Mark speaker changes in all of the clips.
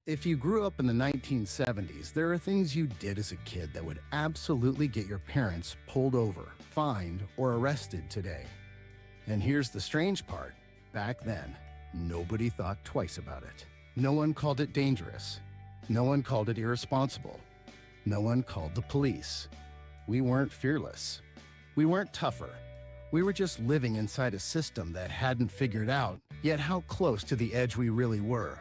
Speaker 1: If you grew up in the 1970s, there are things you did as a kid that would absolutely get your parents pulled over, fined, or arrested today. And here's the strange part. Back then, nobody thought twice about it. No one called it dangerous. No one called it irresponsible. No one called the police. We weren't fearless. We weren't tougher. We were just living inside a system that hadn't figured out yet how close to the edge we really were.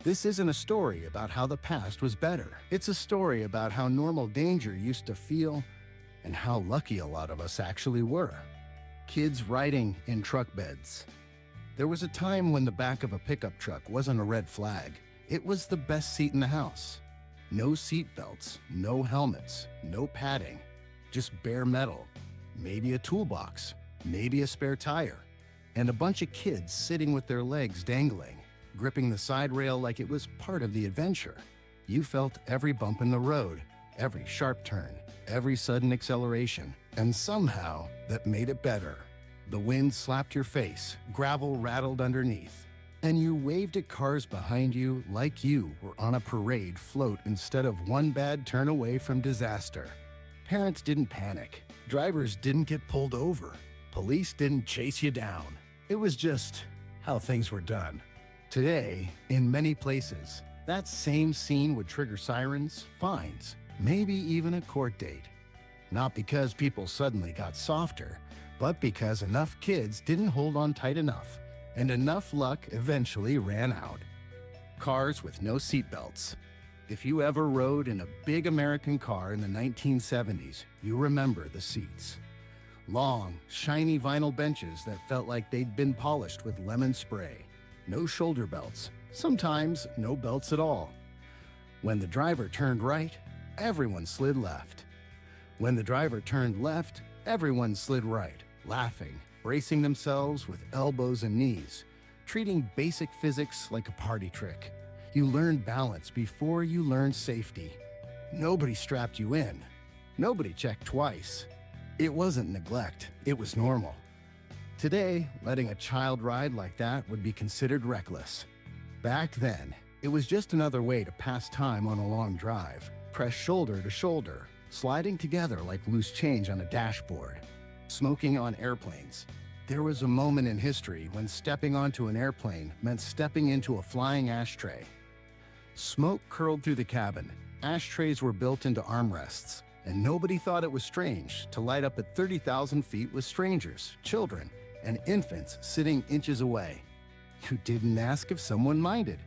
Speaker 1: This isn't a story about how the past was better. It's a story about how normal danger used to feel and how lucky a lot of us actually were. Kids riding in truck beds. There was a time when the back of a pickup truck wasn't a red flag. It was the best seat in the house. No seat belts, no helmets, no padding, just bare metal, maybe a toolbox, maybe a spare tire, and a bunch of kids sitting with their legs dangling, gripping the side rail like it was part of the adventure. You felt every bump in the road, every sharp turn, every sudden acceleration, and somehow that made it better. The wind slapped your face, gravel rattled underneath, and you waved at cars behind you like you were on a parade float instead of one bad turn away from disaster. Parents didn't panic. Drivers didn't get pulled over. Police didn't chase you down. It was just how things were done. Today, in many places, that same scene would trigger sirens, fines, maybe even a court date. Not because people suddenly got softer, but because enough kids didn't hold on tight enough, and enough luck eventually ran out. Cars with no seatbelts. If you ever rode in a big American car in the 1970s, you remember the seats. Long, shiny vinyl benches that felt like they'd been polished with lemon spray. No shoulder belts, sometimes no belts at all. When the driver turned right, everyone slid left. When the driver turned left, everyone slid right, laughing, bracing themselves with elbows and knees, treating basic physics like a party trick. You learned balance before you learned safety. Nobody strapped you in. Nobody checked twice. It wasn't neglect, it was normal. Today, letting a child ride like that would be considered reckless. Back then, it was just another way to pass time on a long drive, press shoulder to shoulder, sliding together like loose change on a dashboard. Smoking on airplanes. There was a moment in history when stepping onto an airplane meant stepping into a flying ashtray. Smoke curled through the cabin. Ashtrays were built into armrests, and nobody thought it was strange to light up at 30,000 feet with strangers, children, and infants sitting inches away. You didn't ask if someone minded.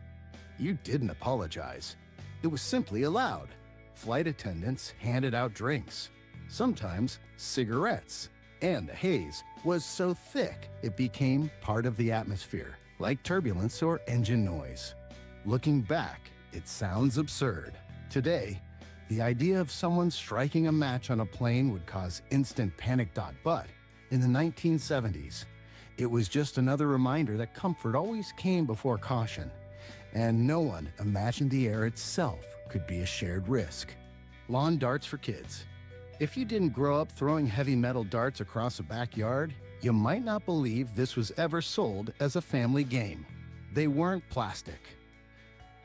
Speaker 1: You didn't apologize. It was simply allowed. Flight attendants handed out drinks, sometimes cigarettes, and the haze was so thick it became part of the atmosphere, like turbulence or engine noise. Looking back, it sounds absurd. Today, the idea of someone striking a match on a plane would cause instant panic. But in the 1970s, it was just another reminder that comfort always came before caution, and no one imagined the air itself could be a shared risk. Lawn darts for kids. If you didn't grow up throwing heavy metal darts across a backyard, you might not believe this was ever sold as a family game. They weren't plastic.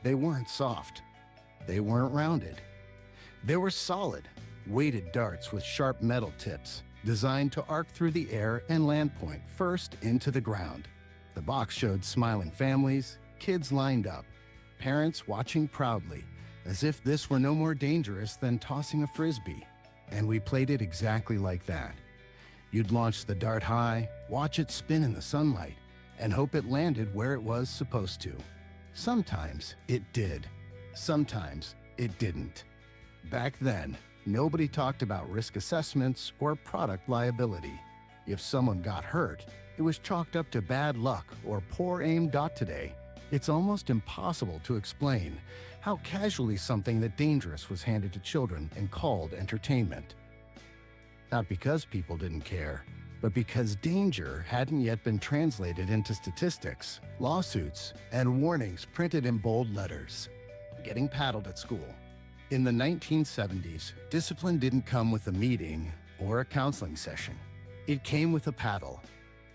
Speaker 1: They weren't soft. They weren't rounded. They were solid, weighted darts with sharp metal tips, designed to arc through the air and land point first into the ground. The box showed smiling families, kids lined up, parents watching proudly, as if this were no more dangerous than tossing a frisbee. And we played it exactly like that. You'd launch the dart high, watch it spin in the sunlight, and hope it landed where it was supposed to. Sometimes it did. Sometimes it didn't. Back then, nobody talked about risk assessments or product liability. If someone got hurt, it was chalked up to bad luck or poor aim. Today, it's almost impossible to explain how casually something that dangerous was handed to children and called entertainment. Not because people didn't care, but because danger hadn't yet been translated into statistics, lawsuits, and warnings printed in bold letters. Getting paddled at school. In the 1970s, discipline didn't come with a meeting or a counseling session. It came with a paddle.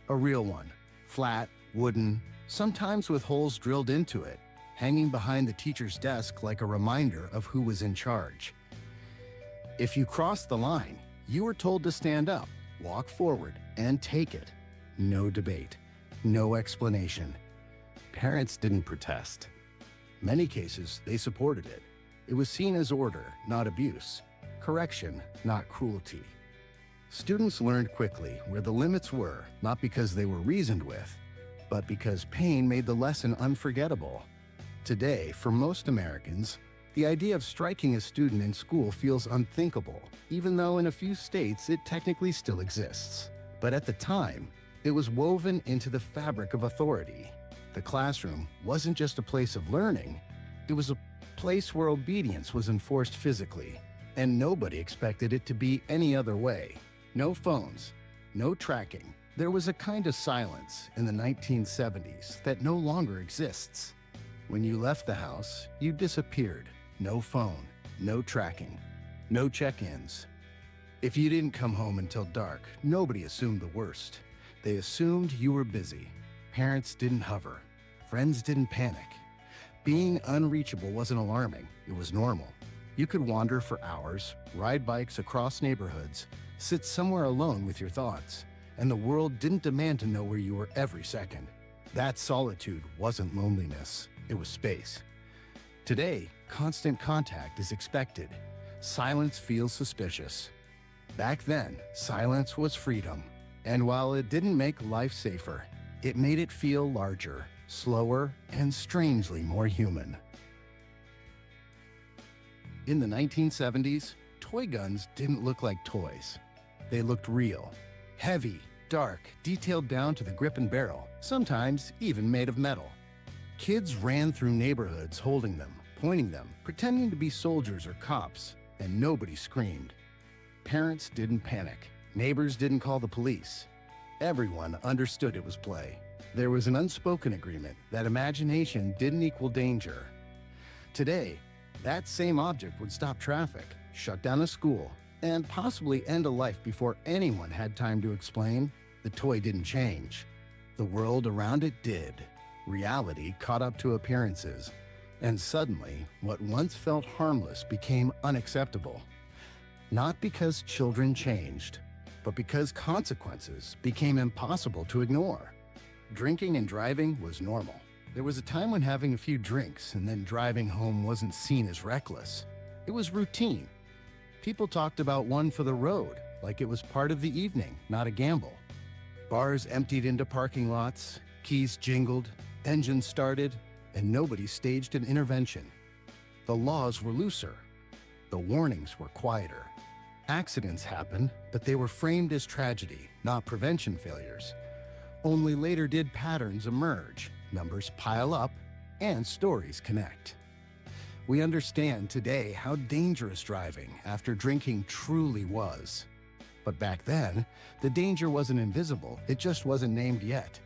Speaker 1: A real one. Flat, wooden, sometimes with holes drilled into it, hanging behind the teacher's desk like a reminder of who was in charge. If you crossed the line, you were told to stand up, walk forward, and take it. No debate, no explanation. Parents didn't protest. Many cases, they supported it. It was seen as order, not abuse, correction, not cruelty. Students learned quickly where the limits were, not because they were reasoned with, but because pain made the lesson unforgettable. Today, for most Americans, the idea of striking a student in school feels unthinkable, even though in a few states it technically still exists. But at the time, it was woven into the fabric of authority. The classroom wasn't just a place of learning, it was a place where obedience was enforced physically, and nobody expected it to be any other way. No phones, no tracking. There was a kind of silence in the 1970s that no longer exists. When you left the house, you disappeared. No phone, no tracking, no check-ins. If you didn't come home until dark, nobody assumed the worst. They assumed you were busy. Parents didn't hover. Friends didn't panic. Being unreachable wasn't alarming, it was normal. You could wander for hours, ride bikes across neighborhoods, sit somewhere alone with your thoughts, and the world didn't demand to know where you were every second. That solitude wasn't loneliness, it was space. Today, constant contact is expected. Silence feels suspicious. Back then, silence was freedom. And while it didn't make life safer, it made it feel larger, slower, and strangely more human. In the 1970s, toy guns didn't look like toys. They looked real, heavy, dark, detailed down to the grip and barrel, sometimes even made of metal. Kids ran through neighborhoods holding them, pointing them, pretending to be soldiers or cops, and nobody screamed. Parents didn't panic. Neighbors didn't call the police. Everyone understood it was play. There was an unspoken agreement that imagination didn't equal danger. Today, that same object would stop traffic, shut down a school, and possibly end a life before anyone had time to explain. The toy didn't change. The world around it did. Reality caught up to appearances, and suddenly, what once felt harmless became unacceptable. Not because children changed, but because consequences became impossible to ignore. Drinking and driving was normal. There was a time when having a few drinks and then driving home wasn't seen as reckless. It was routine. People talked about one for the road, like it was part of the evening, not a gamble. Bars emptied into parking lots, keys jingled, engines started, and nobody staged an intervention. The laws were looser. The warnings were quieter. Accidents happened, but they were framed as tragedy, not prevention failures. Only later did patterns emerge, numbers pile up, and stories connect. We understand today how dangerous driving after drinking truly was. But back then, the danger wasn't invisible, it just wasn't named yet.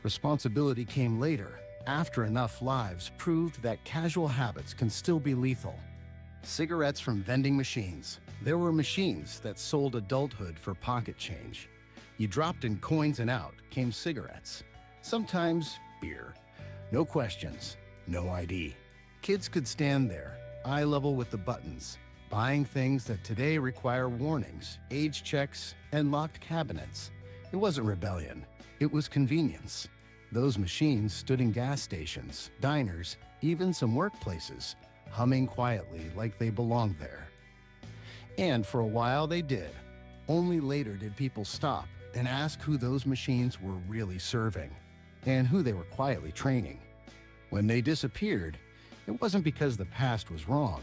Speaker 1: Responsibility came later, after enough lives proved that casual habits can still be lethal. Cigarettes from vending machines. There were machines that sold adulthood for pocket change. You dropped in coins and out came cigarettes. Sometimes beer. No questions, no ID. Kids could stand there, eye level with the buttons, buying things that today require warnings, age checks, and locked cabinets. It wasn't rebellion, it was convenience. Those machines stood in gas stations, diners, even some workplaces, humming quietly like they belonged there. And for a while they did. Only later did people stop and ask who those machines were really serving, and who they were quietly training. When they disappeared, it wasn't because the past was wrong,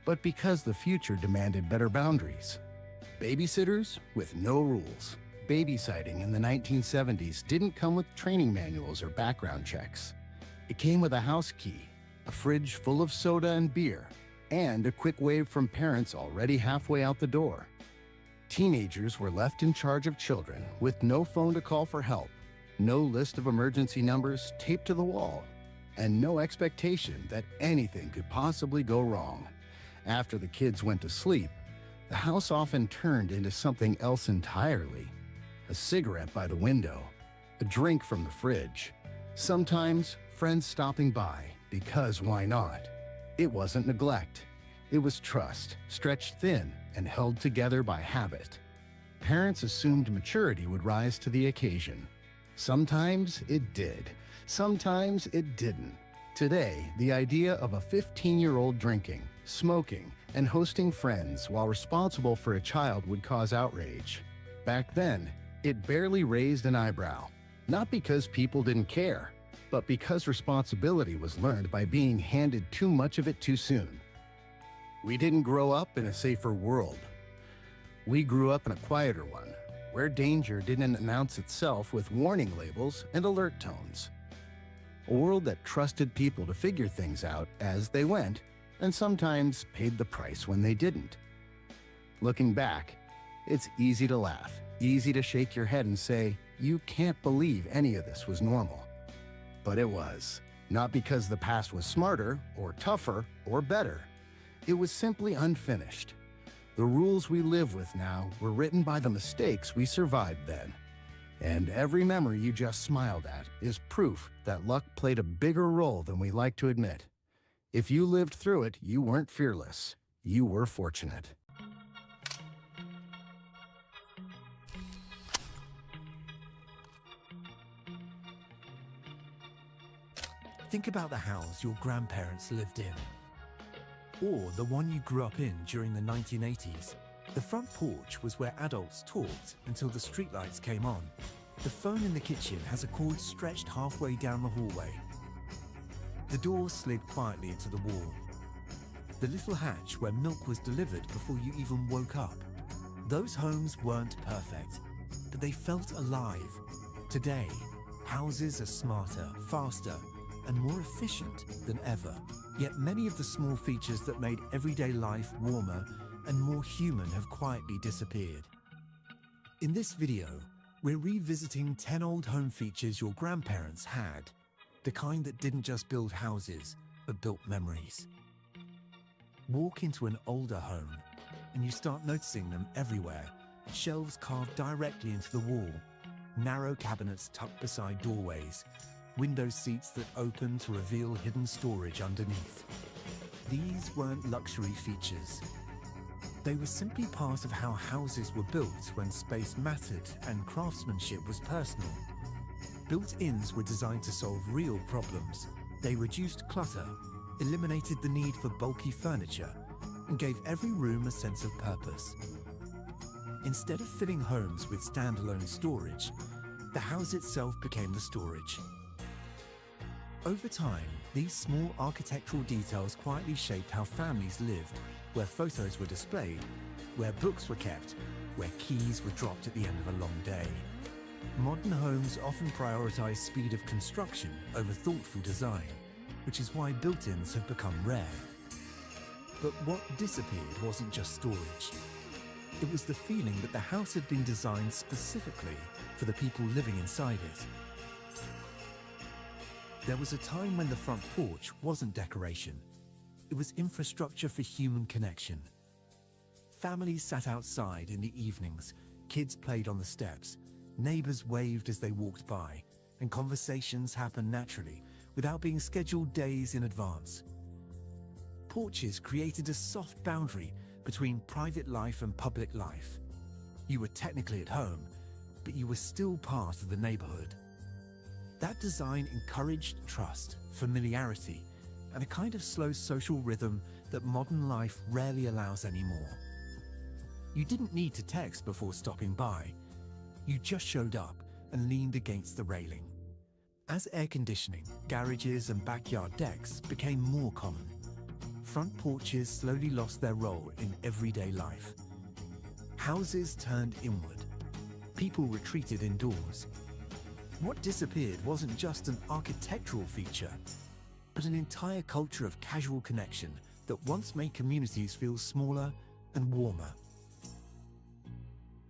Speaker 1: but because the future demanded better boundaries. Babysitters with no rules. Babysitting in the 1970s didn't come with training manuals or background checks. It came with a house key, a fridge full of soda and beer, and a quick wave from parents already halfway out the door. Teenagers were left in charge of children with no phone to call for help, no list of emergency numbers taped to the wall, and no expectation that anything could possibly go wrong. After the kids went to sleep, the house often turned into something else entirely. A cigarette by the window, a drink from the fridge, sometimes friends stopping by, because why not? It wasn't neglect. It was trust, stretched thin and held together by habit. Parents assumed maturity would rise to the occasion. Sometimes it did. Sometimes it didn't. Today, the idea of a 15-year-old drinking, smoking, and hosting friends while responsible for a child would cause outrage. Back then, it barely raised an eyebrow. Not because people didn't care, but because responsibility was learned by being handed too much of it too soon. We didn't grow up in a safer world. We grew up in a quieter one, where danger didn't announce itself with warning labels and alert tones. A world that trusted people to figure things out as they went, and sometimes paid the price when they didn't. Looking back, it's easy to laugh, easy to shake your head and say, you can't believe any of this was normal. But it was. Not because the past was smarter, or tougher, or better. It was simply unfinished. The rules we live with now were written by the mistakes we survived then. And every memory you just smiled at is proof that luck played a bigger role than we like to admit. If you lived through it, you weren't fearless. You were fortunate.
Speaker 2: Think about the house your grandparents lived in, or the one you grew up in during the 1980s. The front porch was where adults talked until the streetlights came on. The phone in the kitchen has a cord stretched halfway down the hallway. The door slid quietly into the wall. The little hatch where milk was delivered before you even woke up. Those homes weren't perfect, but they felt alive. Today, houses are smarter, faster, and more efficient than ever. Yet many of the small features that made everyday life warmer and more human have quietly disappeared. In this video, we're revisiting 10 old home features your grandparents had, the kind that didn't just build houses, but built memories. Walk into an older home, and you start noticing them everywhere. Shelves carved directly into the wall, narrow cabinets tucked beside doorways, window seats that open to reveal hidden storage underneath. These weren't luxury features. They were simply part of how houses were built when space mattered and craftsmanship was personal. Built-ins were designed to solve real problems. They reduced clutter, eliminated the need for bulky furniture, and gave every room a sense of purpose. Instead of filling homes with standalone storage, the house itself became the storage. Over time, these small architectural details quietly shaped how families lived, where photos were displayed, where books were kept, where keys were dropped at the end of a long day. Modern homes often prioritize speed of construction over thoughtful design, which is why built-ins have become rare. But what disappeared wasn't just storage. It was the feeling that the house had been designed specifically for the people living inside it. There was a time when the front porch wasn't decoration. It was infrastructure for human connection. Families sat outside in the evenings, kids played on the steps, neighbors waved as they walked by, and conversations happened naturally, without being scheduled days in advance. Porches created a soft boundary between private life and public life. You were technically at home, but you were still part of the neighborhood. That design encouraged trust, familiarity, and a kind of slow social rhythm that modern life rarely allows anymore. You didn't need to text before stopping by. You just showed up and leaned against the railing. As air conditioning, garages, and backyard decks became more common, front porches slowly lost their role in everyday life. Houses turned inward. People retreated indoors. What disappeared wasn't just an architectural feature, but an entire culture of casual connection that once made communities feel smaller and warmer.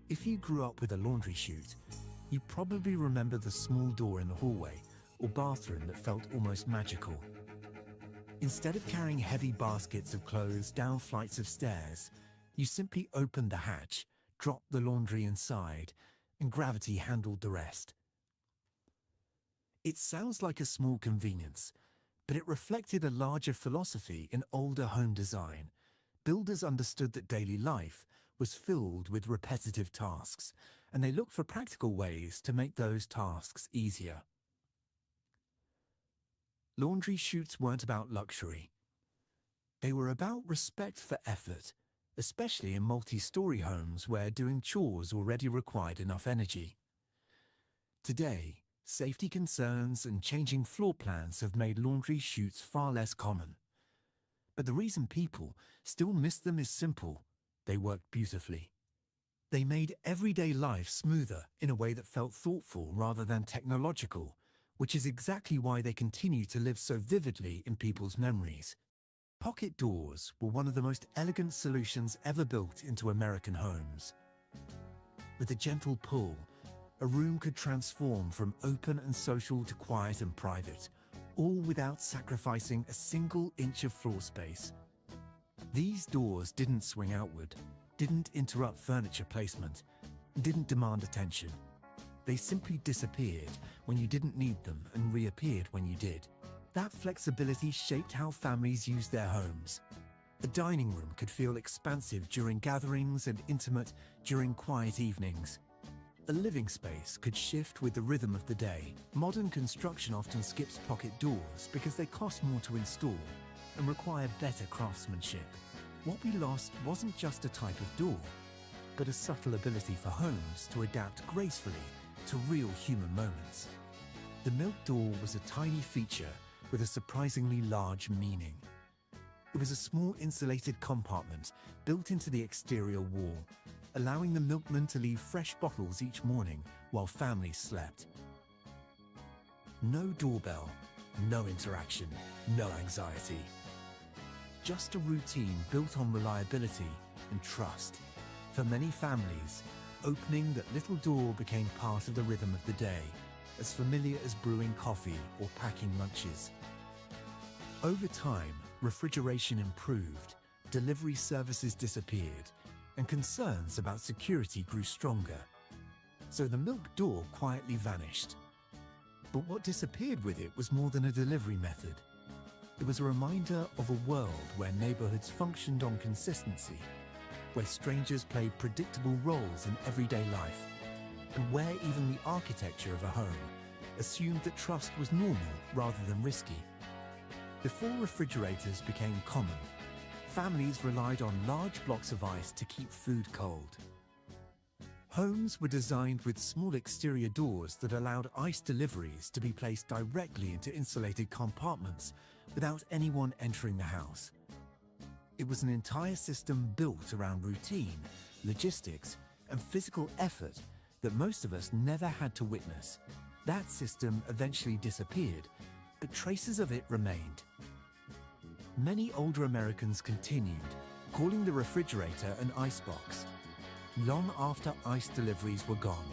Speaker 2: If you grew up with a laundry chute, you probably remember the small door in the hallway or bathroom that felt almost magical. Instead of carrying heavy baskets of clothes down flights of stairs, you simply opened the hatch, dropped the laundry inside, and gravity handled the rest. It sounds like a small convenience, but it reflected a larger philosophy in older home design. Builders understood that daily life was filled with repetitive tasks, and they looked for practical ways to make those tasks easier. Laundry chutes weren't about luxury. They were about respect for effort, especially in multi-story homes where doing chores already required enough energy. Today, safety concerns and changing floor plans have made laundry chutes far less common. But the reason people still miss them is simple: they worked beautifully. They made everyday life smoother in a way that felt thoughtful rather than technological, which is exactly why they continue to live so vividly in people's memories. Pocket doors were one of the most elegant solutions ever built into American homes. With a gentle pull, a room could transform from open and social to quiet and private, all without sacrificing a single inch of floor space. These doors didn't swing outward, didn't interrupt furniture placement, and didn't demand attention. They simply disappeared when you didn't need them and reappeared when you did. That flexibility shaped how families used their homes. The dining room could feel expansive during gatherings and intimate during quiet evenings. The living space could shift with the rhythm of the day. Modern construction often skips pocket doors because they cost more to install and require better craftsmanship. What we lost wasn't just a type of door, but a subtle ability for homes to adapt gracefully to real human moments. The milk door was a tiny feature with a surprisingly large meaning. It was a small insulated compartment built into the exterior wall, allowing the milkman to leave fresh bottles each morning while families slept. No doorbell, no interaction, no anxiety. Just a routine built on reliability and trust. For many families, opening that little door became part of the rhythm of the day, as familiar as brewing coffee or packing lunches. Over time, refrigeration improved, delivery services disappeared, and concerns about security grew stronger. So the milk door quietly vanished. But what disappeared with it was more than a delivery method. It was a reminder of a world where neighborhoods functioned on consistency, where strangers played predictable roles in everyday life, and where even the architecture of a home assumed that trust was normal rather than risky. Before refrigerators became common, families relied on large blocks of ice to keep food cold. Homes were designed with small exterior doors that allowed ice deliveries to be placed directly into insulated compartments without anyone entering the house. It was an entire system built around routine, logistics, and physical effort that most of us never had to witness. That system eventually disappeared, but traces of it remained. Many older Americans continued, calling the refrigerator an icebox, long after ice deliveries were gone,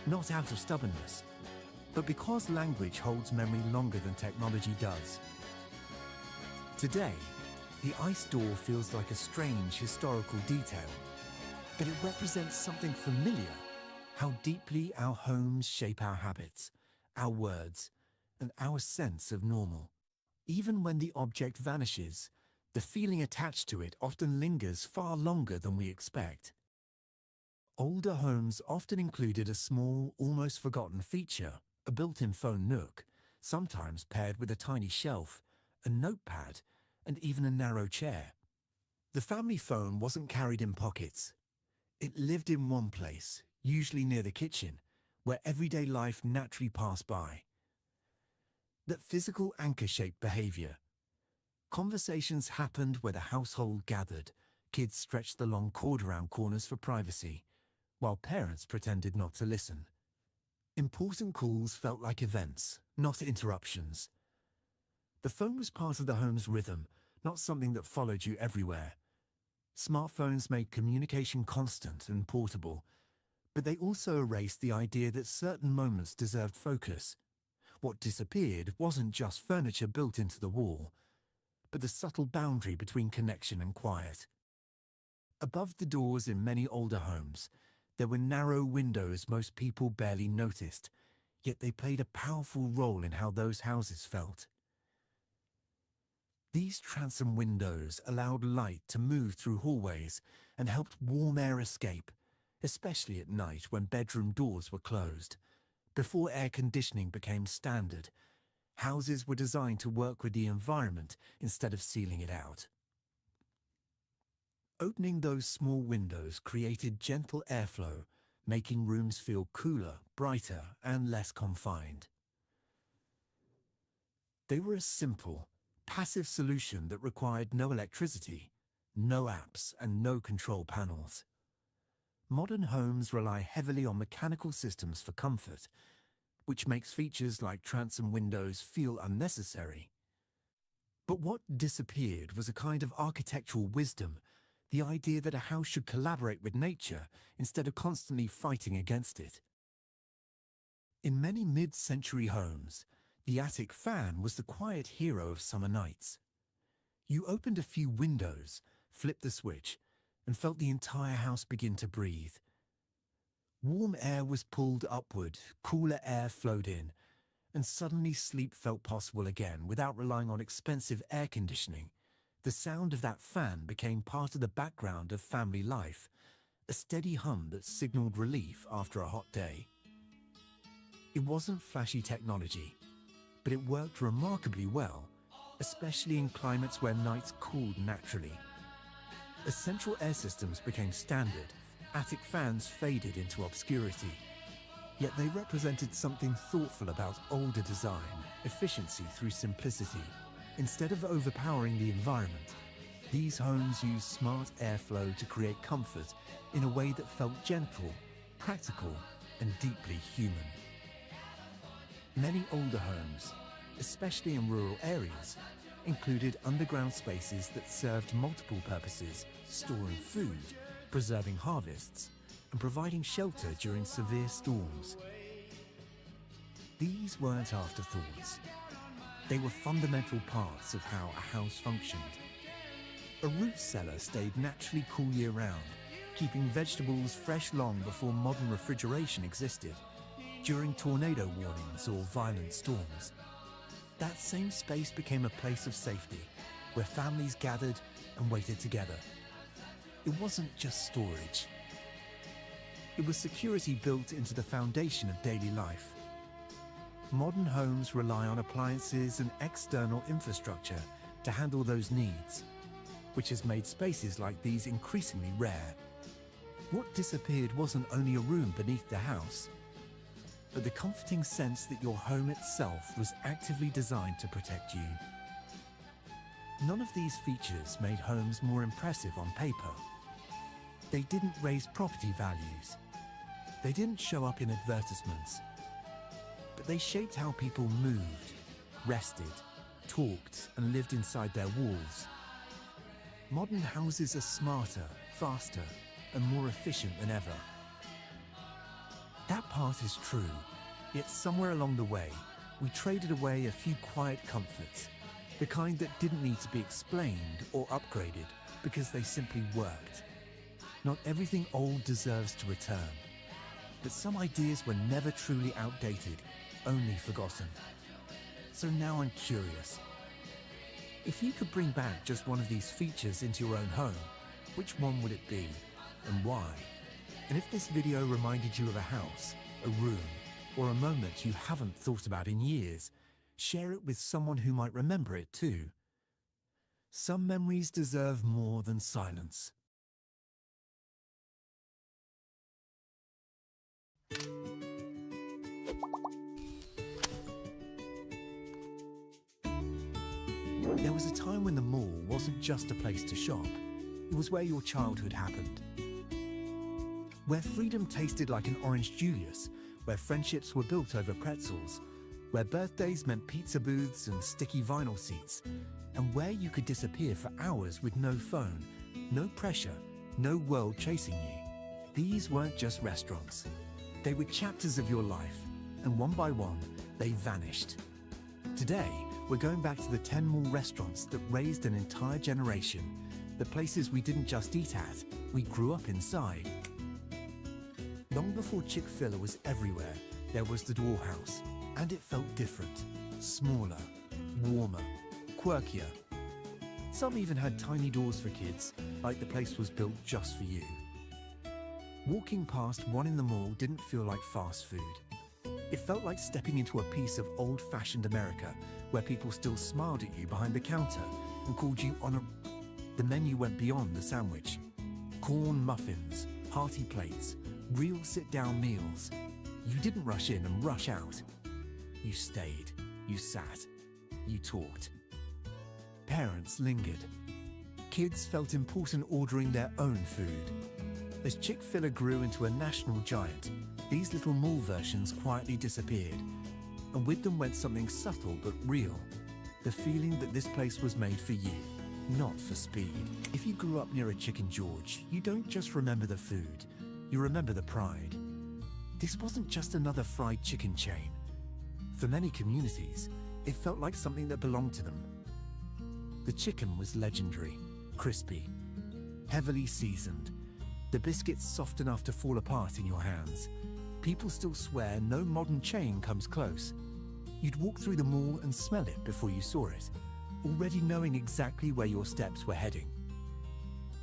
Speaker 2: not out of stubbornness, but because language holds memory longer than technology does. Today, the ice door feels like a strange historical detail, but it represents something familiar: how deeply our homes shape our habits, our words, and our sense of normal. Even when the object vanishes, the feeling attached to it often lingers far longer than we expect. Older homes often included a small, almost forgotten feature, a built-in phone nook, sometimes paired with a tiny shelf, a notepad, and even a narrow chair. The family phone wasn't carried in pockets. It lived in one place, usually near the kitchen, where everyday life naturally passed by. That physical anchor-shaped behavior. Conversations happened where the household gathered. Kids stretched the long cord around corners for privacy, while parents pretended not to listen. Important calls felt like events, not interruptions. The phone was part of the home's rhythm, not something that followed you everywhere. Smartphones made communication constant and portable, but they also erased the idea that certain moments deserved focus. What disappeared wasn't just furniture built into the wall, but the subtle boundary between connection and quiet. Above the doors in many older homes, there were narrow windows most people barely noticed, yet they played a powerful role in how those houses felt. These transom windows allowed light to move through hallways and helped warm air escape, especially at night when bedroom doors were closed. Before air conditioning became standard, houses were designed to work with the environment instead of sealing it out. Opening those small windows created gentle airflow, making rooms feel cooler, brighter, and less confined. They were a simple, passive solution that required no electricity, no apps, and no control panels. Modern homes rely heavily on mechanical systems for comfort, which makes features like transom windows feel unnecessary. But what disappeared was a kind of architectural wisdom, the idea that a house should collaborate with nature instead of constantly fighting against it. In many mid-century homes, the attic fan was the quiet hero of summer nights. You opened a few windows, flipped the switch, and felt the entire house begin to breathe. Warm air was pulled upward, cooler air flowed in, and suddenly sleep felt possible again without relying on expensive air conditioning. The sound of that fan became part of the background of family life, a steady hum that signaled relief after a hot day. It wasn't flashy technology, but it worked remarkably well, especially in climates where nights cooled naturally. As central air systems became standard, attic fans faded into obscurity. Yet they represented something thoughtful about older design, efficiency through simplicity. Instead of overpowering the environment, these homes used smart airflow to create comfort in a way that felt gentle, practical, and deeply human. Many older homes, especially in rural areas, included underground spaces that served multiple purposes, storing food, preserving harvests, and providing shelter during severe storms. These weren't afterthoughts. They were fundamental parts of how a house functioned. A root cellar stayed naturally cool year-round, keeping vegetables fresh long before modern refrigeration existed, during tornado warnings or violent storms. That same space became a place of safety, where families gathered and waited together. It wasn't just storage. It was security built into the foundation of daily life. Modern homes rely on appliances and external infrastructure to handle those needs, which has made spaces like these increasingly rare. What disappeared wasn't only a room beneath the house, but the comforting sense that your home itself was actively designed to protect you. None of these features made homes more impressive on paper. They didn't raise property values. They didn't show up in advertisements. But they shaped how people moved, rested, talked, and lived inside their walls. Modern houses are smarter, faster, and more efficient than ever. That part is true, yet somewhere along the way, we traded away a few quiet comforts, the kind that didn't need to be explained or upgraded because they simply worked. Not everything old deserves to return, but some ideas were never truly outdated, only forgotten. So now I'm curious. If you could bring back just one of these features into your own home, which one would it be, and why? And if this video reminded you of a house, a room, or a moment you haven't thought about in years, share it with someone who might remember it too. Some memories deserve more than silence. There was a time when the mall wasn't just a place to shop, it was where your childhood happened. Where freedom tasted like an orange Julius, where friendships were built over pretzels, where birthdays meant pizza booths and sticky vinyl seats, and where you could disappear for hours with no phone, no pressure, no world chasing you. These weren't just restaurants. They were chapters of your life, and one by one, they vanished. Today, we're going back to the 10 mall restaurants that raised an entire generation, the places we didn't just eat at, we grew up inside. Long before Chick-fil-A was everywhere, there was the Dollhouse, and it felt different, smaller, warmer, quirkier. Some even had tiny doors for kids, like the place was built just for you. Walking past one in the mall didn't feel like fast food. It felt like stepping into a piece of old-fashioned America, where people still smiled at you behind the counter and called you on a... The menu went beyond the sandwich. Corn muffins, hearty plates, real sit-down meals. You didn't rush in and rush out. You stayed, you sat, you talked. Parents lingered. Kids felt important ordering their own food. As Chick-fil-A grew into a national giant, these little mall versions quietly disappeared. And with them went something subtle but real. The feeling that this place was made for you, not for speed. If you grew up near a Chicken George, you don't just remember the food, you remember the pride. This wasn't just another fried chicken chain. For many communities, it felt like something that belonged to them. The chicken was legendary, crispy, heavily seasoned, the biscuits soft enough to fall apart in your hands. People still swear no modern chain comes close. You'd walk through the mall and smell it before you saw it, already knowing exactly where your steps were heading.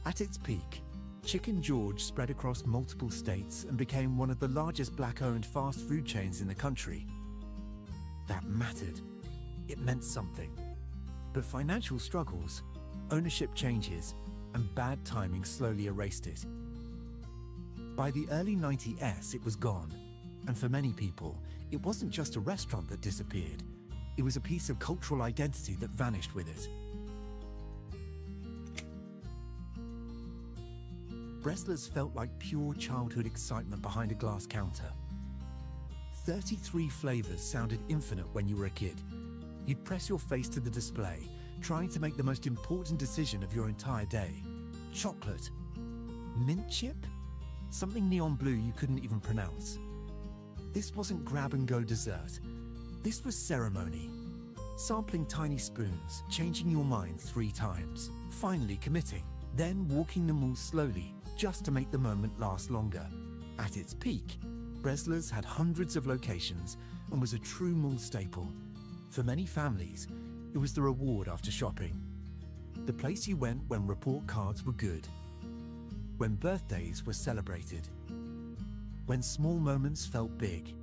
Speaker 2: At its peak, Chicken George spread across multiple states and became one of the largest black-owned fast food chains in the country. That mattered. It meant something. But financial struggles, ownership changes, and bad timing slowly erased it. By the early 90s, it was gone. And for many people, it wasn't just a restaurant that disappeared. It was a piece of cultural identity that vanished with it. Breslers felt like pure childhood excitement behind a glass counter. 33 flavors sounded infinite when you were a kid. You'd press your face to the display, trying to make the most important decision of your entire day. Chocolate. Mint chip? Something neon blue you couldn't even pronounce. This wasn't grab-and-go dessert. This was ceremony. Sampling tiny spoons, changing your mind 3 times, finally committing, then walking the mall slowly, just to make the moment last longer. At its peak, Breslers had hundreds of locations and was a true mall staple. For many families, it was the reward after shopping. The place you went when report cards were good, when birthdays were celebrated, when small moments felt big.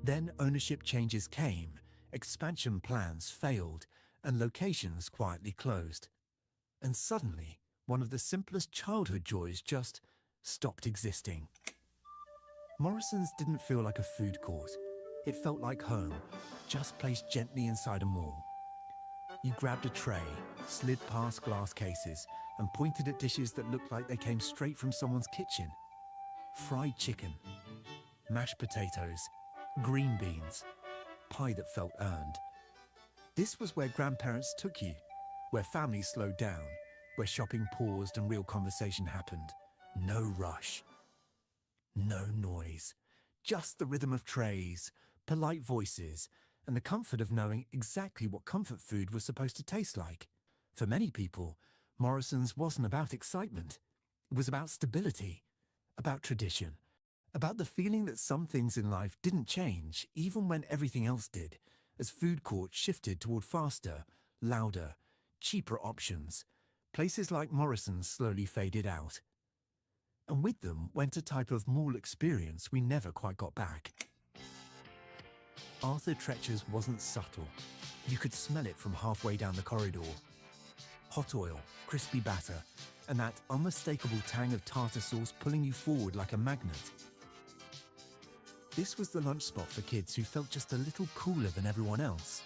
Speaker 2: Then ownership changes came, expansion plans failed, and locations quietly closed. And suddenly, one of the simplest childhood joys just stopped existing. Morrison's didn't feel like a food court. It felt like home, just placed gently inside a mall. You grabbed a tray, slid past glass cases, and pointed at dishes that looked like they came straight from someone's kitchen. Fried chicken, mashed potatoes, green beans, pie that felt earned. This was where grandparents took you, where families slowed down, where shopping paused and real conversation happened. No rush, no noise, just the rhythm of trays, polite voices, and the comfort of knowing exactly what comfort food was supposed to taste like. For many people, Morrison's wasn't about excitement. It was about stability, about tradition, about the feeling that some things in life didn't change even when everything else did, as food courts shifted toward faster, louder, cheaper options. Places like Morrison's slowly faded out. And with them went a type of mall experience we never quite got back. Arthur Treacher's wasn't subtle. You could smell it from halfway down the corridor. Hot oil, crispy batter, and that unmistakable tang of tartar sauce pulling you forward like a magnet. This was the lunch spot for kids who felt just a little cooler than everyone else.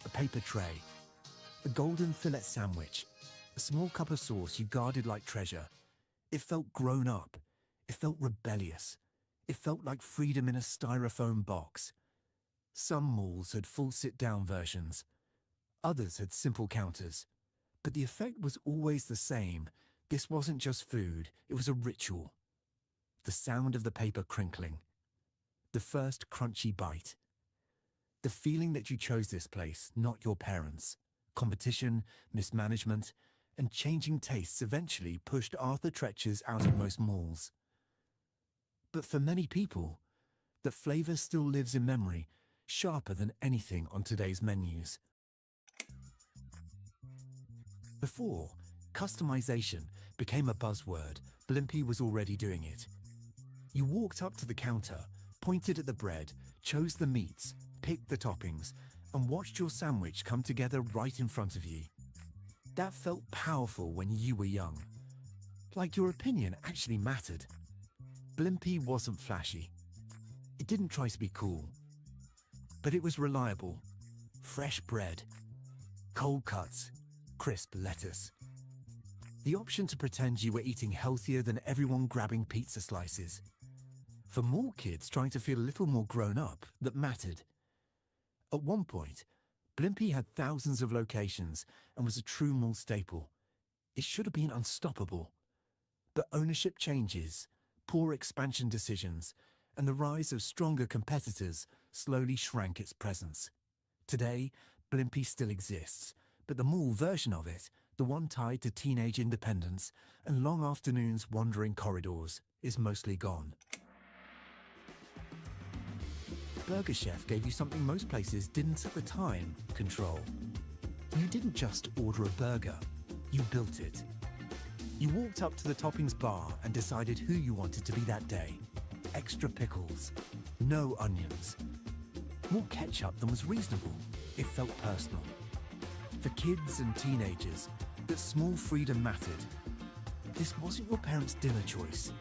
Speaker 2: A paper tray, a golden fillet sandwich, a small cup of sauce you guarded like treasure. It felt grown up. It felt rebellious. It felt like freedom in a styrofoam box. Some malls had full sit-down versions. Others had simple counters. But the effect was always the same. This wasn't just food, it was a ritual. The sound of the paper crinkling. The first crunchy bite. The feeling that you chose this place, not your parents. Competition, mismanagement, and changing tastes eventually pushed Arthur Treacher's out of most malls. But for many people, the flavor still lives in memory, sharper than anything on today's menus. Before, customization became a buzzword, Blimpie was already doing it. You walked up to the counter, pointed at the bread, chose the meats, picked the toppings, and watched your sandwich come together right in front of you. That felt powerful when you were young. Like your opinion actually mattered. Blimpie wasn't flashy. It didn't try to be cool. But it was reliable. Fresh bread, cold cuts, crisp lettuce. The option to pretend you were eating healthier than everyone grabbing pizza slices. For more kids trying to feel a little more grown up, that mattered. At one point, Blimpie had thousands of locations and was a true mall staple. It should have been unstoppable. But ownership changes, poor expansion decisions, and the rise of stronger competitors slowly shrank its presence. Today, Blimpie still exists, but the mall version of it, the one tied to teenage independence and long afternoons wandering corridors, is mostly gone. Burger Chef gave you something most places didn't at the time: control. You didn't just order a burger, you built it. You walked up to the toppings bar and decided who you wanted to be that day. Extra pickles, no onions. More ketchup than was reasonable. It felt personal. For kids and teenagers, that small freedom mattered. This wasn't your parents' dinner choice.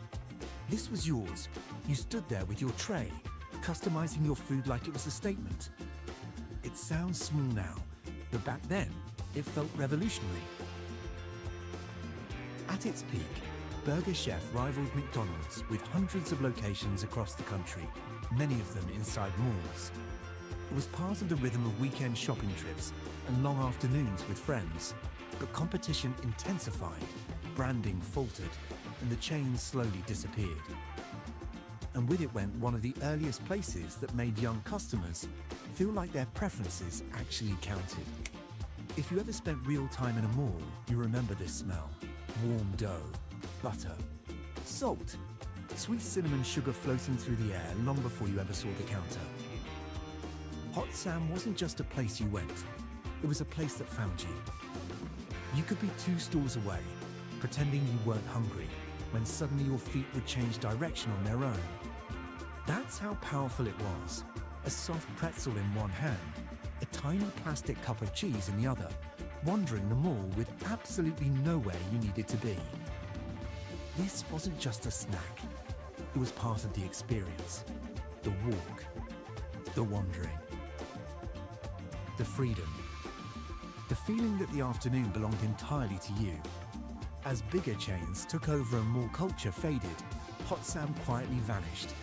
Speaker 2: This was yours. You stood there with your tray, customizing your food like it was a statement. It sounds small now, but back then, it felt revolutionary. At its peak, Burger Chef rivaled McDonald's with hundreds of locations across the country, many of them inside malls. It was part of the rhythm of weekend shopping trips and long afternoons with friends, but competition intensified, branding faltered, and the chain slowly disappeared. And with it went one of the earliest places that made young customers feel like their preferences actually counted. If you ever spent real time in a mall, you remember this smell. Warm dough, butter, salt, sweet cinnamon sugar floating through the air long before you ever saw the counter. Hot Sam wasn't just a place you went, it was a place that found you. You could be 2 stores away, pretending you weren't hungry, when suddenly your feet would change direction on their own. That's how powerful it was. A soft pretzel in one hand, a tiny plastic cup of cheese in the other, wandering the mall with absolutely nowhere you needed to be. This wasn't just a snack. It was part of the experience. The walk. The wandering. The freedom. The feeling that the afternoon belonged entirely to you. As bigger chains took over and more culture faded, Hot Sam quietly vanished.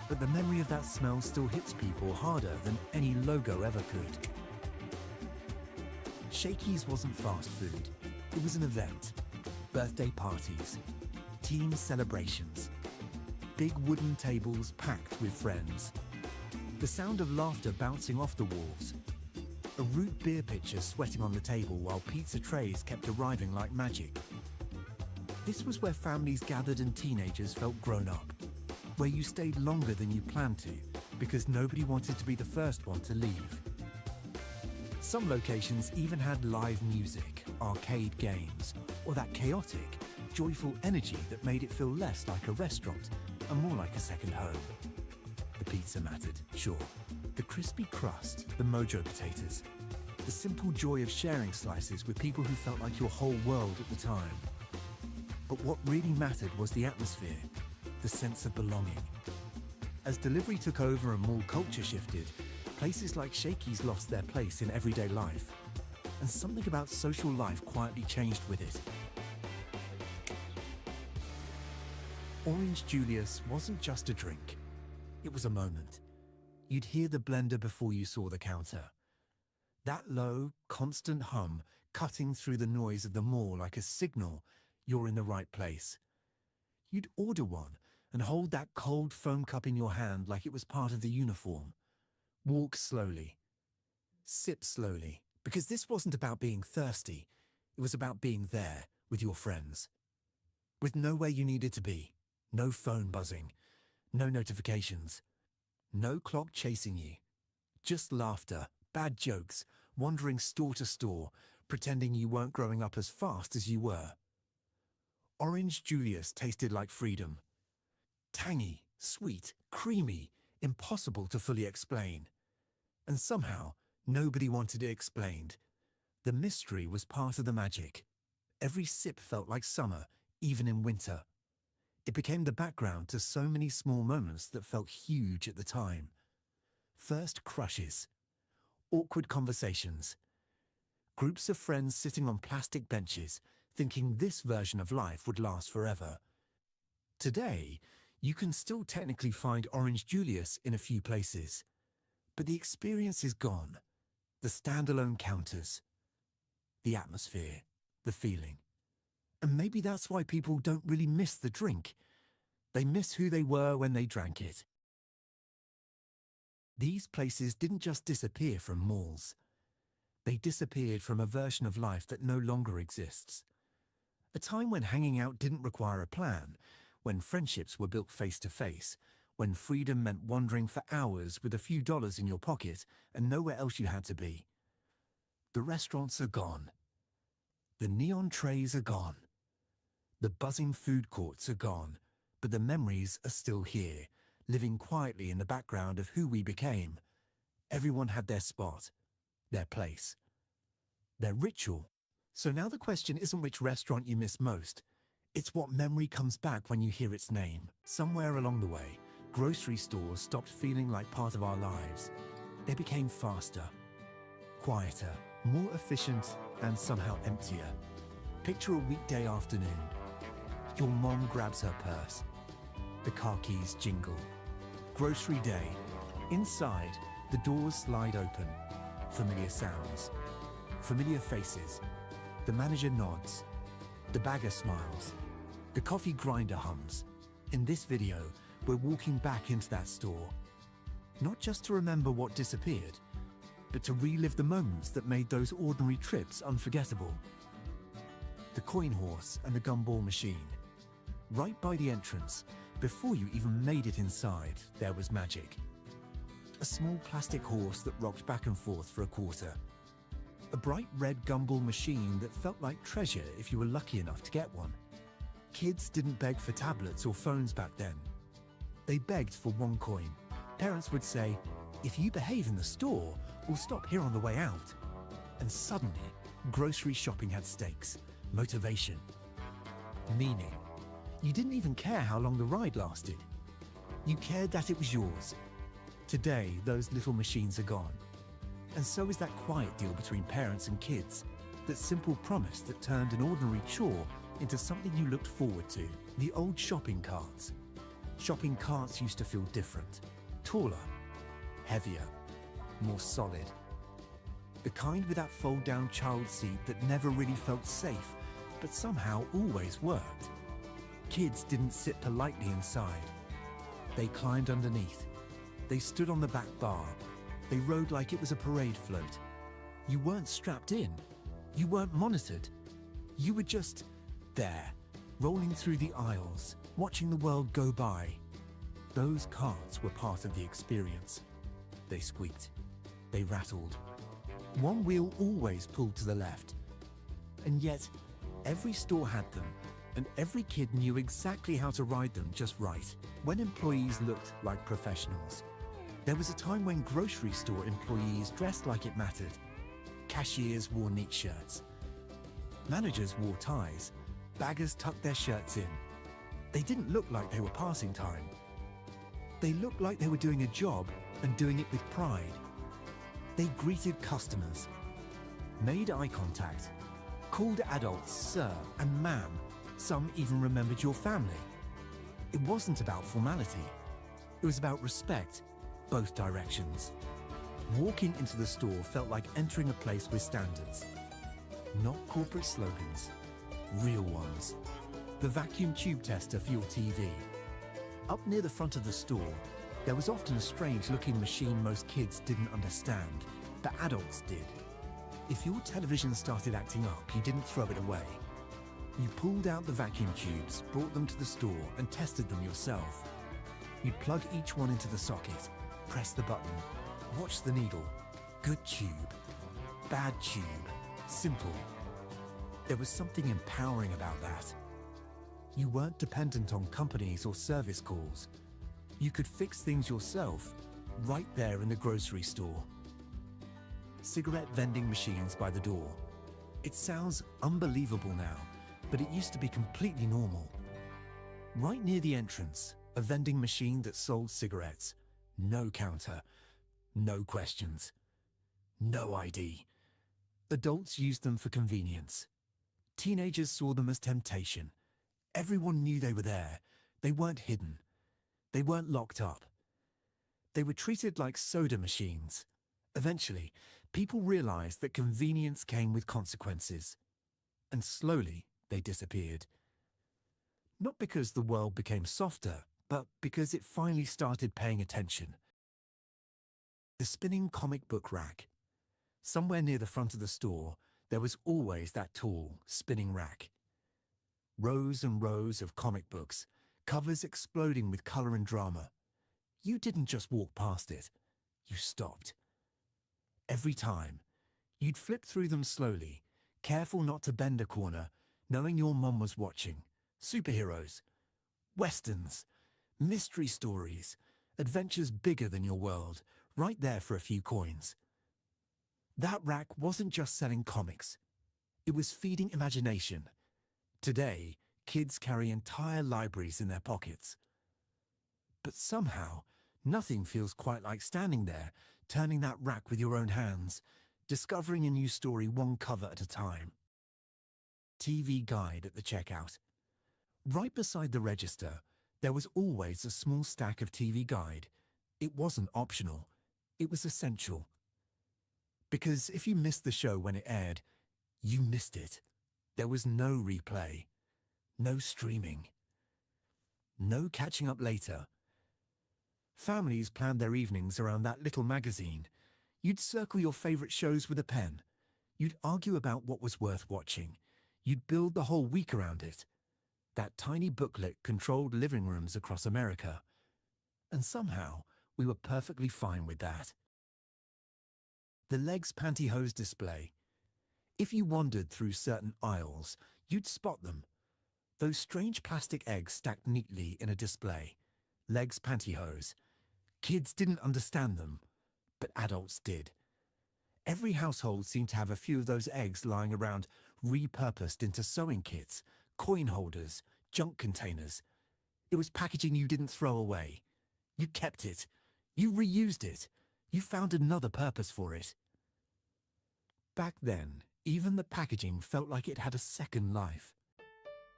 Speaker 2: But the memory of that smell still hits people harder than any logo ever could. Shakey's wasn't fast food. It was an event. Birthday parties. Team celebrations. Big wooden tables packed with friends. The sound of laughter bouncing off the walls. A root beer pitcher sweating on the table while pizza trays kept arriving like magic. This was where families gathered and teenagers felt grown up. Where you stayed longer than you planned to because nobody wanted to be the first one to leave. Some locations even had live music, arcade games, or that chaotic, joyful energy that made it feel less like a restaurant and more like a second home. The pizza mattered, sure. The crispy crust, the mojo potatoes, the simple joy of sharing slices with people who felt like your whole world at the time. But what really mattered was the atmosphere, the sense of belonging. As delivery took over and mall culture shifted, places like Shakey's lost their place in everyday life, and something about social life quietly changed with it. Orange Julius wasn't just a drink, it was a moment. You'd hear the blender before you saw the counter. That low, constant hum cutting through the noise of the mall like a signal you're in the right place. You'd order one and hold that cold foam cup in your hand like it was part of the uniform. Walk slowly. Sip slowly, because this wasn't about being thirsty. It was about being there with your friends. With nowhere you needed to be, no phone buzzing, no notifications, no clock chasing you. Just laughter, bad jokes, wandering store to store, pretending you weren't growing up as fast as you were. Orange Julius tasted like freedom. Tangy, sweet, creamy, impossible to fully explain. And somehow, nobody wanted it explained. The mystery was part of the magic. Every sip felt like summer, even in winter. It became the background to so many small moments that felt huge at the time. First crushes, awkward conversations, groups of friends sitting on plastic benches, thinking this version of life would last forever. Today, you can still technically find Orange Julius in a few places, but the experience is gone. The standalone counters, the atmosphere, the feeling. And maybe that's why people don't really miss the drink. They miss who they were when they drank it. These places didn't just disappear from malls. They disappeared from a version of life that no longer exists. A time when hanging out didn't require a plan, when friendships were built face to face, when freedom meant wandering for hours with a few dollars in your pocket and nowhere else you had to be. The restaurants are gone. The neon trays are gone. The buzzing food courts are gone, but the memories are still here, living quietly in the background of who we became. Everyone had their spot, their place, their ritual. So now the question isn't which restaurant you miss most. It's what memory comes back when you hear its name. Somewhere along the way, grocery stores stopped feeling like part of our lives. They became faster, quieter, more efficient, and somehow emptier. Picture a weekday afternoon. Your mom grabs her purse. The car keys jingle. Grocery day. Inside, the doors slide open. Familiar sounds. Familiar faces. The manager nods. The bagger smiles. The coffee grinder hums. In this video, we're walking back into that store. Not just to remember what disappeared, but to relive the moments that made those ordinary trips unforgettable. The coin horse and the gumball machine. Right by the entrance, before you even made it inside, there was magic. A small plastic horse that rocked back and forth for a quarter. A bright red gumball machine that felt like treasure if you were lucky enough to get one. Kids didn't beg for tablets or phones back then. They begged for 1 coin. Parents would say, "If you behave in the store, we'll stop here on the way out." And suddenly, grocery shopping had stakes, motivation, meaning. You didn't even care how long the ride lasted. You cared that it was yours. Today, those little machines are gone. And so is that quiet deal between parents and kids, that simple promise that turned an ordinary chore into something you looked forward to. The old shopping carts. Shopping carts used to feel different, taller, heavier, more solid. The kind with that fold-down child seat that never really felt safe, but somehow always worked. Kids didn't sit politely inside. They climbed underneath. They stood on the back bar. They rode like it was a parade float. You weren't strapped in. You weren't monitored. You were just there, rolling through the aisles, watching the world go by. Those carts were part of the experience. They squeaked. They rattled. One wheel always pulled to the left. And yet, every store had them, and every kid knew exactly how to ride them just right. When employees looked like professionals. There was a time when grocery store employees dressed like it mattered. Cashiers wore neat shirts. Managers wore ties. Baggers tucked their shirts in. They didn't look like they were passing time. They looked like they were doing a job and doing it with pride. They greeted customers, made eye contact, called adults sir and ma'am. Some even remembered your family. It wasn't about formality. It was about respect, both directions. Walking into the store felt like entering a place with standards. Not corporate slogans, real ones. The vacuum tube tester for your TV. Up near the front of the store, there was often a strange-looking machine most kids didn't understand, but adults did. If your television started acting up, you didn't throw it away. You pulled out the vacuum tubes, brought them to the store, and tested them yourself. You'd plug each one into the socket, press the button, watch the needle. Good tube, bad tube, simple. There was something empowering about that. You weren't dependent on companies or service calls. You could fix things yourself right there in the grocery store. Cigarette vending machines by the door. It sounds unbelievable now, but it used to be completely normal. Right near the entrance, a vending machine that sold cigarettes. No counter, no questions, no ID. Adults used them for convenience. Teenagers saw them as temptation. Everyone knew they were there. They weren't hidden. They weren't locked up. They were treated like soda machines. Eventually, people realized that convenience came with consequences. And slowly, they disappeared. Not because the world became softer, but because it finally started paying attention. The spinning comic book rack. Somewhere near the front of the store, there was always that tall, spinning rack. Rows and rows of comic books, covers exploding with color and drama. You didn't just walk past it. You stopped. Every time, you'd flip through them slowly, careful not to bend a corner, knowing your mum was watching. Superheroes, westerns, mystery stories, adventures bigger than your world, right there for a few coins. That rack wasn't just selling comics. It was feeding imagination. Today, kids carry entire libraries in their pockets. But somehow, nothing feels quite like standing there, turning that rack with your own hands, discovering a new story one cover at a time. TV guide at the checkout. Right beside the register, there was always a small stack of TV guide. It wasn't optional. It was essential. Because if you missed the show when it aired, you missed it. There was no replay, no streaming, no catching up later. Families planned their evenings around that little magazine. You'd circle your favorite shows with a pen. You'd argue about what was worth watching. You'd build the whole week around it. That tiny booklet controlled living rooms across America. And somehow, we were perfectly fine with that. The legs pantyhose display. If you wandered through certain aisles, you'd spot them. Those strange plastic eggs stacked neatly in a display. Legs pantyhose. Kids didn't understand them, but adults did. Every household seemed to have a few of those eggs lying around, repurposed into sewing kits, coin holders, junk containers. It was packaging you didn't throw away. You kept it. You reused it. You found another purpose for it. Back then, even the packaging felt like it had a second life.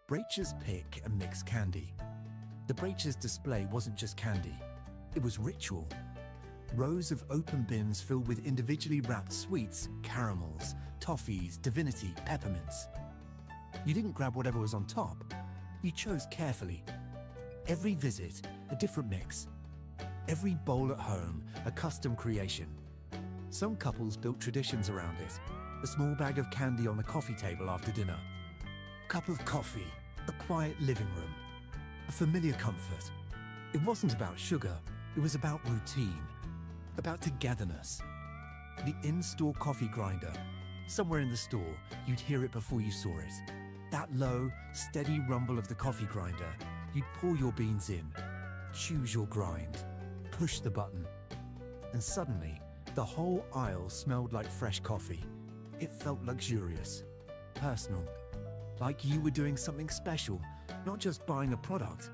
Speaker 2: Brach's pick and mix candy. The Brach's display wasn't just candy. It was ritual. Rows of open bins filled with individually wrapped sweets, caramels, toffees, divinity, peppermints. You didn't grab whatever was on top. You chose carefully. Every visit, a different mix. Every bowl at home, a custom creation. Some couples built traditions around it. A small bag of candy on the coffee table after dinner. A cup of coffee, a quiet living room, a familiar comfort. It wasn't about sugar, it was about routine, about togetherness. The in-store coffee grinder. Somewhere in the store, you'd hear it before you saw it. That low, steady rumble of the coffee grinder. You'd pour your beans in, choose your grind, push the button, and suddenly, the whole aisle smelled like fresh coffee. It felt luxurious, personal, like you were doing something special, not just buying a product.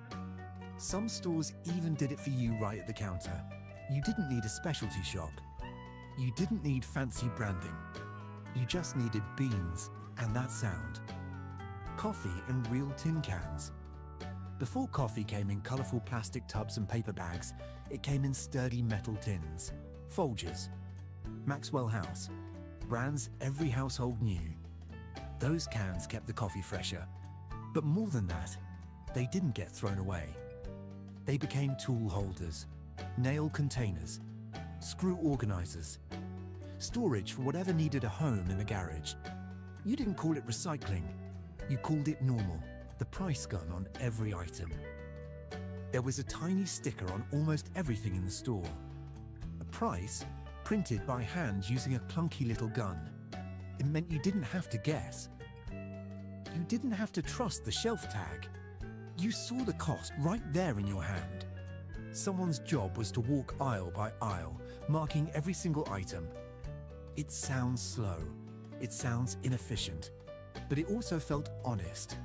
Speaker 2: Some stores even did it for you right at the counter. You didn't need a specialty shop. You didn't need fancy branding. You just needed beans and that sound. Coffee in real tin cans. Before coffee came in colourful plastic tubs and paper bags, it came in sturdy metal tins. Folgers, Maxwell House, brands every household knew. Those cans kept the coffee fresher. But more than that, they didn't get thrown away. They became tool holders, nail containers, screw organizers, storage for whatever needed a home in the garage. You didn't call it recycling. You called it normal, the price gun on every item. There was a tiny sticker on almost everything in the store. A price printed by hand using a clunky little gun. It meant you didn't have to guess. You didn't have to trust the shelf tag. You saw the cost right there in your hand. Someone's job was to walk aisle by aisle, marking every single item. It sounds slow, it sounds inefficient, but it also felt honest,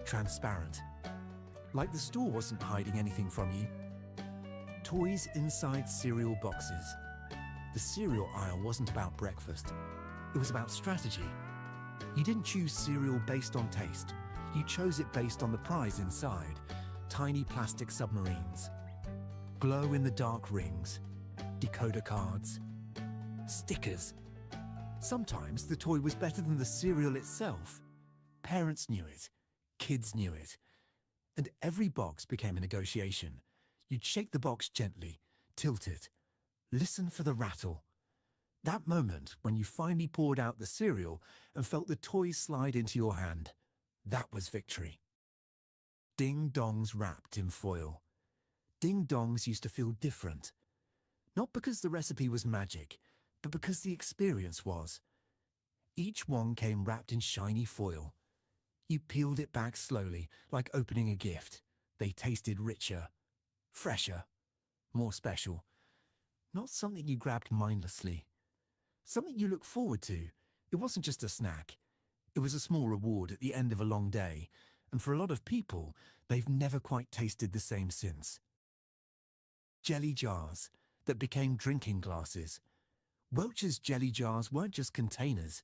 Speaker 2: transparent. Like the store wasn't hiding anything from you. Toys inside cereal boxes. The cereal aisle wasn't about breakfast. It was about strategy. You didn't choose cereal based on taste. You chose it based on the prize inside. Tiny plastic submarines. Glow-in-the-dark rings. Decoder cards. Stickers. Sometimes the toy was better than the cereal itself. Parents knew it. Kids knew it. And every box became a negotiation. You'd shake the box gently, tilt it, listen for the rattle. That moment when you finally poured out the cereal and felt the toy slide into your hand, that was victory. Ding-dongs wrapped in foil. Ding-dongs used to feel different. Not because the recipe was magic, but because the experience was. Each one came wrapped in shiny foil. You peeled it back slowly, like opening a gift. They tasted richer, fresher, more special. Not something you grabbed mindlessly. Something you looked forward to. It wasn't just a snack. It was a small reward at the end of a long day, and for a lot of people, they've never quite tasted the same since. Jelly jars that became drinking glasses. Welch's jelly jars weren't just containers.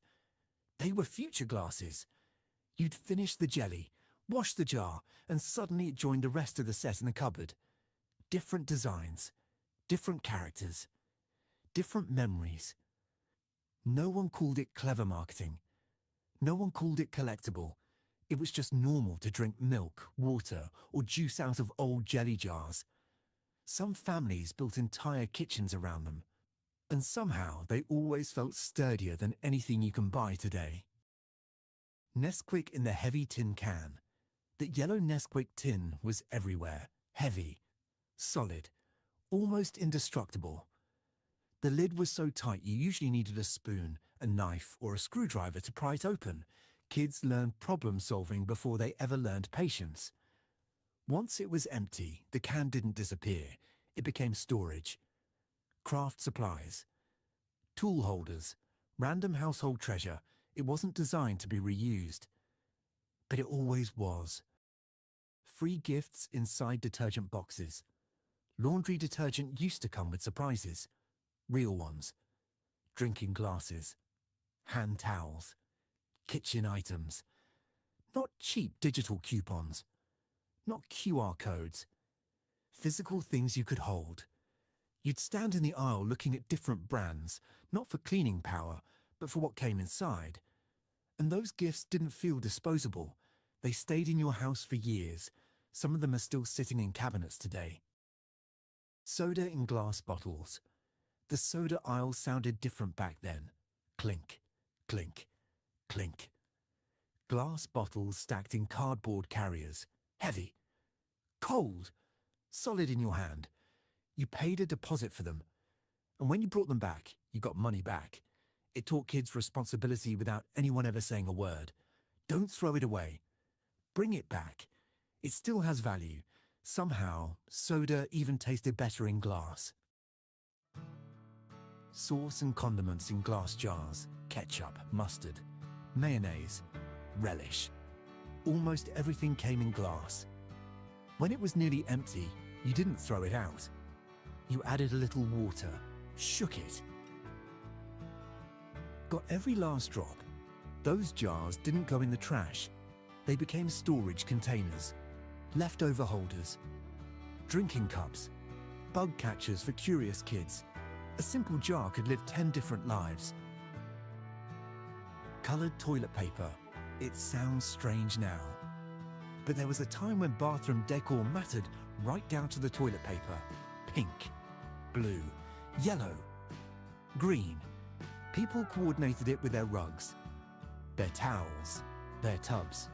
Speaker 2: They were future glasses. You'd finish the jelly, wash the jar, and suddenly it joined the rest of the set in the cupboard. Different designs, different characters, different memories. No one called it clever marketing. No one called it collectible. It was just normal to drink milk, water, or juice out of old jelly jars. Some families built entire kitchens around them. And somehow they always felt sturdier than anything you can buy today. Nesquik in the heavy tin can. The yellow Nesquik tin was everywhere. Heavy, solid, almost indestructible. The lid was so tight you usually needed a spoon, a knife, or a screwdriver to pry it open. Kids learned problem solving before they ever learned patience. Once it was empty, the can didn't disappear. It became storage. Craft supplies, tool holders, random household treasure. It wasn't designed to be reused. But it always was. Free gifts inside detergent boxes. Laundry detergent used to come with surprises. Real ones. Drinking glasses. Hand towels. Kitchen items. Not cheap digital coupons. Not QR codes. Physical things you could hold. You'd stand in the aisle looking at different brands, not for cleaning power, but for what came inside. And those gifts didn't feel disposable. They stayed in your house for years. Some of them are still sitting in cabinets today. Soda in glass bottles. The soda aisle sounded different back then. Clink, clink, clink. Glass bottles stacked in cardboard carriers. Heavy. Cold. Solid in your hand. You paid a deposit for them. And when you brought them back, you got money back. It taught kids responsibility without anyone ever saying a word. Don't throw it away. Bring it back. It still has value. Somehow, soda even tasted better in glass. Sauce and condiments in glass jars. Ketchup, mustard, mayonnaise, relish. Almost everything came in glass. When it was nearly empty, you didn't throw it out. You added a little water, shook it. Got every last drop. Those jars didn't go in the trash. They became storage containers, leftover holders, drinking cups, bug catchers for curious kids. A simple jar could live 10 different lives. Colored toilet paper. It sounds strange now. But there was a time when bathroom decor mattered right down to the toilet paper. Pink, blue, yellow, green. People coordinated it with their rugs, their towels, their tubs.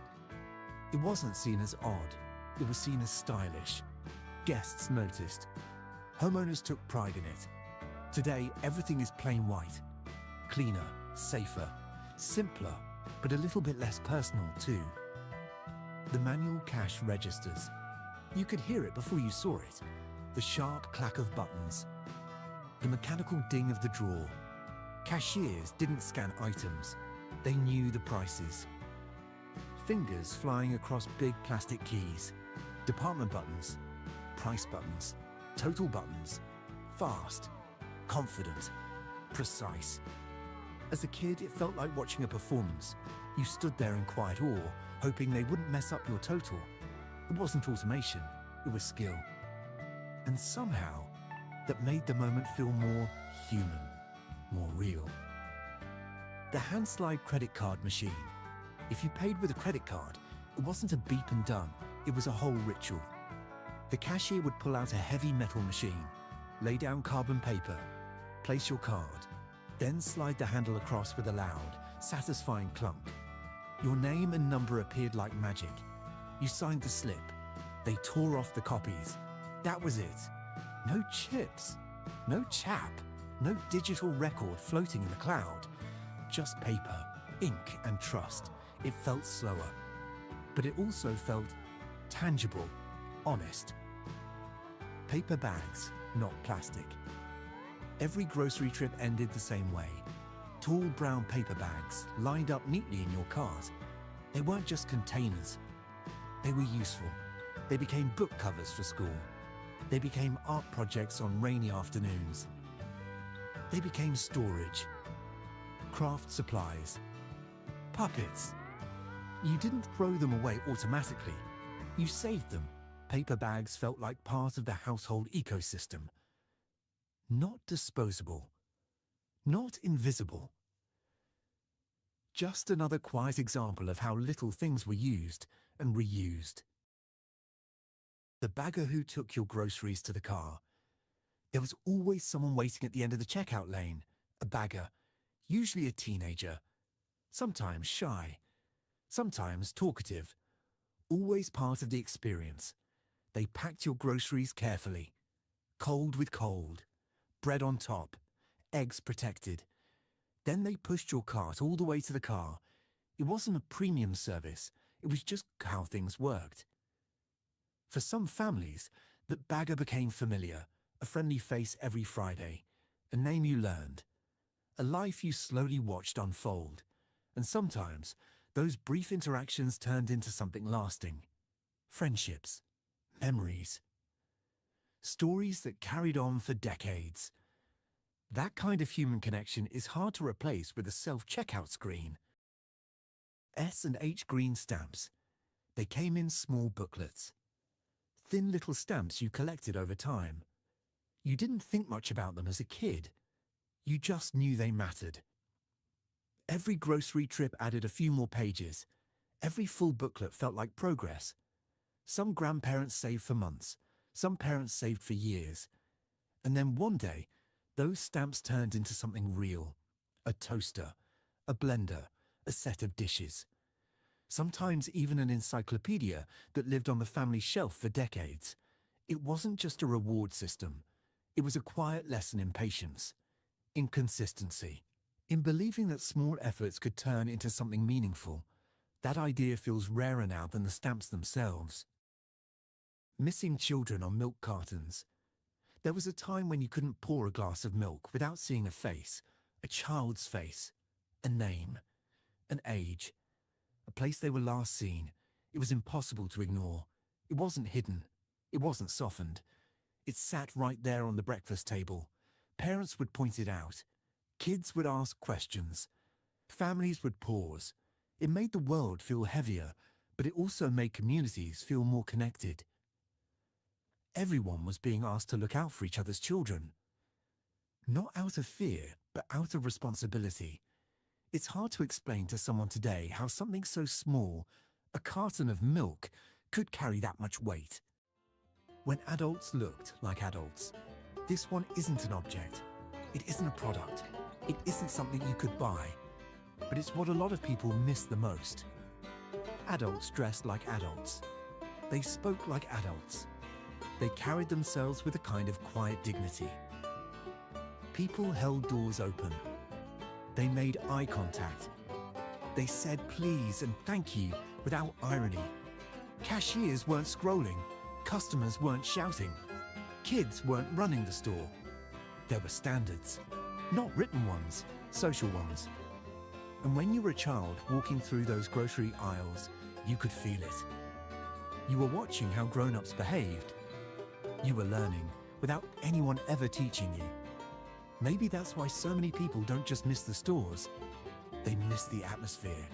Speaker 2: It wasn't seen as odd. It was seen as stylish. Guests noticed. Homeowners took pride in it. Today, everything is plain white. Cleaner, safer. Simpler, but a little bit less personal too. The manual cash registers. You could hear it before you saw it. The sharp clack of buttons. The mechanical ding of the drawer. Cashiers didn't scan items. They knew the prices. Fingers flying across big plastic keys. Department buttons. Price buttons. Total buttons. Fast. Confident. Precise. As a kid, it felt like watching a performance. You stood there in quiet awe, hoping they wouldn't mess up your total. It wasn't automation, it was skill. And somehow, that made the moment feel more human, more real. The hand-slide credit card machine. If you paid with a credit card, it wasn't a beep and done, it was a whole ritual. The cashier would pull out a heavy metal machine, lay down carbon paper, place your card, then slide the handle across with a loud, satisfying clunk. Your name and number appeared like magic. You signed the slip. They tore off the copies. That was it. No chips, no chap, no digital record floating in the cloud. Just paper, ink, and trust. It felt slower, but it also felt tangible, honest. Paper bags, not plastic. Every grocery trip ended the same way. Tall brown paper bags lined up neatly in your cart. They weren't just containers. They were useful. They became book covers for school. They became art projects on rainy afternoons. They became storage, craft supplies, puppets. You didn't throw them away automatically. You saved them. Paper bags felt like part of the household ecosystem. Not disposable. Not invisible. Just another quiet example of how little things were used and reused. The bagger who took your groceries to the car. There was always someone waiting at the end of the checkout lane. A bagger, usually a teenager. Sometimes shy. Sometimes talkative. Always part of the experience. They packed your groceries carefully. Cold with cold. Bread on top. Eggs protected. Then they pushed your cart all the way to the car. It wasn't a premium service. It was just how things worked. For some families, the bagger became familiar, a friendly face every Friday, a name you learned, a life you slowly watched unfold. And sometimes, those brief interactions turned into something lasting. Friendships, memories, stories that carried on for decades. That kind of human connection is hard to replace with a self-checkout screen. S and H green stamps. They came in small booklets. Thin little stamps you collected over time. You didn't think much about them as a kid. You just knew they mattered. Every grocery trip added a few more pages. Every full booklet felt like progress. Some grandparents saved for months. Some parents saved for years. And then one day, those stamps turned into something real. A toaster, a blender, a set of dishes. Sometimes even an encyclopedia that lived on the family shelf for decades. It wasn't just a reward system. It was a quiet lesson in patience, in consistency, in believing that small efforts could turn into something meaningful. That idea feels rarer now than the stamps themselves. Missing children on milk cartons. There was a time when you couldn't pour a glass of milk without seeing a face, a child's face, a name, an age, a place they were last seen. It was impossible to ignore. It wasn't hidden. It wasn't softened. It sat right there on the breakfast table. Parents would point it out. Kids would ask questions. Families would pause. It made the world feel heavier, but it also made communities feel more connected. Everyone was being asked to look out for each other's children. Not out of fear, but out of responsibility. It's hard to explain to someone today how something so small, a carton of milk, could carry that much weight. When adults looked like adults, this one isn't an object. It isn't a product. It isn't something you could buy. But it's what a lot of people miss the most. Adults dressed like adults. They spoke like adults. They carried themselves with a kind of quiet dignity. People held doors open. They made eye contact. They said please and thank you without irony. Cashiers weren't scrolling. Customers weren't shouting. Kids weren't running the store. There were standards. Not written ones, social ones. And when you were a child walking through those grocery aisles, you could feel it. You were watching how grown-ups behaved. You were learning without anyone ever teaching you. Maybe that's why so many people don't just miss the stores. They miss the atmosphere,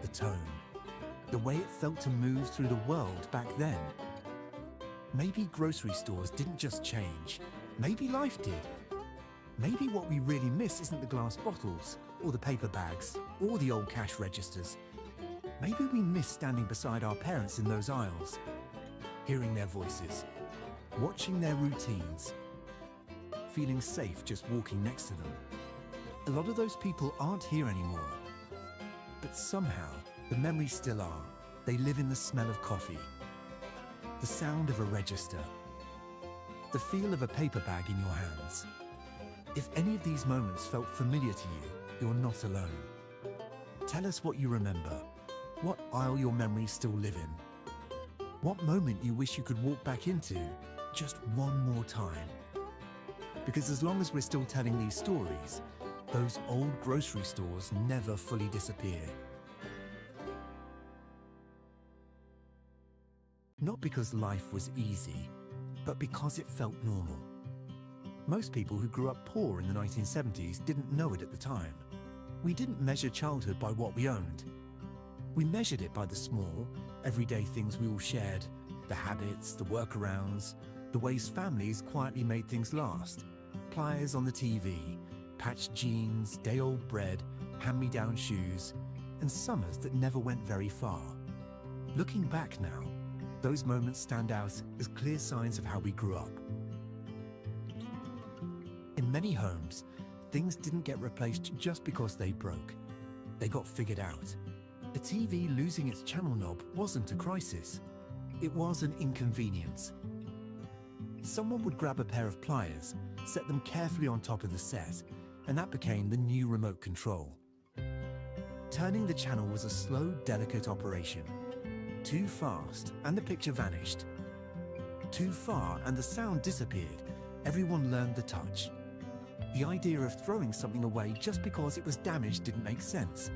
Speaker 2: the tone, the way it felt to move through the world back then. Maybe grocery stores didn't just change. Maybe life did. Maybe what we really miss isn't the glass bottles, or the paper bags, or the old cash registers. Maybe we miss standing beside our parents in those aisles, hearing their voices, watching their routines, feeling safe just walking next to them. A lot of those people aren't here anymore, but somehow the memories still are. They live in the smell of coffee, the sound of a register, the feel of a paper bag in your hands. If any of these moments felt familiar to you, you're not alone. Tell us what you remember, what aisle your memories still live in, what moment you wish you could walk back into just one more time. Because as long as we're still telling these stories, those old grocery stores never fully disappear. Not because life was easy, but because it felt normal. Most people who grew up poor in the 1970s didn't know it at the time. We didn't measure childhood by what we owned. We measured it by the small, everyday things we all shared, the habits, the workarounds, the ways families quietly made things last. Pliers on the TV, patched jeans, day-old bread, hand-me-down shoes, and summers that never went very far. Looking back now, those moments stand out as clear signs of how we grew up. In many homes, things didn't get replaced just because they broke. They got figured out. A TV losing its channel knob wasn't a crisis. It was an inconvenience. Someone would grab a pair of pliers, set them carefully on top of the set, and that became the new remote control. Turning the channel was a slow, delicate operation. Too fast, and the picture vanished. Too far, and the sound disappeared. Everyone learned the touch. The idea of throwing something away just because it was damaged didn't make sense.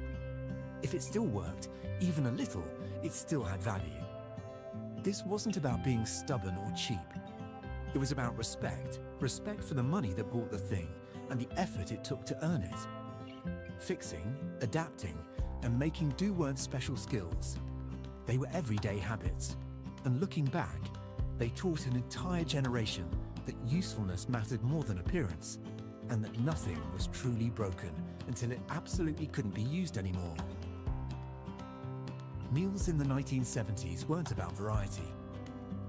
Speaker 2: If it still worked, even a little, it still had value. This wasn't about being stubborn or cheap. It was about respect. Respect for the money that bought the thing and the effort it took to earn it. Fixing, adapting, and making do weren't special skills. They were everyday habits. And looking back, they taught an entire generation that usefulness mattered more than appearance, and that nothing was truly broken until it absolutely couldn't be used anymore. Meals in the 1970s weren't about variety.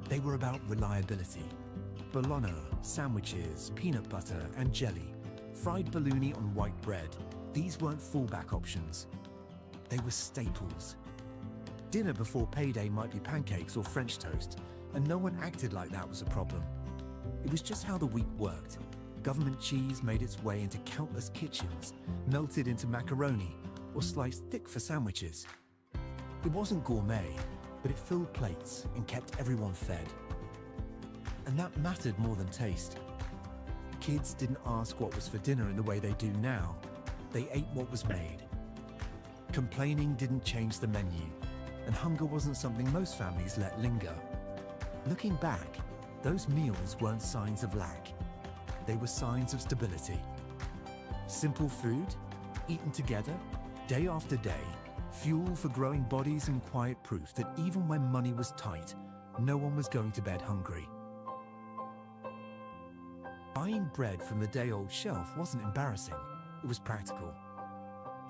Speaker 2: They were about reliability. Bologna, sandwiches, peanut butter and jelly, fried bologna on white bread. These weren't fallback options. They were staples. Dinner before payday might be pancakes or French toast, and no one acted like that was a problem. It was just how the week worked. Government cheese made its way into countless kitchens, melted into macaroni, or sliced thick for sandwiches. It wasn't gourmet, but it filled plates and kept everyone fed. And that mattered more than taste. Kids didn't ask what was for dinner in the way they do now. They ate what was made. Complaining didn't change the menu, and hunger wasn't something most families let linger. Looking back, those meals weren't signs of lack. They were signs of stability. Simple food, eaten together, day after day, fuel for growing bodies and quiet proof that even when money was tight, no one was going to bed hungry. Buying bread from the day-old shelf wasn't embarrassing, it was practical.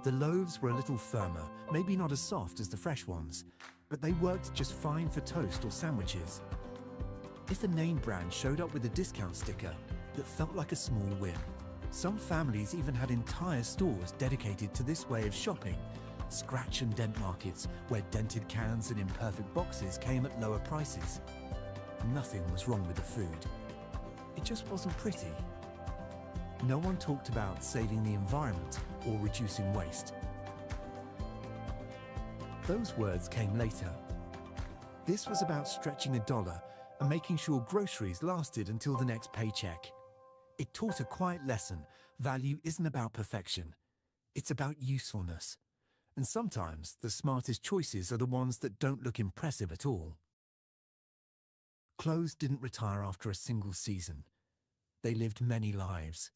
Speaker 2: The loaves were a little firmer, maybe not as soft as the fresh ones, but they worked just fine for toast or sandwiches. If a name brand showed up with a discount sticker, that felt like a small win. Some families even had entire stores dedicated to this way of shopping, scratch and dent markets where dented cans and imperfect boxes came at lower prices. Nothing was wrong with the food. It just wasn't pretty. No one talked about saving the environment or reducing waste. Those words came later. This was about stretching $1 and making sure groceries lasted until the next paycheck. It taught a quiet lesson: value isn't about perfection, it's about usefulness. And sometimes the smartest choices are the ones that don't look impressive at all. Clothes didn't retire after a single season. They lived many lives.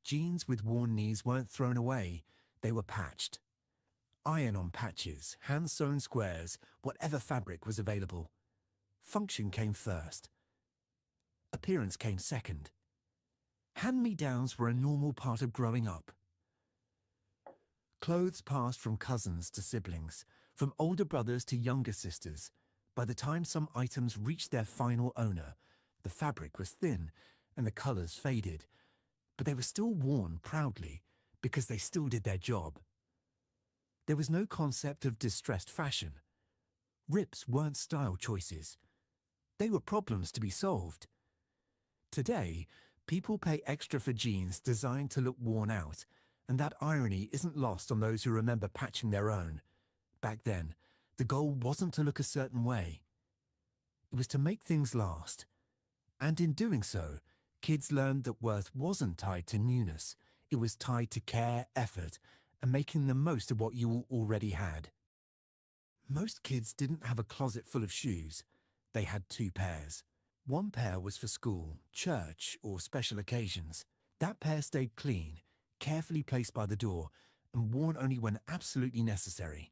Speaker 2: Jeans with worn knees weren't thrown away, they were patched. Iron-on patches, hand-sewn squares, whatever fabric was available. Function came first. Appearance came second. Hand-me-downs were a normal part of growing up. Clothes passed from cousins to siblings, from older brothers to younger sisters. By the time some items reached their final owner, the fabric was thin and the colours faded, but they were still worn proudly because they still did their job. There was no concept of distressed fashion. Rips weren't style choices. They were problems to be solved. Today, people pay extra for jeans designed to look worn out, and that irony isn't lost on those who remember patching their own. Back then, the goal wasn't to look a certain way. It was to make things last. And in doing so, kids learned that worth wasn't tied to newness. It was tied to care, effort, and making the most of what you already had. Most kids didn't have a closet full of shoes. They had 2 pairs. One pair was for school, church, or special occasions. That pair stayed clean, carefully placed by the door, and worn only when absolutely necessary.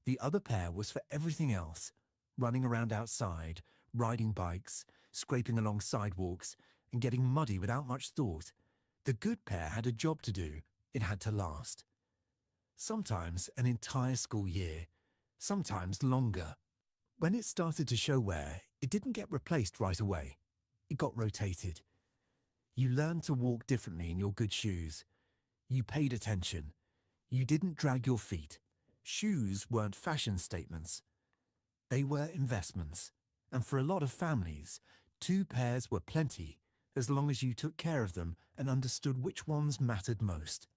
Speaker 2: The other pair was for everything else: running around outside, riding bikes, scraping along sidewalks, and getting muddy without much thought. The good pair had a job to do. It had to last. Sometimes an entire school year, sometimes longer. When it started to show wear, it didn't get replaced right away. It got rotated. You learned to walk differently in your good shoes. You paid attention. You didn't drag your feet. Shoes weren't fashion statements. They were investments. And for a lot of families, 2 pairs were plenty, as long as you took care of them and understood which ones mattered most.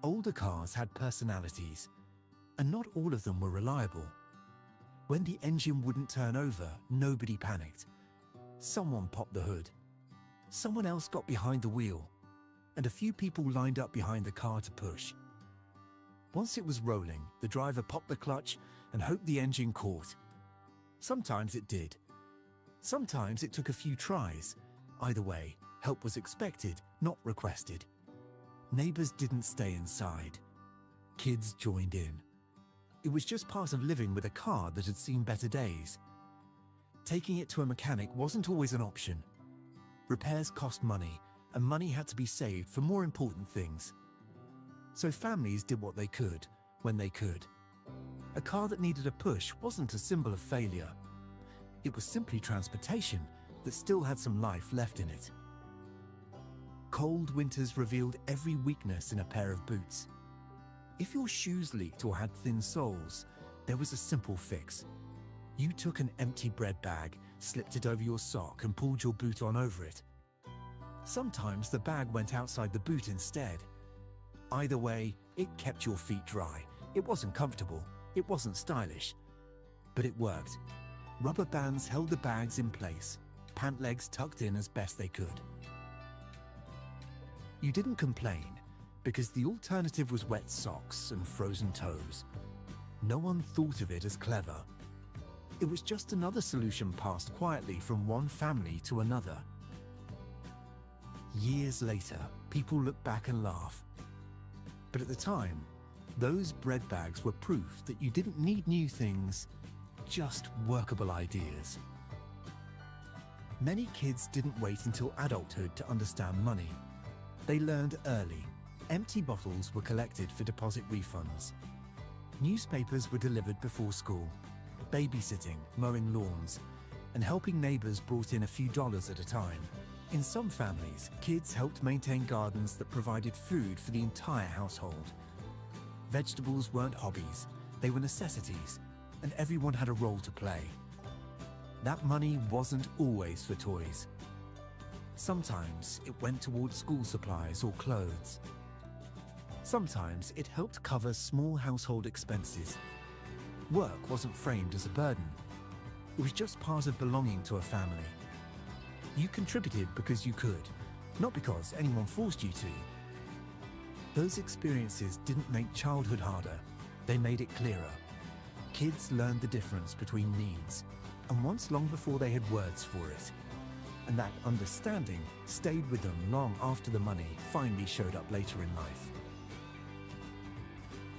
Speaker 2: Older cars had personalities, and not all of them were reliable. When the engine wouldn't turn over, nobody panicked. Someone popped the hood. Someone else got behind the wheel, and a few people lined up behind the car to push. Once it was rolling, the driver popped the clutch and hoped the engine caught. Sometimes it did. Sometimes it took a few tries. Either way, help was expected, not requested. Neighbors didn't stay inside. Kids joined in. It was just part of living with a car that had seen better days. Taking it to a mechanic wasn't always an option. Repairs cost money, and money had to be saved for more important things. So families did what they could, when they could. A car that needed a push wasn't a symbol of failure. It was simply transportation that still had some life left in it. Cold winters revealed every weakness in a pair of boots. If your shoes leaked or had thin soles, there was a simple fix. You took an empty bread bag, slipped it over your sock, and pulled your boot on over it. Sometimes the bag went outside the boot instead. Either way, it kept your feet dry. It wasn't comfortable, it wasn't stylish, but it worked. Rubber bands held the bags in place, pant legs tucked in as best they could. You didn't complain, because the alternative was wet socks and frozen toes. No one thought of it as clever. It was just another solution passed quietly from one family to another. Years later, people look back and laugh. But at the time, those bread bags were proof that you didn't need new things, just workable ideas. Many kids didn't wait until adulthood to understand money. They learned early. Empty bottles were collected for deposit refunds. Newspapers were delivered before school. Babysitting, mowing lawns, and helping neighbors brought in a few dollars at a time. In some families, kids helped maintain gardens that provided food for the entire household. Vegetables weren't hobbies, they were necessities, and everyone had a role to play. That money wasn't always for toys. Sometimes it went towards school supplies or clothes. Sometimes it helped cover small household expenses. Work wasn't framed as a burden. It was just part of belonging to a family. You contributed because you could, not because anyone forced you to. Those experiences didn't make childhood harder, they made it clearer. Kids learned the difference between needs, and once long before they had words for it. And that understanding stayed with them long after the money finally showed up later in life.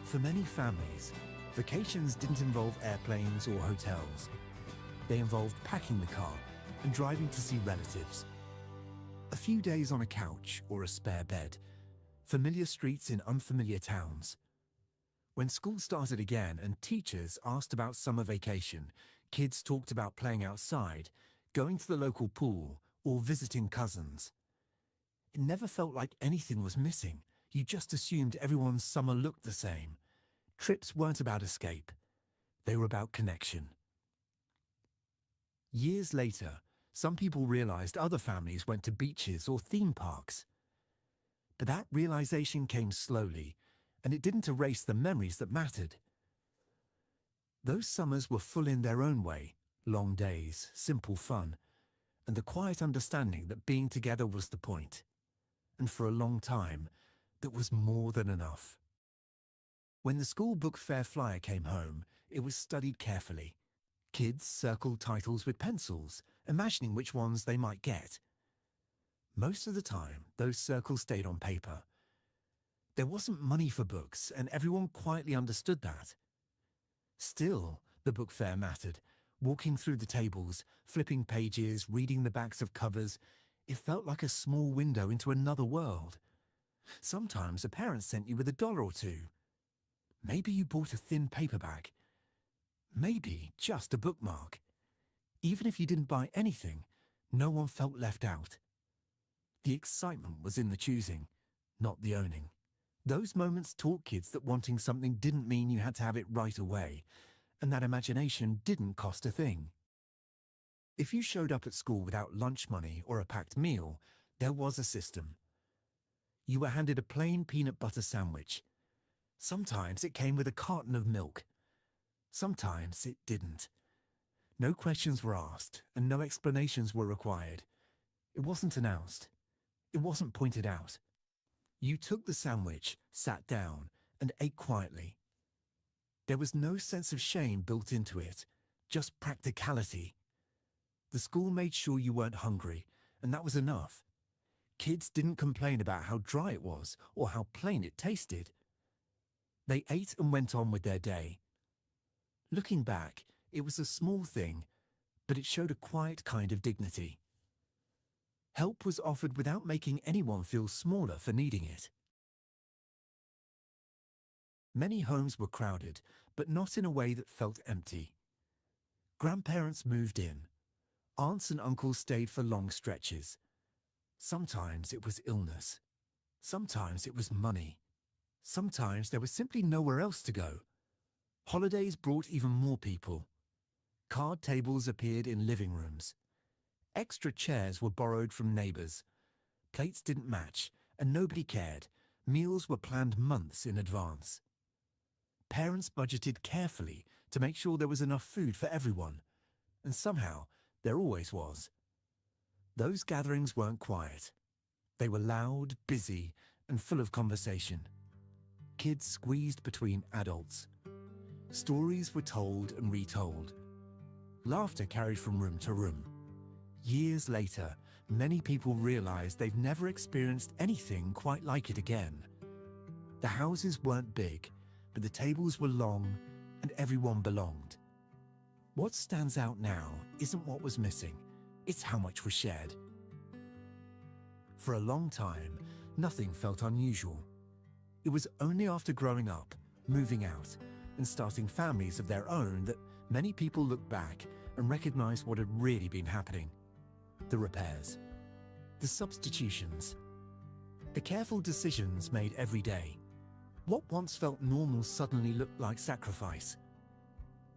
Speaker 2: For many families, vacations didn't involve airplanes or hotels. They involved packing the car and driving to see relatives. A few days on a couch or a spare bed, familiar streets in unfamiliar towns. When school started again and teachers asked about summer vacation, kids talked about playing outside, going to the local pool, or visiting cousins. It never felt like anything was missing. You just assumed everyone's summer looked the same. Trips weren't about escape. They were about connection. Years later, some people realized other families went to beaches or theme parks. But that realization came slowly, and it didn't erase the memories that mattered. Those summers were full in their own way, long days, simple fun, and the quiet understanding that being together was the point. And for a long time, that was more than enough. When the school book fair flyer came home, it was studied carefully. Kids circled titles with pencils, imagining which ones they might get. Most of the time, those circles stayed on paper. There wasn't money for books, and everyone quietly understood that. Still, the book fair mattered. Walking through the tables, flipping pages, reading the backs of covers, it felt like a small window into another world. Sometimes a parent sent you with $1 or $2. Maybe you bought a thin paperback. Maybe just a bookmark. Even if you didn't buy anything, no one felt left out. The excitement was in the choosing, not the owning. Those moments taught kids that wanting something didn't mean you had to have it right away, and that imagination didn't cost a thing. If you showed up at school without lunch money or a packed meal, there was a system. You were handed a plain peanut butter sandwich. Sometimes it came with a carton of milk. Sometimes it didn't. No questions were asked, and no explanations were required. It wasn't announced. It wasn't pointed out. You took the sandwich, sat down, and ate quietly. There was no sense of shame built into it, just practicality. The school made sure you weren't hungry, and that was enough. Kids didn't complain about how dry it was or how plain it tasted. They ate and went on with their day. Looking back, it was a small thing, but it showed a quiet kind of dignity. Help was offered without making anyone feel smaller for needing it. Many homes were crowded, but not in a way that felt empty. Grandparents moved in. Aunts and uncles stayed for long stretches. Sometimes it was illness. Sometimes it was money. Sometimes there was simply nowhere else to go. Holidays brought even more people. Card tables appeared in living rooms. Extra chairs were borrowed from neighbors. Plates didn't match, and nobody cared. Meals were planned months in advance. Parents budgeted carefully to make sure there was enough food for everyone. And somehow, there always was. Those gatherings weren't quiet. They were loud, busy, and full of conversation. Kids squeezed between adults. Stories were told and retold. Laughter carried from room to room. Years later, many people realized they've never experienced anything quite like it again. The houses weren't big, but the tables were long and everyone belonged. What stands out now isn't what was missing, it's how much was shared. For a long time, nothing felt unusual. It was only after growing up, moving out, and starting families of their own that many people looked back and recognized what had really been happening. The repairs, the substitutions, the careful decisions made every day. What once felt normal suddenly looked like sacrifice.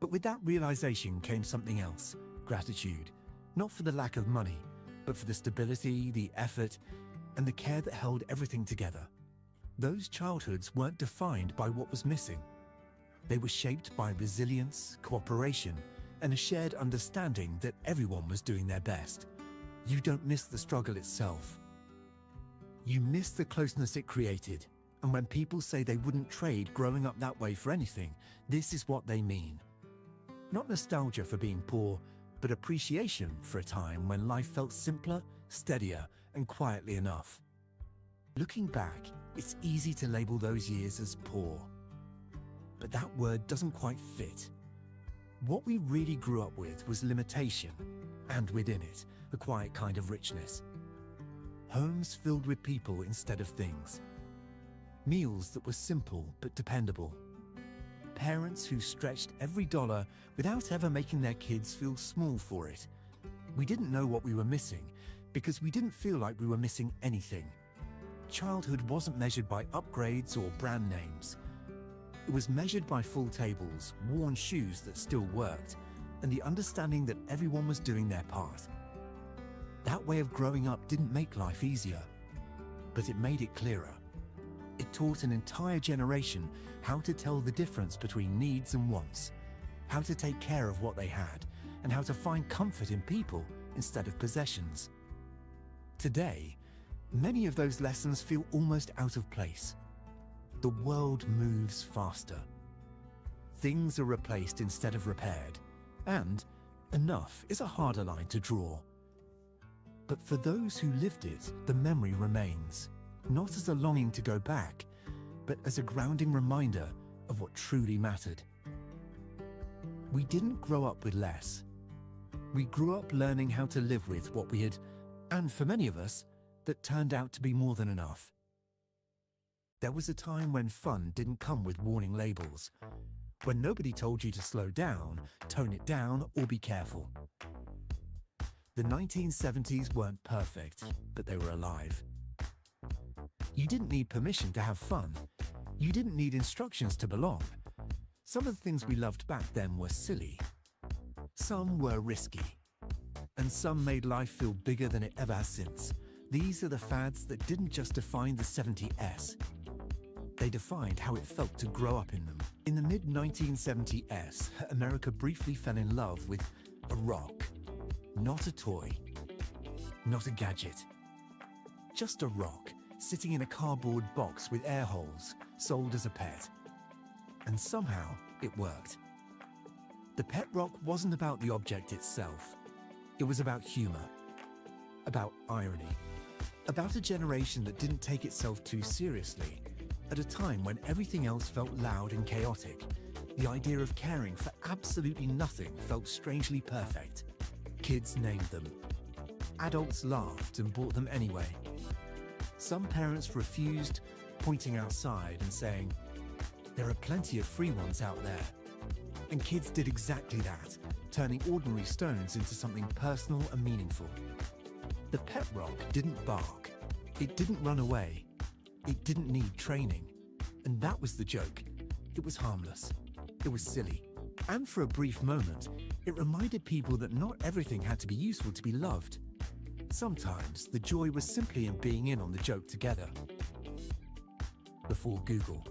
Speaker 2: But with that realization came something else, gratitude, not for the lack of money, but for the stability, the effort, and the care that held everything together. Those childhoods weren't defined by what was missing. They were shaped by resilience, cooperation, and a shared understanding that everyone was doing their best. You don't miss the struggle itself. You miss the closeness it created. And when people say they wouldn't trade growing up that way for anything, this is what they mean. Not nostalgia for being poor, but appreciation for a time when life felt simpler, steadier, and quietly enough. Looking back, it's easy to label those years as poor. But that word doesn't quite fit. What we really grew up with was limitation, and within it, a quiet kind of richness. Homes filled with people instead of things. Meals that were simple but dependable. Parents who stretched every dollar without ever making their kids feel small for it. We didn't know what we were missing because we didn't feel like we were missing anything. Childhood wasn't measured by upgrades or brand names. It was measured by full tables, worn shoes that still worked, and the understanding that everyone was doing their part. That way of growing up didn't make life easier, but it made it clearer. It taught an entire generation how to tell the difference between needs and wants, how to take care of what they had, and how to find comfort in people instead of possessions. Today, many of those lessons feel almost out of place. The world moves faster. Things are replaced instead of repaired, and enough is a harder line to draw. But for those who lived it, the memory remains. Not as a longing to go back, but as a grounding reminder of what truly mattered. We didn't grow up with less. We grew up learning how to live with what we had, and for many of us, that turned out to be more than enough. There was a time when fun didn't come with warning labels, when nobody told you to slow down, tone it down, or be careful. The 1970s weren't perfect, but they were alive. You didn't need permission to have fun. You didn't need instructions to belong. Some of the things we loved back then were silly. Some were risky. And some made life feel bigger than it ever has since. These are the fads that didn't just define the 70s. They defined how it felt to grow up in them. In the mid-1970s, America briefly fell in love with a rock. Not a toy. Not a gadget. Just a rock, sitting in a cardboard box with air holes, sold as a pet. And somehow, it worked. The pet rock wasn't about the object itself. It was about humor, about irony, about a generation that didn't take itself too seriously. At a time when everything else felt loud and chaotic, the idea of caring for absolutely nothing felt strangely perfect. Kids named them. Adults laughed and bought them anyway. Some parents refused, pointing outside and saying, "There are plenty of free ones out there." And kids did exactly that, turning ordinary stones into something personal and meaningful. The pet rock didn't bark. It didn't run away. It didn't need training. And that was the joke. It was harmless. It was silly. And for a brief moment, it reminded people that not everything had to be useful to be loved. Sometimes the joy was simply in being in on the joke together. Before Google,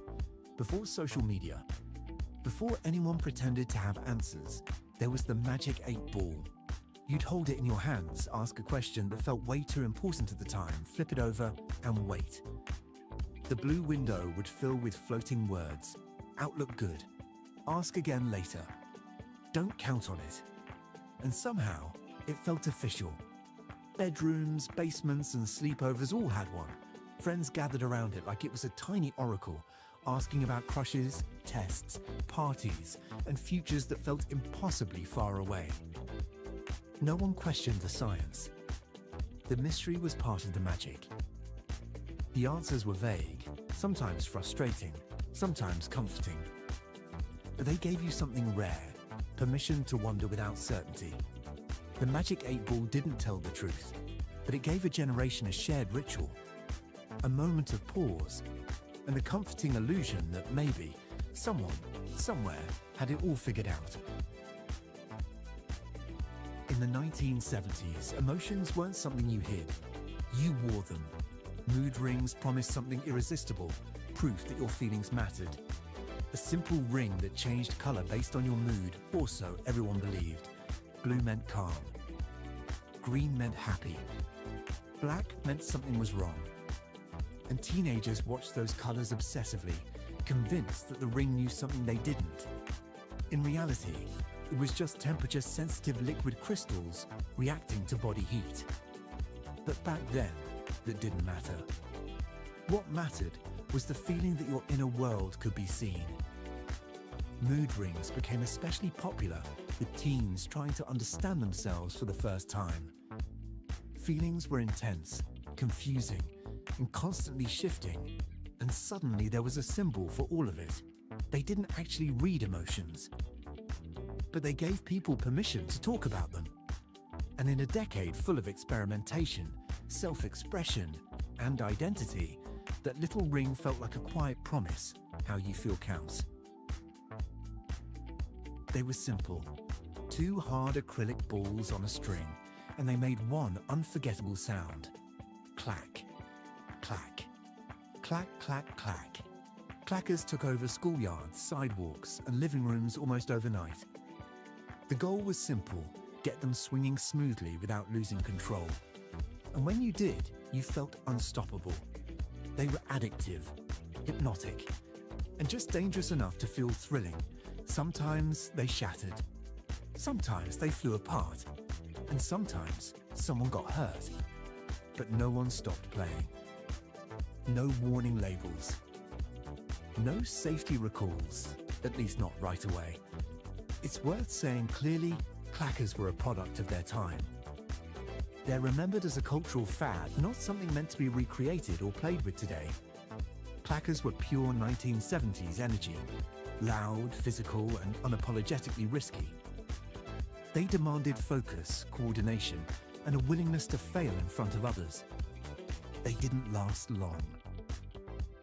Speaker 2: before social media, before anyone pretended to have answers, there was the magic 8-ball. You'd hold it in your hands, ask a question that felt way too important at the time, flip it over, and wait. The blue window would fill with floating words. Outlook good. Ask again later. Don't count on it. And somehow, it felt official. Bedrooms, basements, and sleepovers all had one. Friends gathered around it like it was a tiny oracle, asking about crushes, tests, parties, and futures that felt impossibly far away. No one questioned the science. The mystery was part of the magic. The answers were vague, sometimes frustrating, sometimes comforting. But they gave you something rare, permission to wonder without certainty. The magic 8-ball didn't tell the truth, but it gave a generation a shared ritual, a moment of pause, and a comforting illusion that maybe someone, somewhere, had it all figured out. In the 1970s, emotions weren't something you hid. You wore them. Mood rings promised something irresistible, proof that your feelings mattered. A simple ring that changed color based on your mood, or so everyone believed. Blue meant calm. Green meant happy. Black meant something was wrong. And teenagers watched those colors obsessively, convinced that the ring knew something they didn't. In reality, it was just temperature-sensitive liquid crystals reacting to body heat. But back then, that didn't matter. What mattered was the feeling that your inner world could be seen. Mood rings became especially popular with teens trying to understand themselves for the first time. Feelings were intense, confusing, and constantly shifting, and suddenly there was a symbol for all of it. They didn't actually read emotions, but they gave people permission to talk about them. And in a decade full of experimentation, self-expression, and identity, that little ring felt like a quiet promise. How you feel counts. They were simple. 2 hard acrylic balls on a string, and they made one unforgettable sound. Clack, clack, clack, clack, clack. Clackers took over schoolyards, sidewalks, and living rooms almost overnight. The goal was simple: get them swinging smoothly without losing control. And when you did, you felt unstoppable. They were addictive, hypnotic, and just dangerous enough to feel thrilling. Sometimes they shattered. Sometimes they flew apart. And sometimes someone got hurt. But no one stopped playing. No warning labels. No safety recalls, at least not right away. It's worth saying clearly, clackers were a product of their time. They're remembered as a cultural fad, not something meant to be recreated or played with today. Clackers were pure 1970s energy, loud, physical, and unapologetically risky. They demanded focus, coordination, and a willingness to fail in front of others. They didn't last long.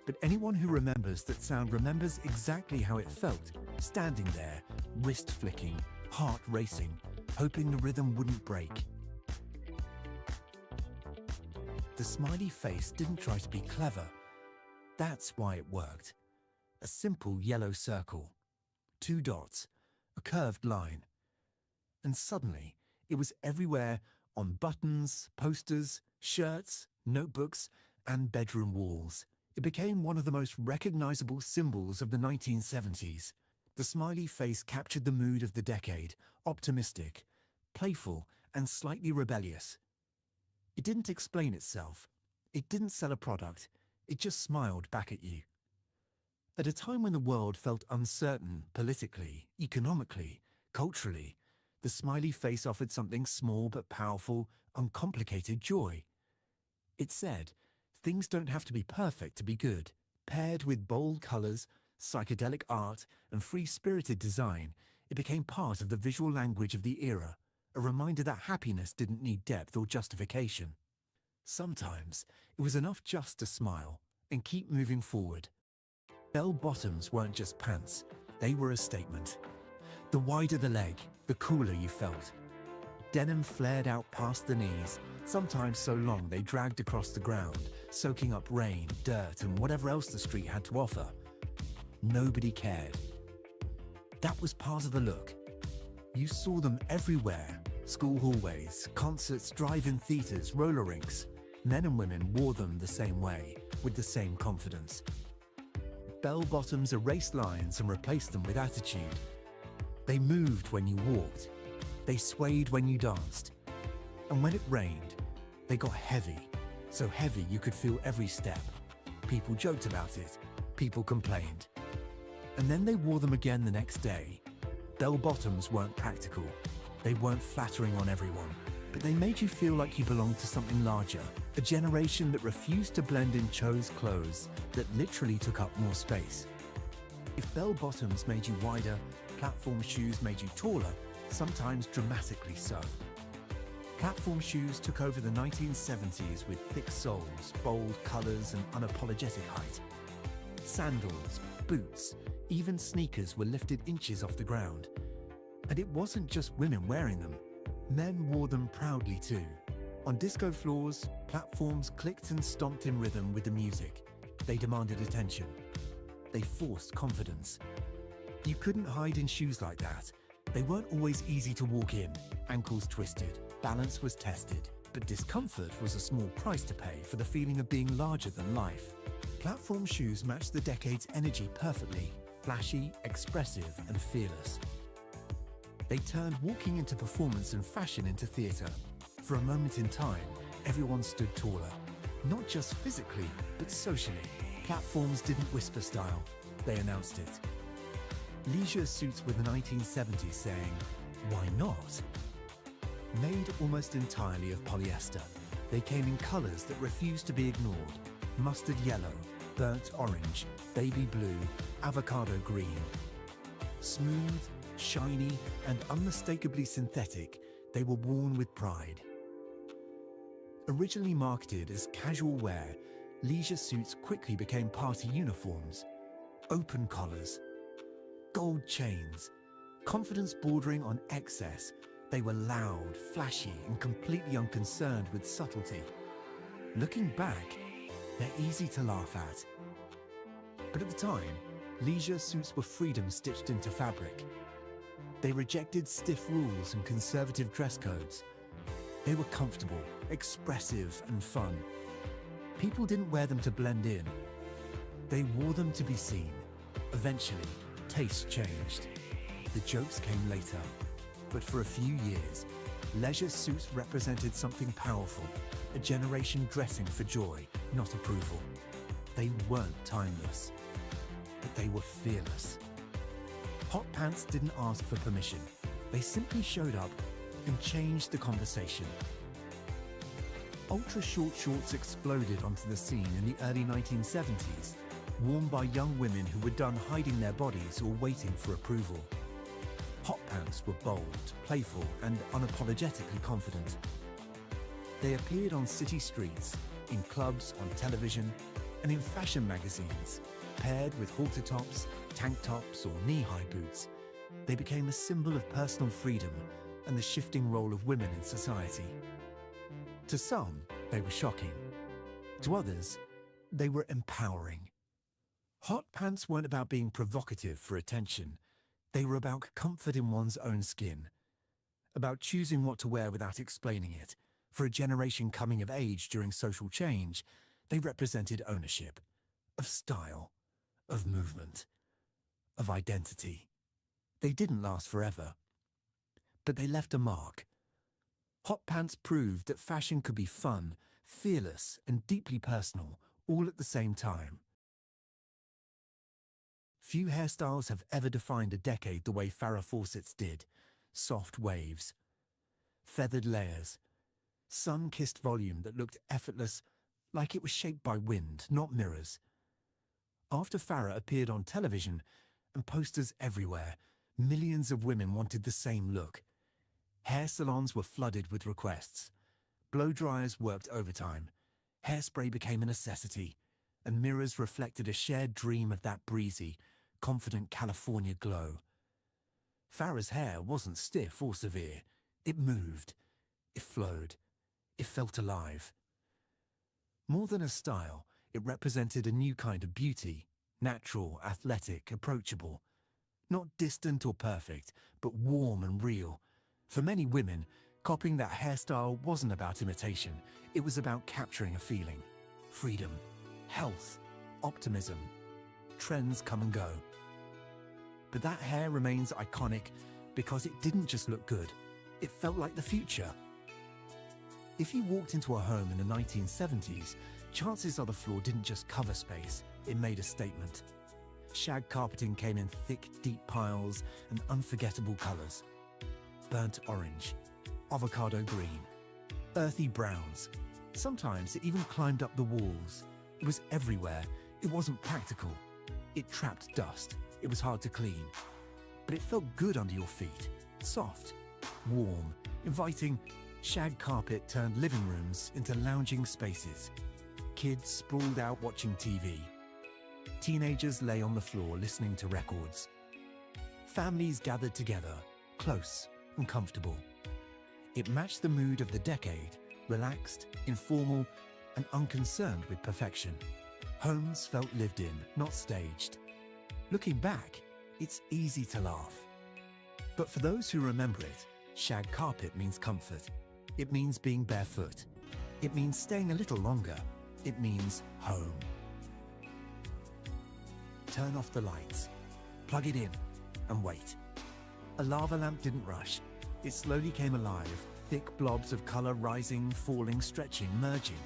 Speaker 2: But anyone who remembers that sound remembers exactly how it felt, standing there, wrist flicking, heart racing, hoping the rhythm wouldn't break. The smiley face didn't try to be clever. That's why it worked. A simple yellow circle, 2 dots, a curved line. And suddenly, it was everywhere, on buttons, posters, shirts, notebooks, and bedroom walls. It became one of the most recognizable symbols of the 1970s. The smiley face captured the mood of the decade, optimistic, playful, and slightly rebellious. It didn't explain itself. It didn't sell a product. It just smiled back at you. At a time when the world felt uncertain politically, economically, culturally, the smiley face offered something small but powerful, uncomplicated joy. It said, things don't have to be perfect to be good. Paired with bold colors, psychedelic art, and free-spirited design, it became part of the visual language of the era, a reminder that happiness didn't need depth or justification. Sometimes it was enough just to smile and keep moving forward. Bell-bottoms weren't just pants, they were a statement. The wider the leg, the cooler you felt. Denim flared out past the knees, sometimes so long they dragged across the ground, soaking up rain, dirt, and whatever else the street had to offer. Nobody cared. That was part of the look. You saw them everywhere. School hallways, concerts, drive-in theaters, roller rinks. Men and women wore them the same way, with the same confidence. Bell-bottoms erased lines and replaced them with attitude. They moved when you walked. They swayed when you danced. And when it rained, they got heavy, so heavy you could feel every step. People joked about it. People complained. And then they wore them again the next day. Bell-bottoms weren't practical. They weren't flattering on everyone. But they made you feel like you belonged to something larger. A generation that refused to blend in chose clothes that literally took up more space. If bell-bottoms made you wider, platform shoes made you taller, sometimes dramatically so. Platform shoes took over the 1970s with thick soles, bold colors, and unapologetic height. Sandals, boots, even sneakers were lifted inches off the ground. And it wasn't just women wearing them. Men wore them proudly too. On disco floors, platforms clicked and stomped in rhythm with the music. They demanded attention. They forced confidence. You couldn't hide in shoes like that. They weren't always easy to walk in. Ankles twisted, balance was tested, but discomfort was a small price to pay for the feeling of being larger than life. Platform shoes matched the decade's energy perfectly, flashy, expressive, and fearless. They turned walking into performance and fashion into theatre. For a moment in time, everyone stood taller. Not just physically, but socially. Platforms didn't whisper style, they announced it. Leisure suits were the 1970s saying, why not? Made almost entirely of polyester, they came in colours that refused to be ignored. Mustard yellow, burnt orange, baby blue, avocado green. Smooth, shiny, and unmistakably synthetic, they were worn with pride. Originally marketed as casual wear, leisure suits quickly became party uniforms. Open collars, gold chains, confidence bordering on excess. They were loud, flashy, and completely unconcerned with subtlety. Looking back, they're easy to laugh at. But at the time, leisure suits were freedom stitched into fabric. They rejected stiff rules and conservative dress codes. They were comfortable, expressive, and fun. People didn't wear them to blend in. They wore them to be seen. Eventually, tastes changed. The jokes came later. But for a few years, leisure suits represented something powerful, a generation dressing for joy, not approval. They weren't timeless, but they were fearless. Hot pants didn't ask for permission. They simply showed up and changed the conversation. Ultra-short shorts exploded onto the scene in the early 1970s, worn by young women who were done hiding their bodies or waiting for approval. Hot pants were bold, playful, and unapologetically confident. They appeared on city streets, in clubs, on television, and in fashion magazines. Paired with halter tops, tank tops, or knee-high boots, they became a symbol of personal freedom and the shifting role of women in society. To some, they were shocking. To others, they were empowering. Hot pants weren't about being provocative for attention. They were about comfort in one's own skin, about choosing what to wear without explaining it. For a generation coming of age during social change, they represented ownership, of style, of movement, of identity. They didn't last forever, but they left a mark. Hot pants proved that fashion could be fun, fearless, and deeply personal, all at the same time. Few hairstyles have ever defined a decade the way Farrah Fawcett's did. Soft waves, feathered layers, sun-kissed volume that looked effortless, like it was shaped by wind, not mirrors. After Farrah appeared on television and posters everywhere, millions of women wanted the same look. Hair salons were flooded with requests. Blow dryers worked overtime. Hairspray became a necessity, and mirrors reflected a shared dream of that breezy, confident California glow. Farrah's hair wasn't stiff or severe. It moved. It flowed. It felt alive. More than a style, it represented a new kind of beauty, natural, athletic, approachable. Not distant or perfect, but warm and real. For many women, copying that hairstyle wasn't about imitation. It was about capturing a feeling. Freedom, health, optimism. Trends come and go. But that hair remains iconic because it didn't just look good. It felt like the future. If you walked into a home in the 1970s, chances are the floor didn't just cover space, it made a statement. Shag carpeting came in thick, deep piles and unforgettable colours. Burnt orange, avocado green, earthy browns. Sometimes it even climbed up the walls. It was everywhere. It wasn't practical. It trapped dust. It was hard to clean. But it felt good under your feet. Soft, warm, inviting. Shag carpet turned living rooms into lounging spaces. Kids sprawled out watching TV. Teenagers lay on the floor listening to records. Families gathered together, close and comfortable. It matched the mood of the decade, relaxed, informal, and unconcerned with perfection. Homes felt lived in, not staged. Looking back, it's easy to laugh. But for those who remember it, shag carpet means comfort. It means being barefoot. It means staying a little longer. It means home. Turn off the lights, plug it in, and wait. A lava lamp didn't rush. It slowly came alive, thick blobs of color rising, falling, stretching, merging.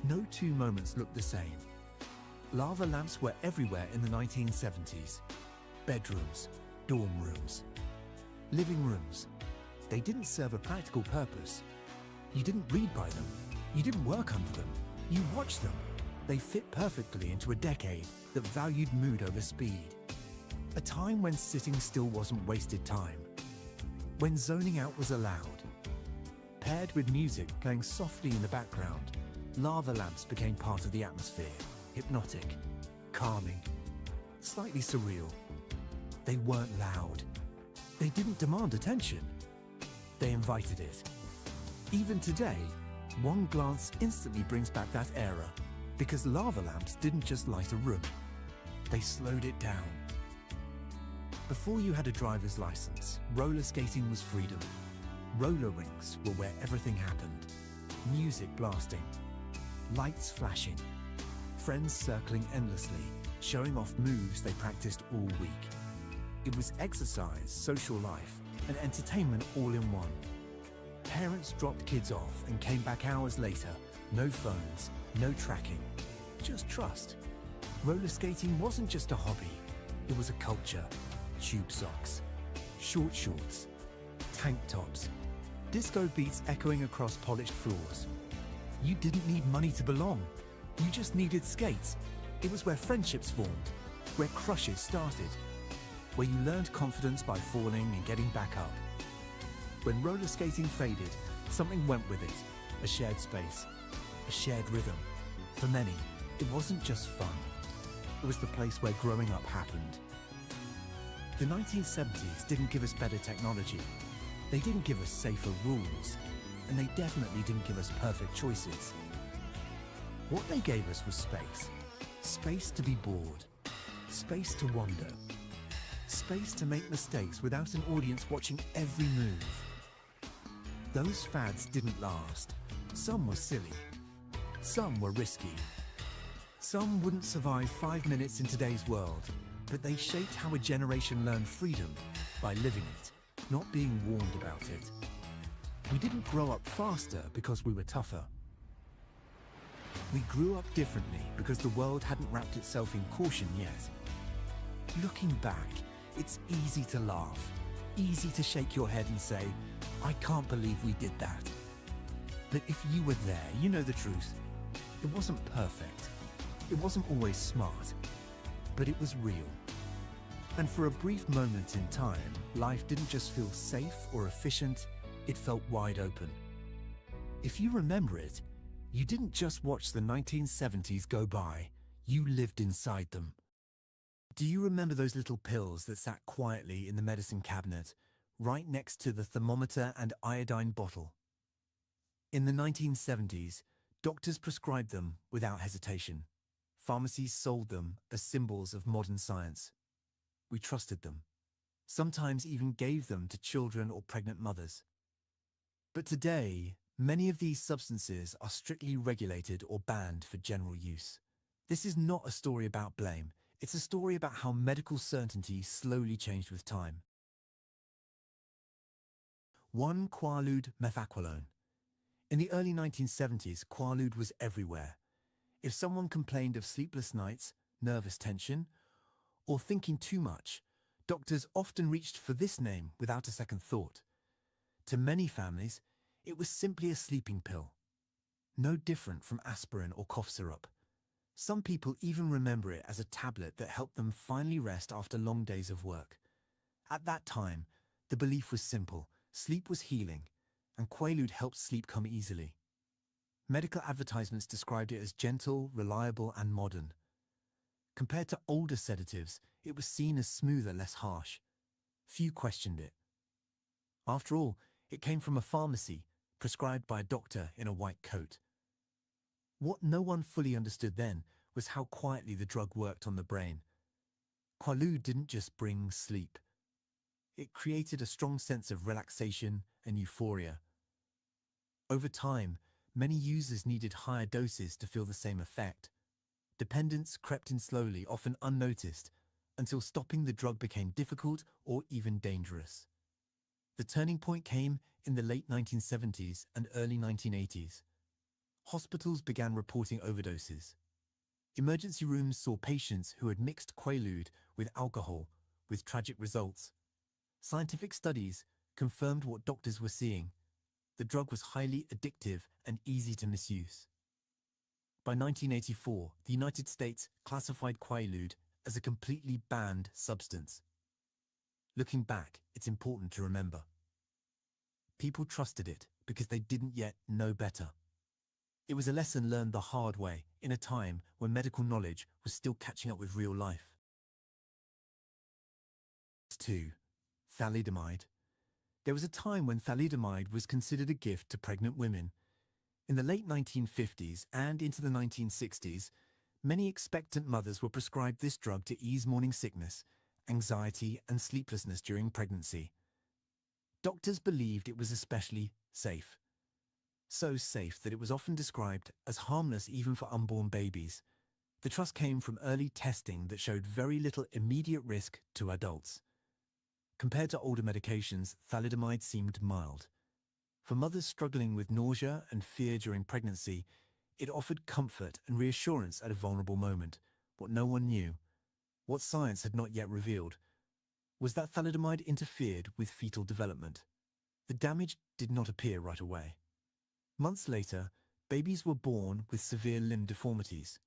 Speaker 2: No two moments looked the same. Lava lamps were everywhere in the 1970s. Bedrooms, dorm rooms, living rooms. They didn't serve a practical purpose. You didn't read by them. You didn't work under them. You watched them. They fit perfectly into a decade that valued mood over speed. A time when sitting still wasn't wasted time. When zoning out was allowed. Paired with music playing softly in the background, lava lamps became part of the atmosphere. Hypnotic, calming, slightly surreal. They weren't loud. They didn't demand attention. They invited it. Even today, one glance instantly brings back that era, because lava lamps didn't just light a room. They slowed it down. Before you had a driver's license, roller skating was freedom. Roller rinks were where everything happened. Music blasting, lights flashing, friends circling endlessly, showing off moves they practiced all week. It was exercise, social life, and entertainment all in one. Parents dropped kids off and came back hours later. No phones, no tracking, just trust. Roller skating wasn't just a hobby, it was a culture. Tube socks, short shorts, tank tops, disco beats echoing across polished floors. You didn't need money to belong. You just needed skates. It was where friendships formed, where crushes started, where you learned confidence by falling and getting back up. When roller skating faded, something went with it, a shared space, a shared rhythm. For many, it wasn't just fun. It was the place where growing up happened. The 1970s didn't give us better technology. They didn't give us safer rules. And they definitely didn't give us perfect choices. What they gave us was space. Space to be bored. Space to wander. Space to make mistakes without an audience watching every move. Those fads didn't last. Some were silly. Some were risky. Some wouldn't survive 5 minutes in today's world, but they shaped how a generation learned freedom by living it, not being warned about it. We didn't grow up faster because we were tougher. We grew up differently because the world hadn't wrapped itself in caution yet. Looking back, it's easy to laugh, easy to shake your head and say, I can't believe we did that. But if you were there, you know the truth. It wasn't perfect. It wasn't always smart, but it was real. And for a brief moment in time, life didn't just feel safe or efficient, it felt wide open. If you remember it, you didn't just watch the 1970s go by, you lived inside them. Do you remember those little pills that sat quietly in the medicine cabinet, right next to the thermometer and iodine bottle? In the 1970s, doctors prescribed them without hesitation. Pharmacies sold them as symbols of modern science. We trusted them, sometimes even gave them to children or pregnant mothers. But today, many of these substances are strictly regulated or banned for general use. This is not a story about blame. It's a story about how medical certainty slowly changed with time. 1. Quaalude methaqualone. In the early 1970s, Quaalude was everywhere. If someone complained of sleepless nights, nervous tension, or thinking too much, doctors often reached for this name without a second thought. To many families, it was simply a sleeping pill, no different from aspirin or cough syrup. Some people even remember it as a tablet that helped them finally rest after long days of work. At that time, the belief was simple: sleep was healing, and Quaalude helped sleep come easily. Medical advertisements described it as gentle, reliable, and modern. Compared to older sedatives, it was seen as smoother, less harsh. Few questioned it. After all, it came from a pharmacy, prescribed by a doctor in a white coat. What no one fully understood then was how quietly the drug worked on the brain. Quaalude didn't just bring sleep. It created a strong sense of relaxation and euphoria. Over time, many users needed higher doses to feel the same effect. Dependence crept in slowly, often unnoticed, until stopping the drug became difficult or even dangerous. The turning point came in the late 1970s and early 1980s. Hospitals began reporting overdoses. Emergency rooms saw patients who had mixed Quaalude with alcohol, with tragic results. Scientific studies confirmed what doctors were seeing. The drug was highly addictive and easy to misuse. By 1984, the United States classified Quaalude as a completely banned substance. Looking back, it's important to remember. People trusted it because they didn't yet know better. It was a lesson learned the hard way in a time when medical knowledge was still catching up with real life. 2. Thalidomide. There was a time when thalidomide was considered a gift to pregnant women. In the late 1950s and into the 1960s, many expectant mothers were prescribed this drug to ease morning sickness, anxiety, and sleeplessness during pregnancy. Doctors believed it was especially safe. So safe that it was often described as harmless even for unborn babies. The trust came from early testing that showed very little immediate risk to adults. Compared to older medications, thalidomide seemed mild. For mothers struggling with nausea and fear during pregnancy, it offered comfort and reassurance at a vulnerable moment. What no one knew, what science had not yet revealed, was that thalidomide interfered with fetal development. The damage did not appear right away. Months later, babies were born with severe limb deformities,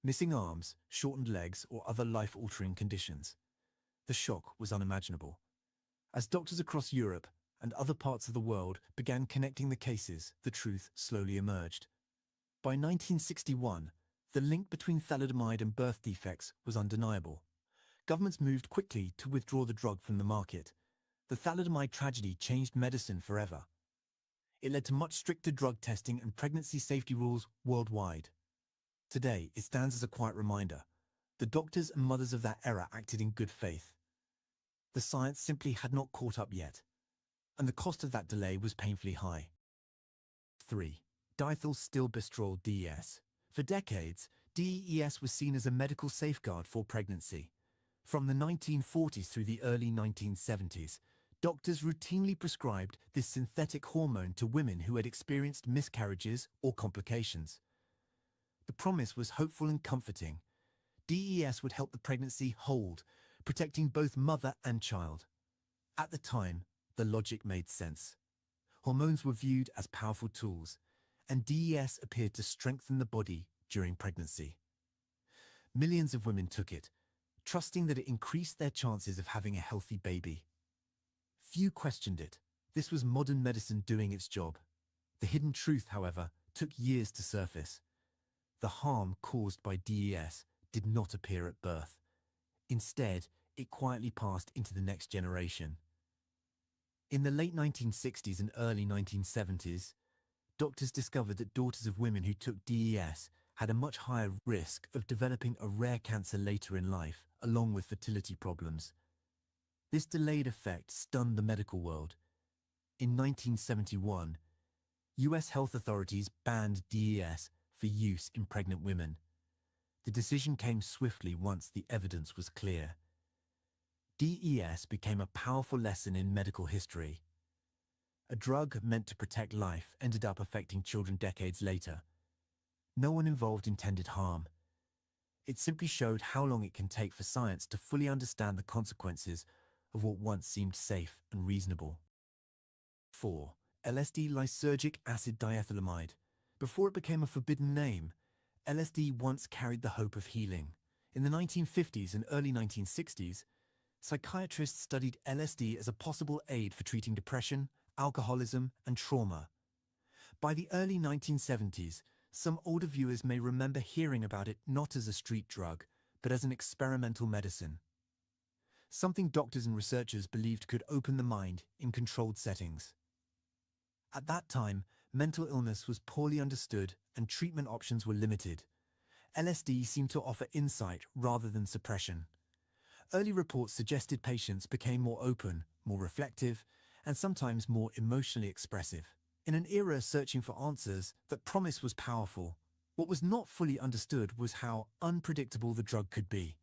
Speaker 2: missing arms, shortened legs, or other life-altering conditions. The shock was unimaginable. As doctors across Europe and other parts of the world began connecting the cases, the truth slowly emerged. By 1961, the link between thalidomide and birth defects was undeniable. Governments moved quickly to withdraw the drug from the market. The thalidomide tragedy changed medicine forever. It led to much stricter drug testing and pregnancy safety rules worldwide. Today, it stands as a quiet reminder. The doctors and mothers of that era acted in good faith. The science simply had not caught up yet, and the cost of that delay was painfully high. 3. Diethylstilbestrol DES. For decades, DES was seen as a medical safeguard for pregnancy. From the 1940s through the early 1970s, doctors routinely prescribed this synthetic hormone to women who had experienced miscarriages or complications. The promise was hopeful and comforting. DES would help the pregnancy hold, protecting both mother and child. At the time, the logic made sense. Hormones were viewed as powerful tools, and DES appeared to strengthen the body during pregnancy. Millions of women took it, trusting that it increased their chances of having a healthy baby. Few questioned it. This was modern medicine doing its job. The hidden truth, however, took years to surface. The harm caused by DES did not appear at birth. Instead, it quietly passed into the next generation. In the late 1960s and early 1970s, doctors discovered that daughters of women who took DES had a much higher risk of developing a rare cancer later in life, along with fertility problems. This delayed effect stunned the medical world. In 1971, US health authorities banned DES for use in pregnant women. The decision came swiftly once the evidence was clear. DES became a powerful lesson in medical history. A drug meant to protect life ended up affecting children decades later. No one involved intended harm. It simply showed how long it can take for science to fully understand the consequences of what once seemed safe and reasonable. 4. LSD lysergic acid diethylamide. Before it became a forbidden name, LSD once carried the hope of healing. In the 1950s and early 1960s, psychiatrists studied LSD as a possible aid for treating depression, alcoholism, and trauma. By the early 1970s, some older viewers may remember hearing about it not as a street drug, but as an experimental medicine. Something doctors and researchers believed could open the mind in controlled settings. At that time, mental illness was poorly understood and treatment options were limited. LSD seemed to offer insight rather than suppression. Early reports suggested patients became more open, more reflective, and sometimes more emotionally expressive. In an era searching for answers, that promise was powerful. What was not fully understood was how unpredictable the drug could be.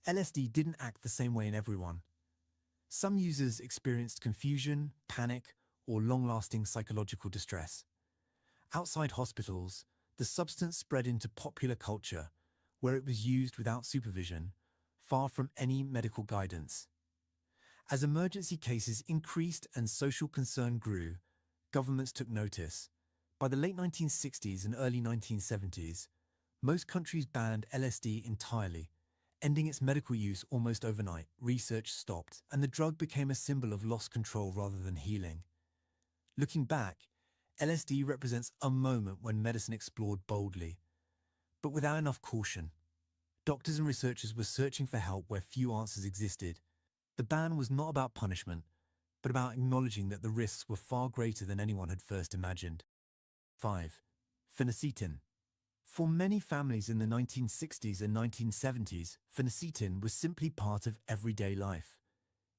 Speaker 2: LSD didn't act the same way in everyone. Some users experienced confusion, panic, or long-lasting psychological distress. Outside hospitals, the substance spread into popular culture, where it was used without supervision, far from any medical guidance. As emergency cases increased and social concern grew, governments took notice. By the late 1960s and early 1970s, most countries banned LSD entirely, ending its medical use almost overnight. Research stopped, and the drug became a symbol of lost control rather than healing. Looking back, LSD represents a moment when medicine explored boldly, but without enough caution. Doctors and researchers were searching for help where few answers existed. The ban was not about punishment, but about acknowledging that the risks were far greater than anyone had first imagined. 5. Phenacetin. For many families in the 1960s and 1970s, phenacetin was simply part of everyday life.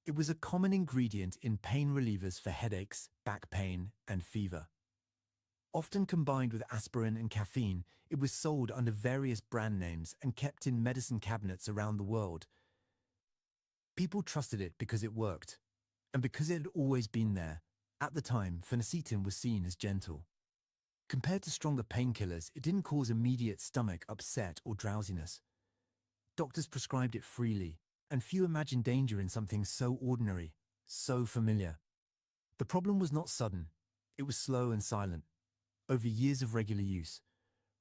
Speaker 2: It was a common ingredient in pain relievers for headaches, back pain, and fever. Often combined with aspirin and caffeine, it was sold under various brand names and kept in medicine cabinets around the world. People trusted it because it worked, and because it had always been there. At the time, phenacetin was seen as gentle. Compared to stronger painkillers, it didn't cause immediate stomach upset or drowsiness. Doctors prescribed it freely, and few imagined danger in something so ordinary, so familiar. The problem was not sudden. It was slow and silent. Over years of regular use,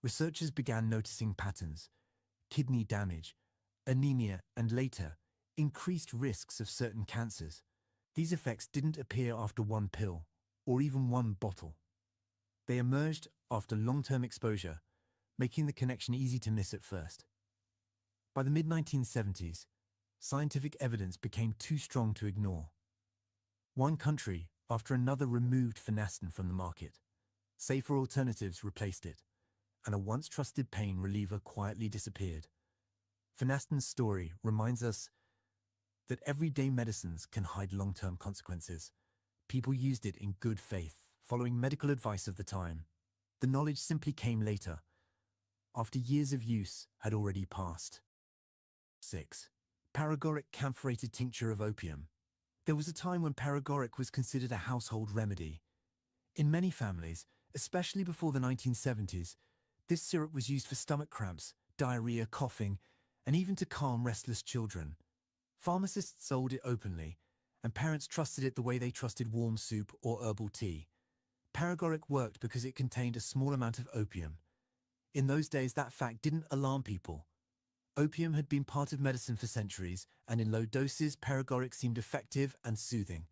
Speaker 2: researchers began noticing patterns: kidney damage, anemia, and later, increased risks of certain cancers. These effects didn't appear after one pill, or even one bottle. They emerged after long-term exposure, making the connection easy to miss at first. By the mid-1970s, scientific evidence became too strong to ignore. One country after another removed phenacetin from the market. Safer alternatives replaced it, and a once trusted pain reliever quietly disappeared. Phenacetin's story reminds us that everyday medicines can hide long-term consequences. People used it in good faith, following medical advice of the time. The knowledge simply came later, after years of use had already passed. 6. Paregoric camphorated tincture of opium. There was a time when paregoric was considered a household remedy. In many families, especially before the 1970s, this syrup was used for stomach cramps, diarrhea, coughing, and even to calm restless children. Pharmacists sold it openly, and parents trusted it the way they trusted warm soup or herbal tea. Paregoric worked because it contained a small amount of opium. In those days, that fact didn't alarm people. Opium had been part of medicine for centuries, and in low doses, paregoric seemed effective and soothing.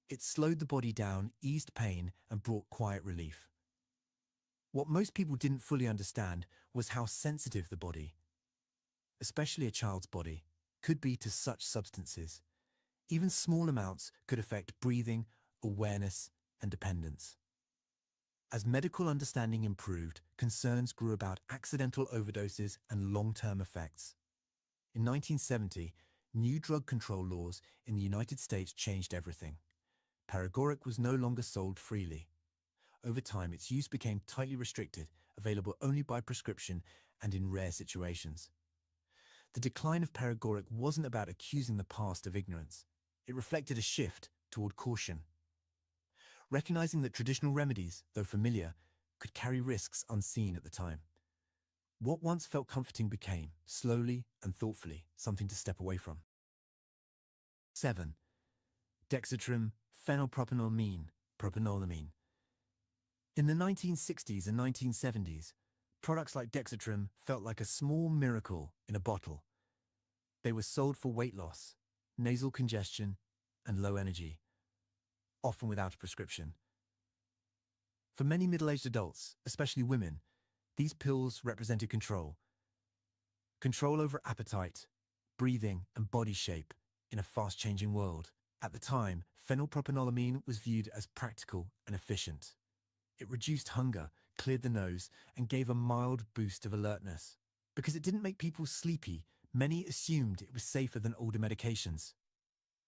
Speaker 2: It slowed the body down, eased pain, and brought quiet relief. What most people didn't fully understand was how sensitive the body, especially a child's body, could be to such substances. Even small amounts could affect breathing, awareness, and dependence. As medical understanding improved, concerns grew about accidental overdoses and long-term effects. In 1970, new drug control laws in the United States changed everything. Paregoric was no longer sold freely. Over time, its use became tightly restricted, available only by prescription and in rare situations. The decline of paregoric wasn't about accusing the past of ignorance. It reflected a shift toward caution. Recognizing that traditional remedies, though familiar, could carry risks unseen at the time. What once felt comforting became, slowly and thoughtfully, something to step away from. 7. Dexatrim, phenylpropanolamine, propanolamine. In the 1960s and 1970s, products like Dexatrim felt like a small miracle in a bottle. They were sold for weight loss, nasal congestion, and low energy, often without a prescription. For many middle-aged adults, especially women, these pills represented control. Control over appetite, breathing, and body shape in a fast-changing world. At the time, phenylpropanolamine was viewed as practical and efficient. It reduced hunger, cleared the nose, and gave a mild boost of alertness. Because it didn't make people sleepy, many assumed it was safer than older medications.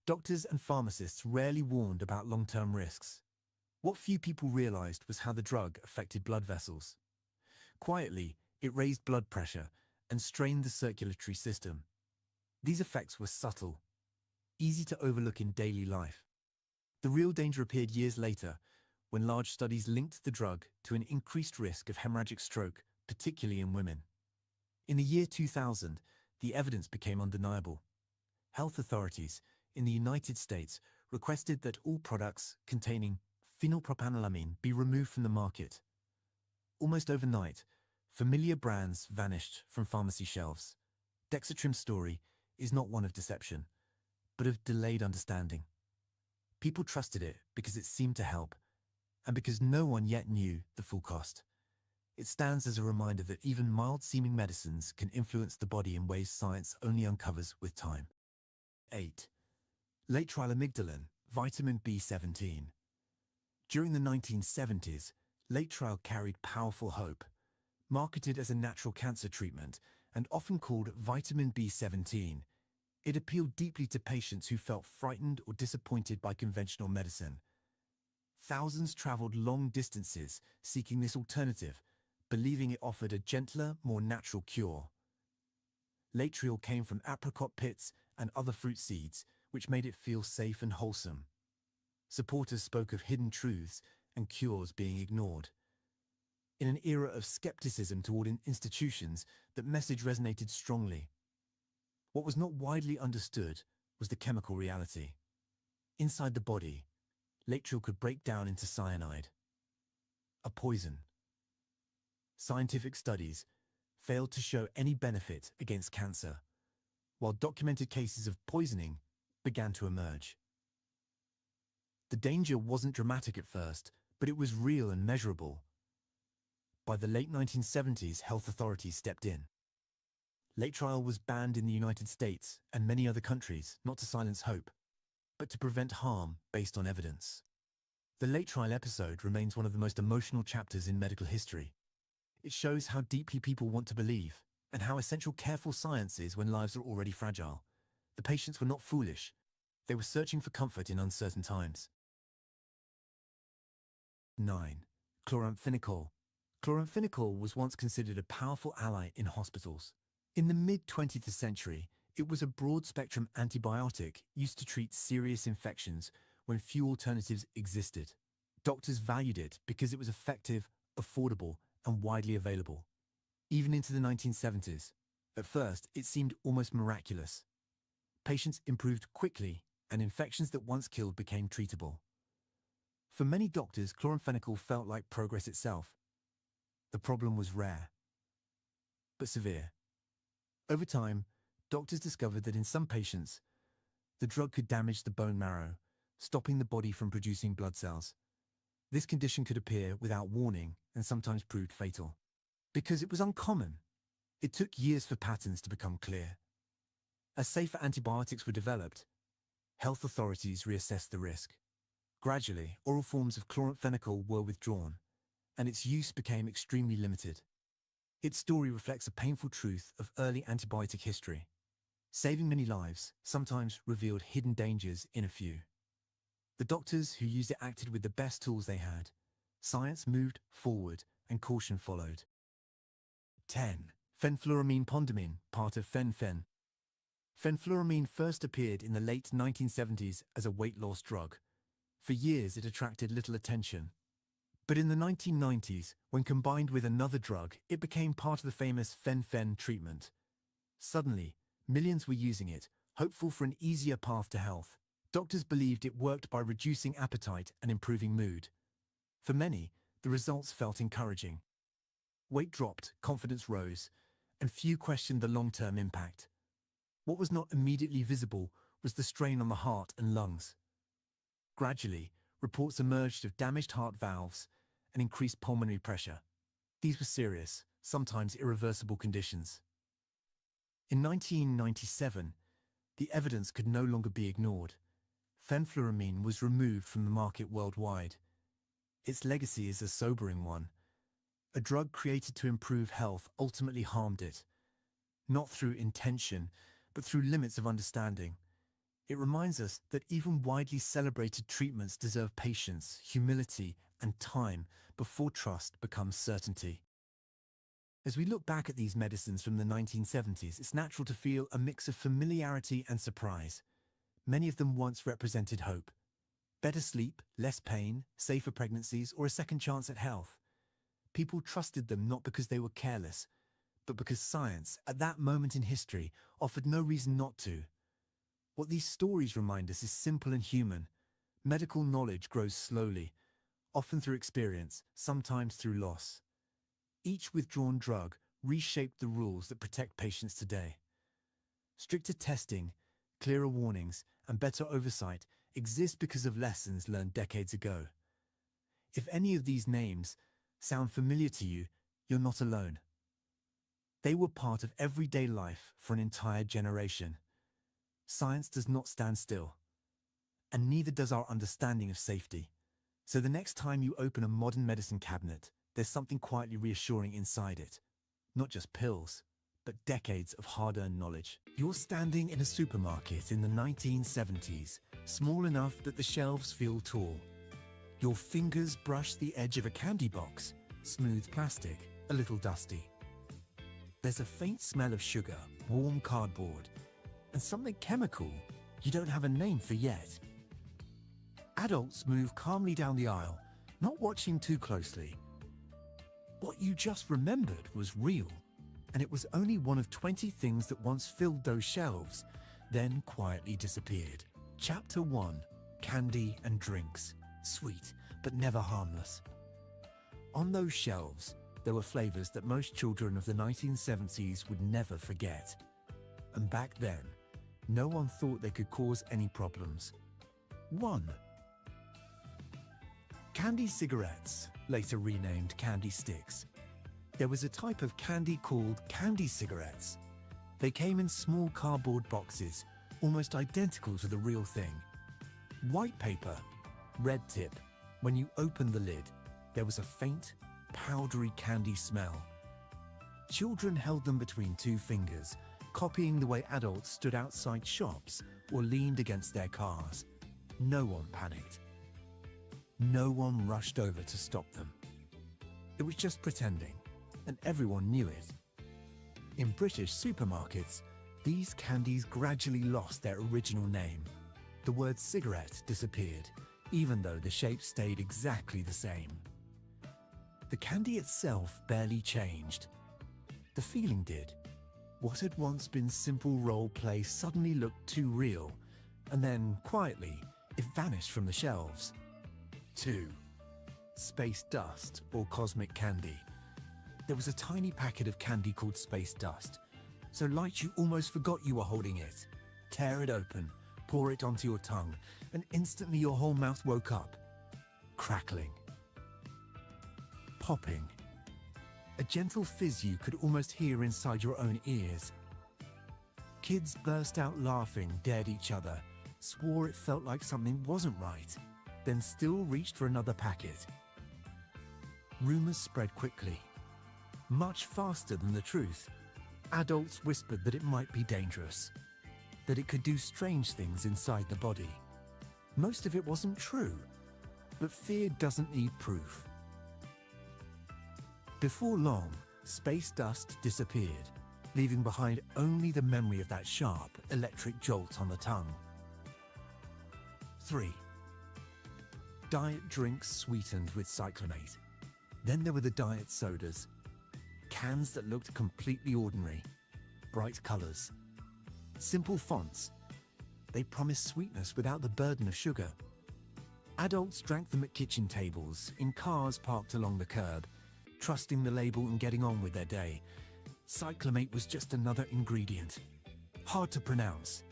Speaker 2: Doctors and pharmacists rarely warned about long-term risks. What few people realized was how the drug affected blood vessels. Quietly, it raised blood pressure and strained the circulatory system. These effects were subtle, easy to overlook in daily life. The real danger appeared years later, when large studies linked the drug to an increased risk of hemorrhagic stroke, particularly in women. In the year 2000, the evidence became undeniable. Health authorities in the United States requested that all products containing phenylpropanolamine be removed from the market. Almost overnight, familiar brands vanished from pharmacy shelves. Dexatrim's story is not one of deception, but of delayed understanding. People trusted it because it seemed to help, and because no one yet knew the full cost. It stands as a reminder that even mild-seeming medicines can influence the body in ways science only uncovers with time. 8. Laetrile amygdalin, vitamin B17. During the 1970s, laetrile carried powerful hope. Marketed as a natural cancer treatment and often called vitamin B17, it appealed deeply to patients who felt frightened or disappointed by conventional medicine. Thousands traveled long distances seeking this alternative, believing it offered a gentler, more natural cure. Laetrile came from apricot pits and other fruit seeds, which made it feel safe and wholesome. Supporters spoke of hidden truths and cures being ignored. In an era of skepticism toward institutions, that message resonated strongly. What was not widely understood was the chemical reality. Inside the body, laetrile could break down into cyanide, a poison. Scientific studies failed to show any benefit against cancer, while documented cases of poisoning began to emerge. The danger wasn't dramatic at first, but it was real and measurable. By the late 1970s, health authorities stepped in. Laetrile was banned in the United States and many other countries, not to silence hope, but to prevent harm based on evidence. The laetrile episode remains one of the most emotional chapters in medical history. It shows how deeply people want to believe, and how essential careful science is when lives are already fragile. The patients were not foolish. They were searching for comfort in uncertain times. 9. Chloramphenicol. Chloramphenicol was once considered a powerful ally in hospitals. In the mid-20th century, it was a broad-spectrum antibiotic used to treat serious infections when few alternatives existed. Doctors valued it because it was effective, affordable, and widely available. Even into the 1970s, at first it seemed almost miraculous. Patients improved quickly, and infections that once killed became treatable. For many doctors, chloramphenicol felt like progress itself. The problem was rare, but severe. Over time, doctors discovered that in some patients, the drug could damage the bone marrow, stopping the body from producing blood cells. This condition could appear without warning and sometimes proved fatal. Because it was uncommon, it took years for patterns to become clear. As safer antibiotics were developed, health authorities reassessed the risk. Gradually, oral forms of chloramphenicol were withdrawn, and its use became extremely limited. Its story reflects a painful truth of early antibiotic history. Saving many lives sometimes revealed hidden dangers in a few. The doctors who used it acted with the best tools they had. Science moved forward and caution followed. 10. Fenfluramine Pondamin, part of fen-phen. Fenfluramine first appeared in the late 1970s as a weight loss drug. For years it attracted little attention. But in the 1990s, when combined with another drug, it became part of the famous fen-phen treatment. Suddenly, millions were using it, hopeful for an easier path to health. Doctors believed it worked by reducing appetite and improving mood. For many, the results felt encouraging. Weight dropped, confidence rose, and few questioned the long-term impact. What was not immediately visible was the strain on the heart and lungs. Gradually, reports emerged of damaged heart valves and increased pulmonary pressure. These were serious, sometimes irreversible conditions. In 1997, the evidence could no longer be ignored. Fenfluramine was removed from the market worldwide. Its legacy is a sobering one. A drug created to improve health ultimately harmed it, not through intention, but through limits of understanding. It reminds us that even widely celebrated treatments deserve patience, humility, and time before trust becomes certainty. As we look back at these medicines from the 1970s, it's natural to feel a mix of familiarity and surprise. Many of them once represented hope. Better sleep, less pain, safer pregnancies, or a second chance at health. People trusted them not because they were careless, but because science, at that moment in history, offered no reason not to. What these stories remind us is simple and human. Medical knowledge grows slowly, often through experience, sometimes through loss. Each withdrawn drug reshaped the rules that protect patients today. Stricter testing, clearer warnings, and better oversight exist because of lessons learned decades ago. If any of these names sound familiar to you, you're not alone. They were part of everyday life for an entire generation. Science does not stand still, and neither does our understanding of safety. So the next time you open a modern medicine cabinet, there's something quietly reassuring inside it. Not just pills, but decades of hard-earned knowledge. You're standing in a supermarket in the 1970s, small enough that the shelves feel tall. Your fingers brush the edge of a candy box, smooth plastic, a little dusty. There's a faint smell of sugar, warm cardboard, and something chemical you don't have a name for yet. Adults move calmly down the aisle, not watching too closely. What you just remembered was real, and it was only one of 20 things that once filled those shelves, then quietly disappeared. Chapter 1: Candy and Drinks. Sweet, but never harmless. On those shelves, there were flavors that most children of the 1970s would never forget. And back then, no one thought they could cause any problems. 1. Candy cigarettes, later renamed candy sticks. There was a type of candy called candy cigarettes. They came in small cardboard boxes, almost identical to the real thing. White paper, red tip. When you opened the lid, there was a faint, powdery candy smell. Children held them between two fingers, copying the way adults stood outside shops or leaned against their cars. No one panicked. No one rushed over to stop them. It was just pretending, and everyone knew it. In British supermarkets, these candies gradually lost their original name. The word cigarette disappeared, even though the shape stayed exactly the same. The candy itself barely changed. The feeling did. What had once been simple role play suddenly looked too real, and then, quietly, it vanished from the shelves. 2. Space dust, or cosmic candy. There was a tiny packet of candy called space dust, so light you almost forgot you were holding it. Tear it open, pour it onto your tongue, and instantly your whole mouth woke up. Crackling. Popping. A gentle fizz you could almost hear inside your own ears. Kids burst out laughing, dared each other, swore it felt like something wasn't right, then still reached for another packet. Rumors spread quickly, much faster than the truth. Adults whispered that it might be dangerous, that it could do strange things inside the body. Most of it wasn't true, but fear doesn't need proof. Before long, space dust disappeared, leaving behind only the memory of that sharp, electric jolt on the tongue. 3. Diet drinks sweetened with cyclamate. Then there were the diet sodas. Cans that looked completely ordinary. Bright colors. Simple fonts. They promised sweetness without the burden of sugar. Adults drank them at kitchen tables, in cars parked along the curb, trusting the label and getting on with their day. Cyclamate was just another ingredient. Hard to pronounce.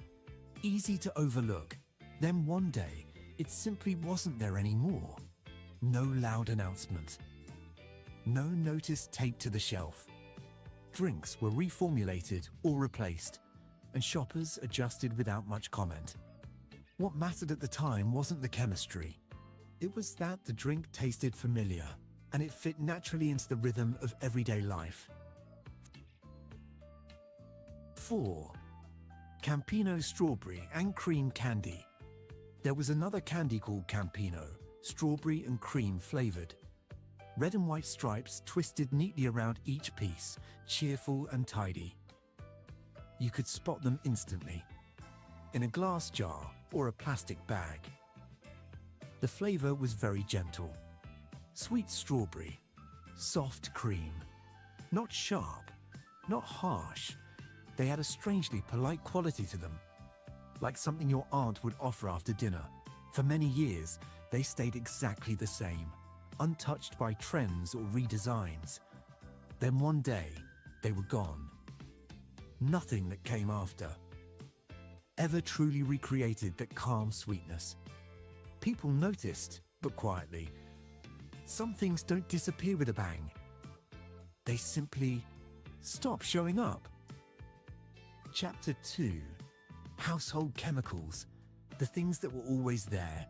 Speaker 2: Easy to overlook. Then one day, it simply wasn't there anymore. No loud announcement. No notice taped to the shelf. Drinks were reformulated or replaced, and shoppers adjusted without much comment. What mattered at the time wasn't the chemistry. It was that the drink tasted familiar, and it fit naturally into the rhythm of everyday life. 4. Campino strawberry and cream candy. There was another candy called Campino, strawberry and cream flavored. Red and white stripes twisted neatly around each piece, cheerful and tidy. You could spot them instantly, in a glass jar or a plastic bag. The flavor was very gentle. Sweet strawberry, soft cream. Not sharp, not harsh. They had a strangely polite quality to them, like something your aunt would offer after dinner. For many years, they stayed exactly the same, untouched by trends or redesigns. Then one day, they were gone. Nothing that came after ever truly recreated that calm sweetness. People noticed, but quietly. Some things don't disappear with a bang. They simply stop showing up. Chapter 2. Household chemicals. The things that were always there.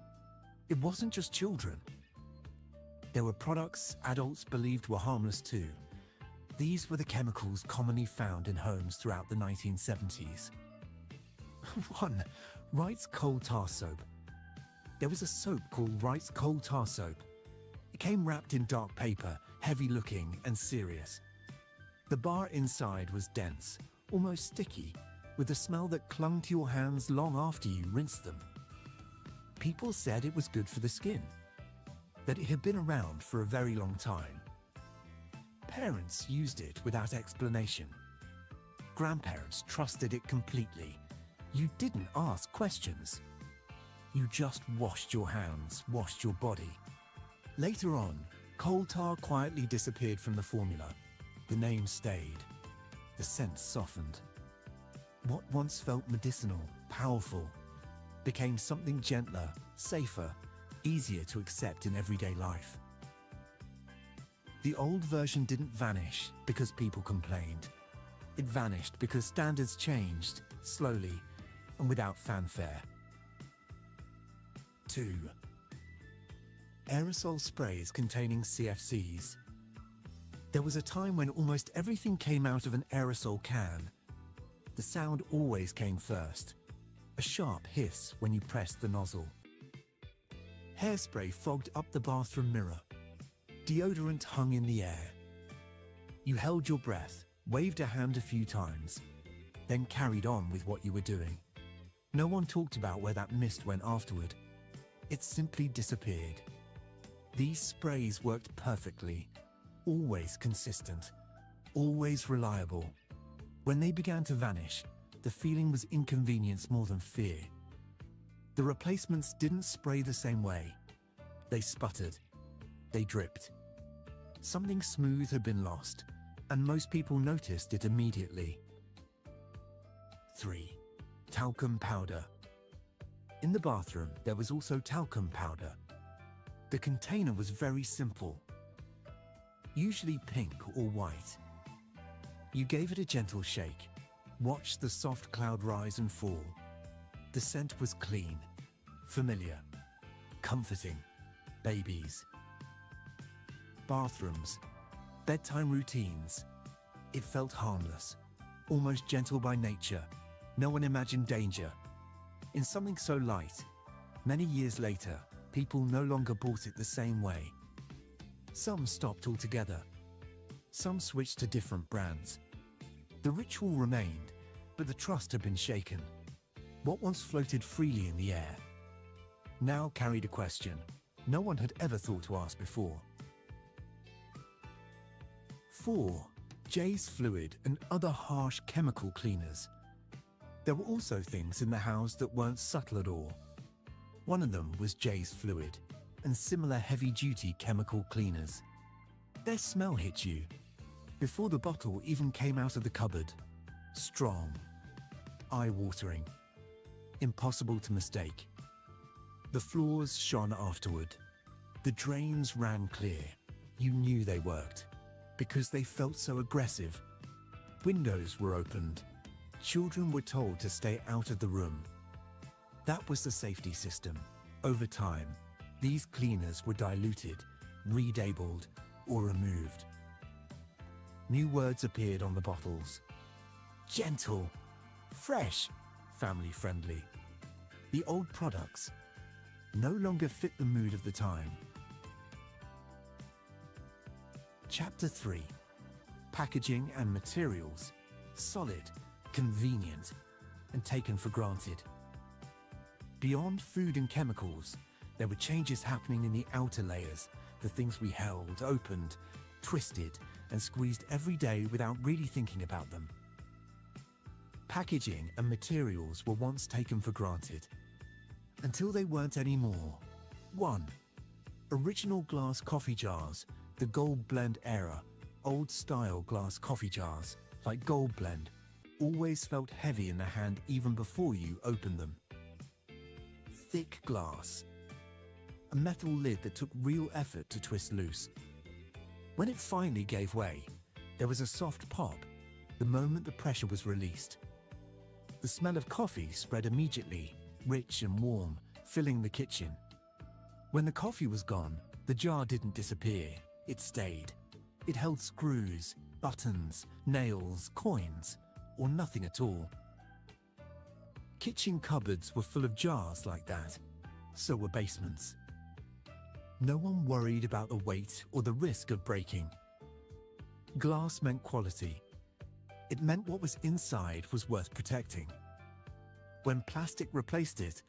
Speaker 2: It wasn't just children. There were products adults believed were harmless too. These were the chemicals commonly found in homes throughout the 1970s. 1. Wright's coal tar soap. There was a soap called Wright's coal tar soap. It came wrapped in dark paper, heavy looking and serious. The bar inside was dense, almost sticky, with a smell that clung to your hands long after you rinsed them. People said it was good for the skin, that it had been around for a very long time. Parents used it without explanation. Grandparents trusted it completely. You didn't ask questions. You just washed your hands, washed your body. Later on, coal tar quietly disappeared from the formula. The name stayed. The scent softened. What once felt medicinal, powerful, became something gentler, safer, easier to accept in everyday life. The old version didn't vanish because people complained. It vanished because standards changed, slowly and without fanfare. 2. Aerosol sprays containing CFCs. There was a time when almost everything came out of an aerosol can. The sound always came first, a sharp hiss when you pressed the nozzle. Hairspray fogged up the bathroom mirror. Deodorant hung in the air. You held your breath, waved a hand a few times, then carried on with what you were doing. No one talked about where that mist went afterward. It simply disappeared. These sprays worked perfectly, always consistent, always reliable. When they began to vanish, the feeling was inconvenience more than fear. The replacements didn't spray the same way. They sputtered. They dripped. Something smooth had been lost, and most people noticed it immediately. 3. Talcum powder. In the bathroom, there was also talcum powder. The container was very simple, usually pink or white. You gave it a gentle shake, watched the soft cloud rise and fall. The scent was clean, familiar, comforting. Babies. Bathrooms. Bedtime routines. It felt harmless, almost gentle by nature. No one imagined danger. In something so light, many years later, people no longer bought it the same way. Some stopped altogether. Some switched to different brands. The ritual remained, but the trust had been shaken. What once floated freely in the air now carried a question no one had ever thought to ask before. 4. J's fluid and other harsh chemical cleaners. There were also things in the house that weren't subtle at all. One of them was J's fluid and similar heavy-duty chemical cleaners. Their smell hit you before the bottle even came out of the cupboard. Strong, eye-watering, impossible to mistake. The floors shone afterward. The drains ran clear. You knew they worked because they felt so aggressive. Windows were opened. Children were told to stay out of the room. That was the safety system. Over time, these cleaners were diluted, relabeled, or removed. New words appeared on the bottles. Gentle, fresh, family-friendly. The old products no longer fit the mood of the time. Chapter 3. Packaging and materials. Solid, convenient, and taken for granted. Beyond food and chemicals, there were changes happening in the outer layers, the things we held, opened, twisted, and squeezed every day without really thinking about them. Packaging and materials were once taken for granted, until they weren't anymore. 1. Original glass coffee jars, the Gold Blend era. Old-style glass coffee jars, like Gold Blend, always felt heavy in the hand even before you opened them. Thick glass. A metal lid that took real effort to twist loose. When it finally gave way, there was a soft pop the moment the pressure was released. The smell of coffee spread immediately, rich and warm, filling the kitchen. When the coffee was gone, the jar didn't disappear, it stayed. It held screws, buttons, nails, coins, or nothing at all. Kitchen cupboards were full of jars like that. So were basements. No one worried about the weight or the risk of breaking. Glass meant quality. It meant what was inside was worth protecting. When plastic replaced it,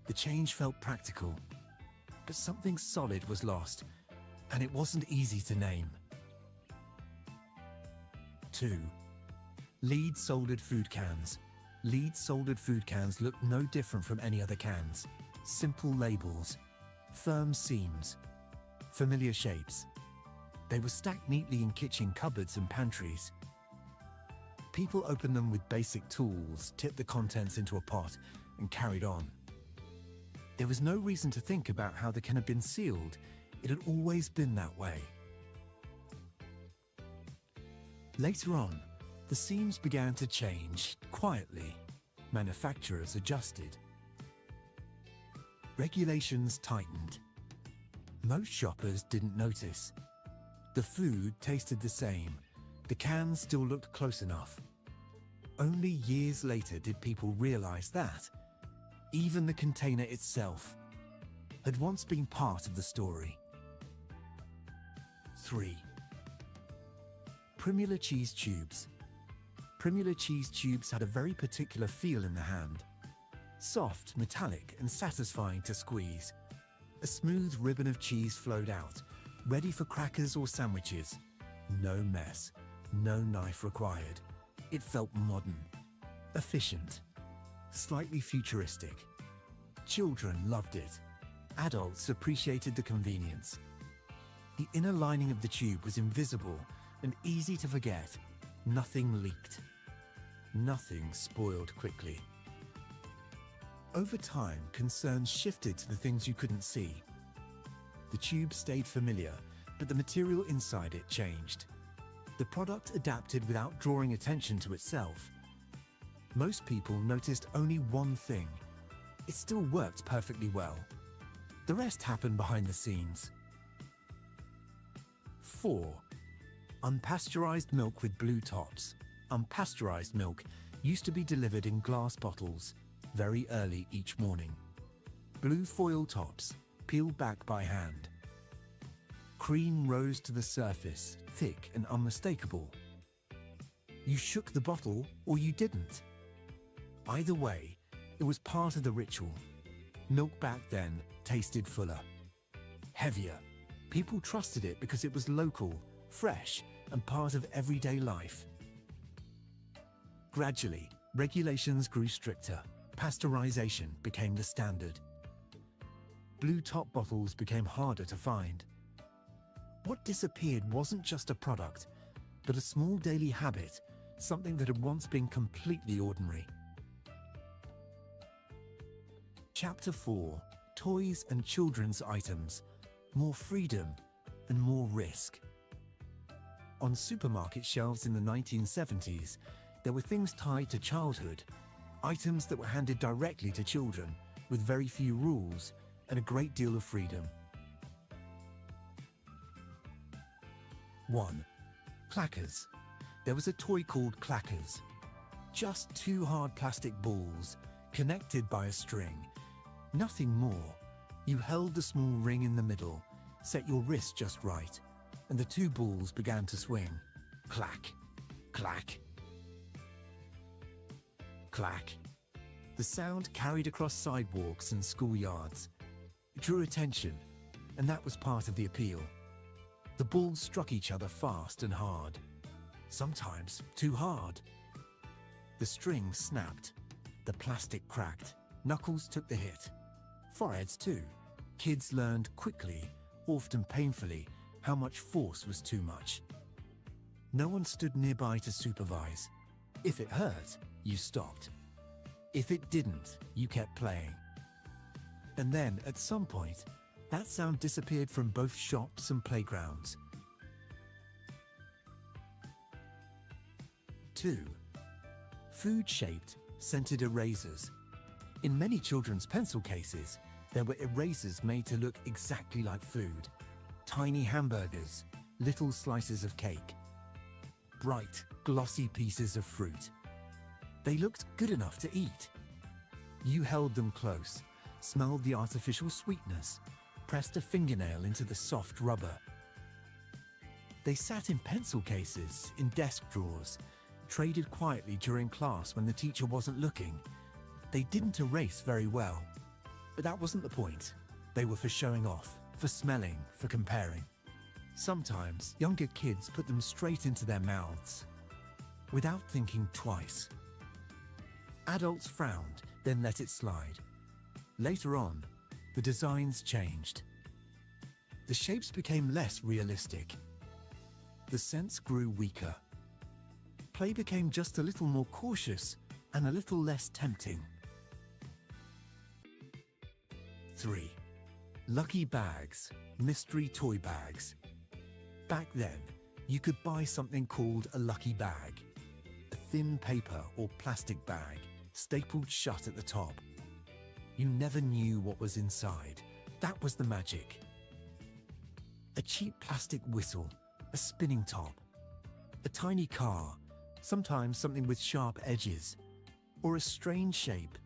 Speaker 2: the change felt practical. But something solid was lost, and it wasn't easy to name. 2. Lead-soldered food cans. Lead-soldered food cans looked no different from any other cans. Simple labels, firm seams, familiar shapes. They were stacked neatly in kitchen cupboards and pantries. People opened them with basic tools, tipped the contents into a pot, and carried on. There was no reason to think about how the can had been sealed. It had always been that way. Later on, the seams began to change, quietly. Manufacturers adjusted. Regulations tightened. Most shoppers didn't notice. The food tasted the same. The cans still looked close enough. Only years later did people realize that even the container itself had once been part of the story. 3. Primula cheese tubes. Primula cheese tubes had a very particular feel in the hand. Soft, metallic, and satisfying to squeeze. A smooth ribbon of cheese flowed out, ready for crackers or sandwiches. No mess, no knife required. It felt modern, efficient, slightly futuristic. Children loved it. Adults appreciated the convenience. The inner lining of the tube was invisible and easy to forget. Nothing leaked. Nothing spoiled quickly. Over time, concerns shifted to the things you couldn't see. The tube stayed familiar, but the material inside it changed. The product adapted without drawing attention to itself. Most people noticed only one thing. It still worked perfectly well. The rest happened behind the scenes. 4. Unpasteurized milk with blue tops. Unpasteurized milk used to be delivered in glass bottles very early each morning. Blue foil tops, peeled back by hand. Cream rose to the surface, thick and unmistakable. You shook the bottle or you didn't. Either way, it was part of the ritual. Milk back then tasted fuller, heavier. People trusted it because it was local, fresh, and part of everyday life. Gradually, regulations grew stricter. Pasteurization became the standard. Blue top bottles became harder to find. What disappeared wasn't just a product, but a small daily habit, something that had once been completely ordinary. Chapter 4. Toys and children's items. More freedom and more risk. On supermarket shelves in the 1970s, there were things tied to childhood, items that were handed directly to children, with very few rules and a great deal of freedom. 1. Clackers. There was a toy called Clackers. Just two hard plastic balls connected by a string. Nothing more. You held the small ring in the middle, set your wrist just right, and the two balls began to swing. Clack, clack, clack. The sound carried across sidewalks and schoolyards. It drew attention, and that was part of the appeal. The balls struck each other fast and hard, sometimes too hard. The string snapped, the plastic cracked, knuckles took the hit. Foreheads too. Kids learned quickly, often painfully, how much force was too much. No one stood nearby to supervise. If it hurt, you stopped. If it didn't, you kept playing. And then, at some point, that sound disappeared from both shops and playgrounds. 2. Food-shaped, scented erasers. In many children's pencil cases, there were erasers made to look exactly like food. Tiny hamburgers, little slices of cake, bright, glossy pieces of fruit. They looked good enough to eat. You held them close, smelled the artificial sweetness, pressed a fingernail into the soft rubber. They sat in pencil cases, in desk drawers, traded quietly during class when the teacher wasn't looking. They didn't erase very well. But that wasn't the point. They were for showing off, for smelling, for comparing. Sometimes, younger kids put them straight into their mouths, without thinking twice. Adults frowned, then let it slide. Later on, the designs changed. The shapes became less realistic. The scents grew weaker. Play became just a little more cautious and a little less tempting. 3. Lucky bags, mystery toy bags. Back then, you could buy something called a lucky bag. A thin paper or plastic bag, stapled shut at the top. You never knew what was inside. That was the magic. A cheap plastic whistle, a spinning top, a tiny car, sometimes something with sharp edges, or a strange shape.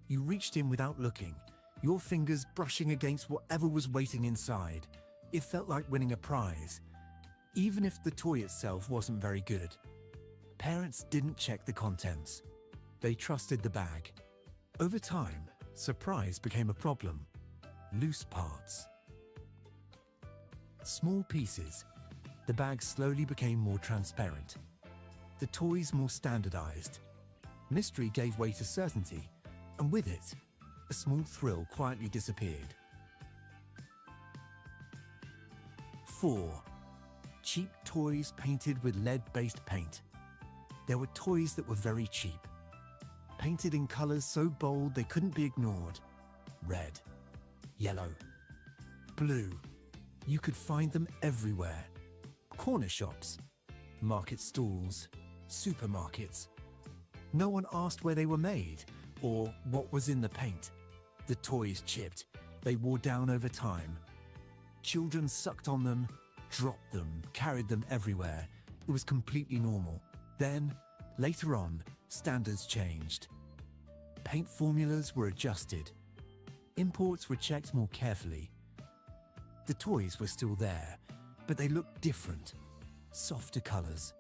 Speaker 2: You reached in without looking, your fingers brushing against whatever was waiting inside. It felt like winning a prize, even if the toy itself wasn't very good. Parents didn't check the contents. They trusted the bag. Over time, surprise became a problem. Loose parts. Small pieces. The bag slowly became more transparent. The toys more standardized. Mystery gave way to certainty, and with it, a small thrill quietly disappeared. 4. Cheap toys painted with lead-based paint. There were toys that were very cheap, painted in colors so bold they couldn't be ignored. Red, yellow, blue. You could find them everywhere. Corner shops, market stalls, supermarkets. No one asked where they were made or what was in the paint. The toys chipped. They wore down over time. Children sucked on them, dropped them, carried them everywhere. It was completely normal. Then, later on, standards changed. Paint formulas were adjusted. Imports were checked more carefully. The toys were still there, but they looked different. Softer colors.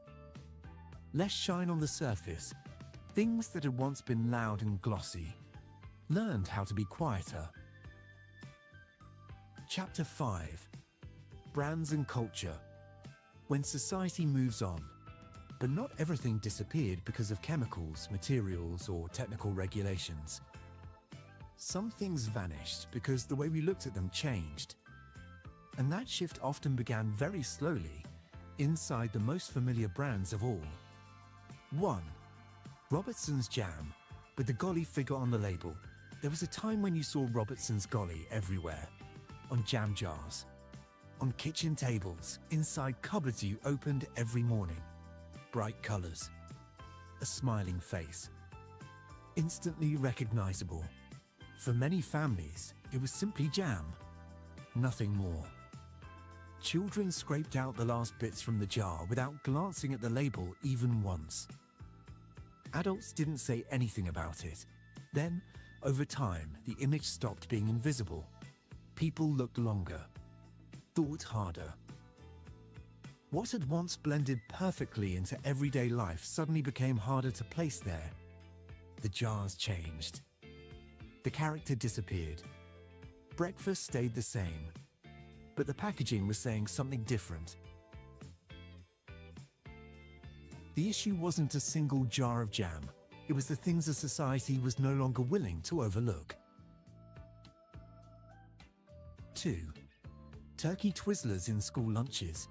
Speaker 2: Less shine on the surface. Things that had once been loud and glossy learned how to be quieter. Chapter 5. Brands and Culture. When society moves on, but not everything disappeared because of chemicals, materials, or technical regulations. Some things vanished because the way we looked at them changed. And that shift often began very slowly, inside the most familiar brands of all. 1. Robertson's Jam, with the Golly figure on the label. There was a time when you saw Robertson's Golly everywhere, on jam jars, on kitchen tables, inside cupboards you opened every morning. Bright colors, a smiling face, instantly recognizable. For many families, it was simply jam, nothing more. Children scraped out the last bits from the jar without glancing at the label even once. Adults didn't say anything about it. Then, over time, the image stopped being invisible. People looked longer, thought harder. What had once blended perfectly into everyday life suddenly became harder to place there. The jars changed. The character disappeared. Breakfast stayed the same, but the packaging was saying something different. The issue wasn't a single jar of jam. It was the things a society was no longer willing to overlook. 2. Turkey Twizzlers in school lunches.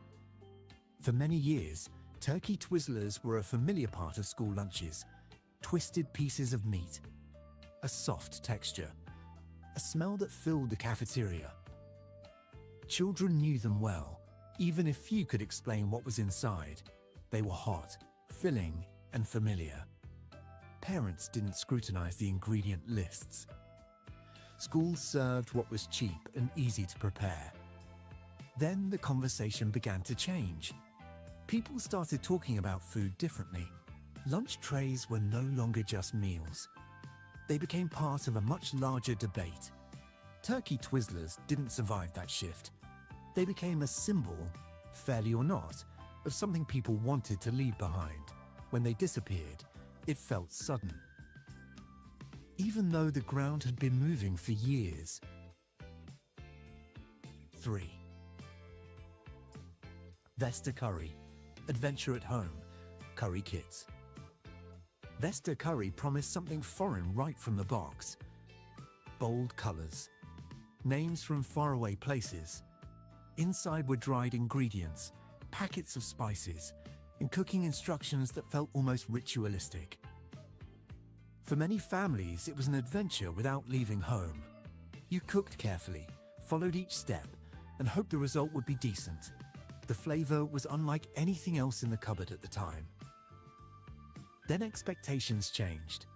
Speaker 2: For many years, turkey Twizzlers were a familiar part of school lunches. Twisted pieces of meat, a soft texture, a smell that filled the cafeteria. Children knew them well, even if few could explain what was inside. They were hot, filling, and familiar. Parents didn't scrutinize the ingredient lists. Schools served what was cheap and easy to prepare. Then the conversation began to change. People started talking about food differently. Lunch trays were no longer just meals. They became part of a much larger debate. Turkey Twizzlers didn't survive that shift. They became a symbol, fairly or not, of something people wanted to leave behind. When they disappeared, it felt sudden. Even though the ground had been moving for years. 3. Vesta Curry, Adventure at Home, Curry Kits. Vesta Curry promised something foreign right from the box. Bold colors, names from faraway places. Inside were dried ingredients, packets of spices, and cooking instructions that felt almost ritualistic. For many families, it was an adventure without leaving home. You cooked carefully, followed each step, and hoped the result would be decent. The flavor was unlike anything else in the cupboard at the time. Then expectations changed.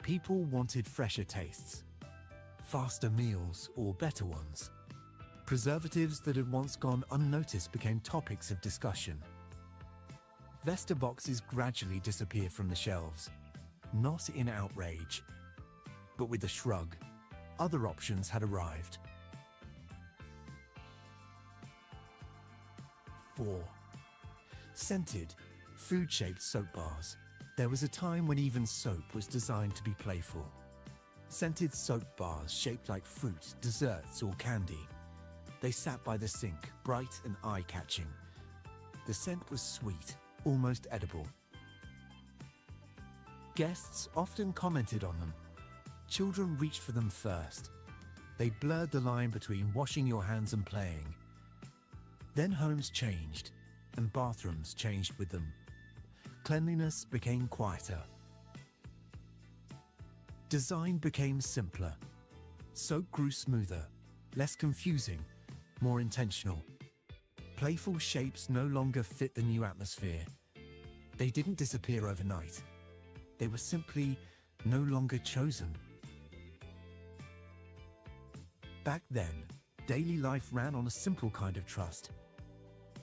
Speaker 2: People wanted fresher tastes, faster meals, or better ones. Preservatives that had once gone unnoticed became topics of discussion. Vesta boxes gradually disappeared from the shelves, not in outrage, but with a shrug. Other options had arrived. 4. Scented, food-shaped soap bars. There was a time when even soap was designed to be playful. Scented soap bars shaped like fruit, desserts, or candy. They sat by the sink, bright and eye-catching. The scent was sweet, almost edible. Guests often commented on them. Children reached for them first. They blurred the line between washing your hands and playing. Then homes changed, and bathrooms changed with them. Cleanliness became quieter. Design became simpler. Soap grew smoother, less confusing, more intentional. Playful shapes no longer fit the new atmosphere. They didn't disappear overnight. They were simply no longer chosen. Back then, daily life ran on a simple kind of trust.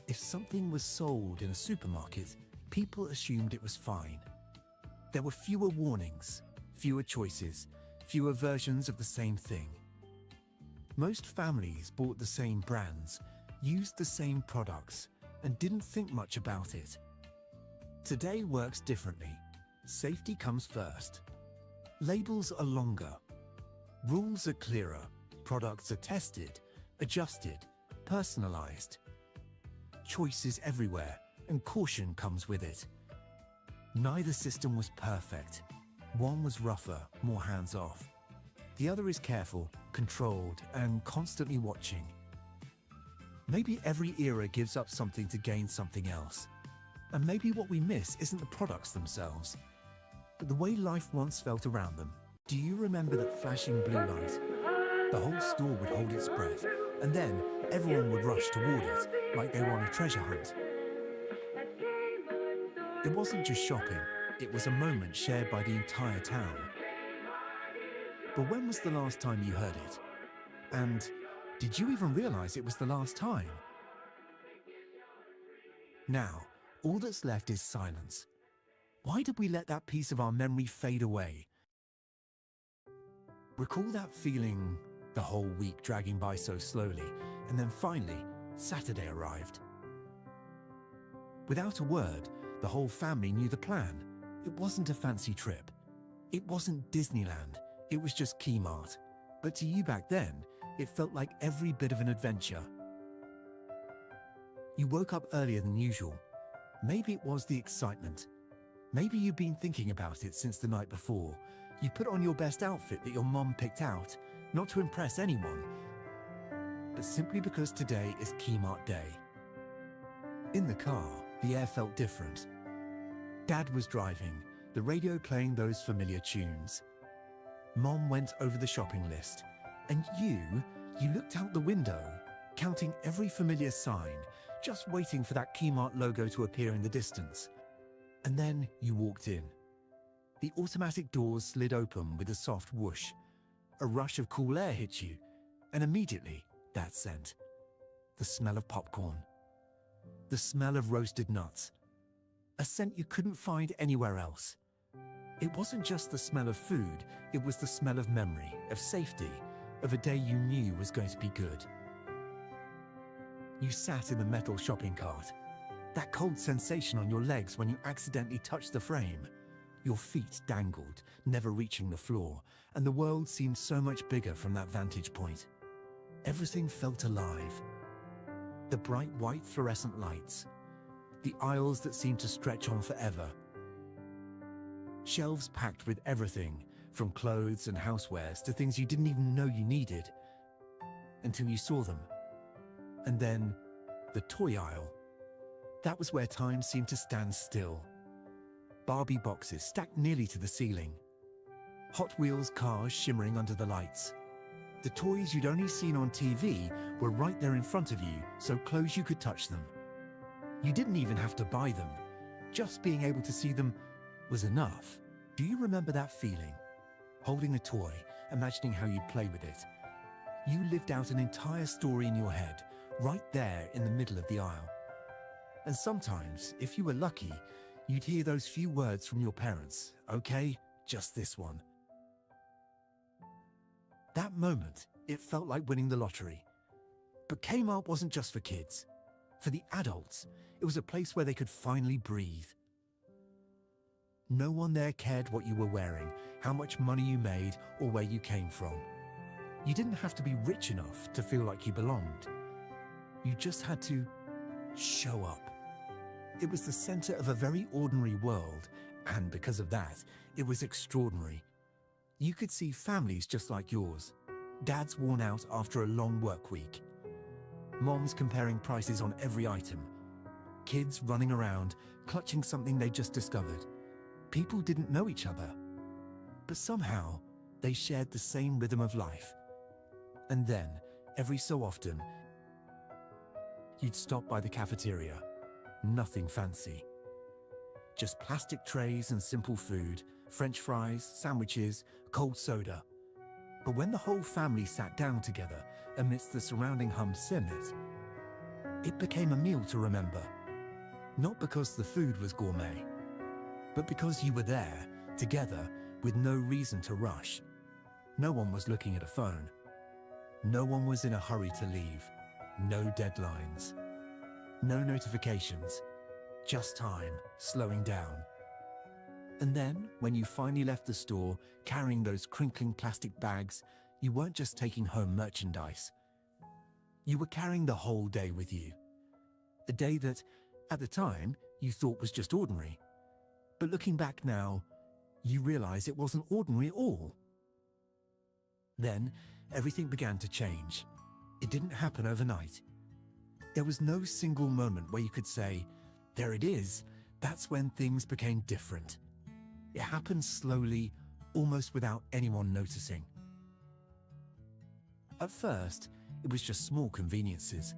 Speaker 2: If something was sold in a supermarket, people assumed it was fine. There were fewer warnings, fewer choices, fewer versions of the same thing. Most families bought the same brands, used the same products, and didn't think much about it. Today works differently. Safety comes first. Labels are longer. Rules are clearer. Products are tested, adjusted, personalized. Choice is everywhere, and caution comes with it. Neither system was perfect. One was rougher, more hands-off. The other is careful, controlled, and constantly watching. Maybe every era gives up something to gain something else. And maybe what we miss isn't the products themselves, but the way life once felt around them. Do you remember that flashing blue light? The whole store would hold its breath, and then everyone would rush toward it, like they were on a treasure hunt. It wasn't just shopping, it was a moment shared by the entire town. But when was the last time you heard it? And did you even realize it was the last time? Now, all that's left is silence. Why did we let that piece of our memory fade away? Recall that feeling, the whole week dragging by so slowly, and then finally, Saturday arrived. Without a word, the whole family knew the plan. It wasn't a fancy trip. It wasn't Disneyland. It was just Kmart. But to you back then, it felt like every bit of an adventure. You woke up earlier than usual. Maybe it was the excitement. Maybe you'd been thinking about it since the night before. You put on your best outfit that your mom picked out, not to impress anyone, but simply because today is Kmart Day. In the car, the air felt different. Dad was driving, the radio playing those familiar tunes. Mom went over the shopping list, and you looked out the window, counting every familiar sign, just waiting for that Kmart logo to appear in the distance. And then you walked in. The automatic doors slid open with a soft whoosh. A rush of cool air hit you, and immediately, that scent. The smell of popcorn. The smell of roasted nuts. A scent you couldn't find anywhere else. It wasn't just the smell of food, it was the smell of memory, of safety, of a day you knew was going to be good. You sat in the metal shopping cart. That cold sensation on your legs when you accidentally touched the frame. Your feet dangled, never reaching the floor, and the world seemed so much bigger from that vantage point. Everything felt alive. The bright white fluorescent lights. The aisles that seemed to stretch on forever. Shelves packed with everything, from clothes and housewares to things you didn't even know you needed, until you saw them. And then, the toy aisle. That was where time seemed to stand still. Barbie boxes stacked nearly to the ceiling. Hot Wheels cars shimmering under the lights. The toys you'd only seen on TV were right there in front of you, so close you could touch them. You didn't even have to buy them. Just being able to see them was enough. Do you remember that feeling? Holding a toy, imagining how you'd play with it. You lived out an entire story in your head, right there in the middle of the aisle. And sometimes, if you were lucky, you'd hear those few words from your parents. Okay, just this one. That moment, it felt like winning the lottery. But Kmart wasn't just for kids. For the adults, it was a place where they could finally breathe. No one there cared what you were wearing, how much money you made, or where you came from. You didn't have to be rich enough to feel like you belonged. You just had to show up. It was the center of a very ordinary world, and because of that, it was extraordinary. You could see families just like yours, dads worn out after a long work week, moms comparing prices on every item, kids running around, clutching something they just discovered. People didn't know each other, but somehow they shared the same rhythm of life. And then, every so often, you'd stop by the cafeteria. Nothing fancy. Just plastic trays and simple food, French fries, sandwiches, cold soda. But when the whole family sat down together amidst the surrounding hum simmered, it became a meal to remember. Not because the food was gourmet, but because you were there, together, with no reason to rush. No one was looking at a phone. No one was in a hurry to leave. No deadlines. No notifications. Just time, slowing down. And then, when you finally left the store, carrying those crinkling plastic bags, you weren't just taking home merchandise. You were carrying the whole day with you. A day that, at the time, you thought was just ordinary. But looking back now, you realize it wasn't ordinary at all. Then, everything began to change. It didn't happen overnight. There was no single moment where you could say, there it is, that's when things became different. It happened slowly, almost without anyone noticing. At first, it was just small conveniences.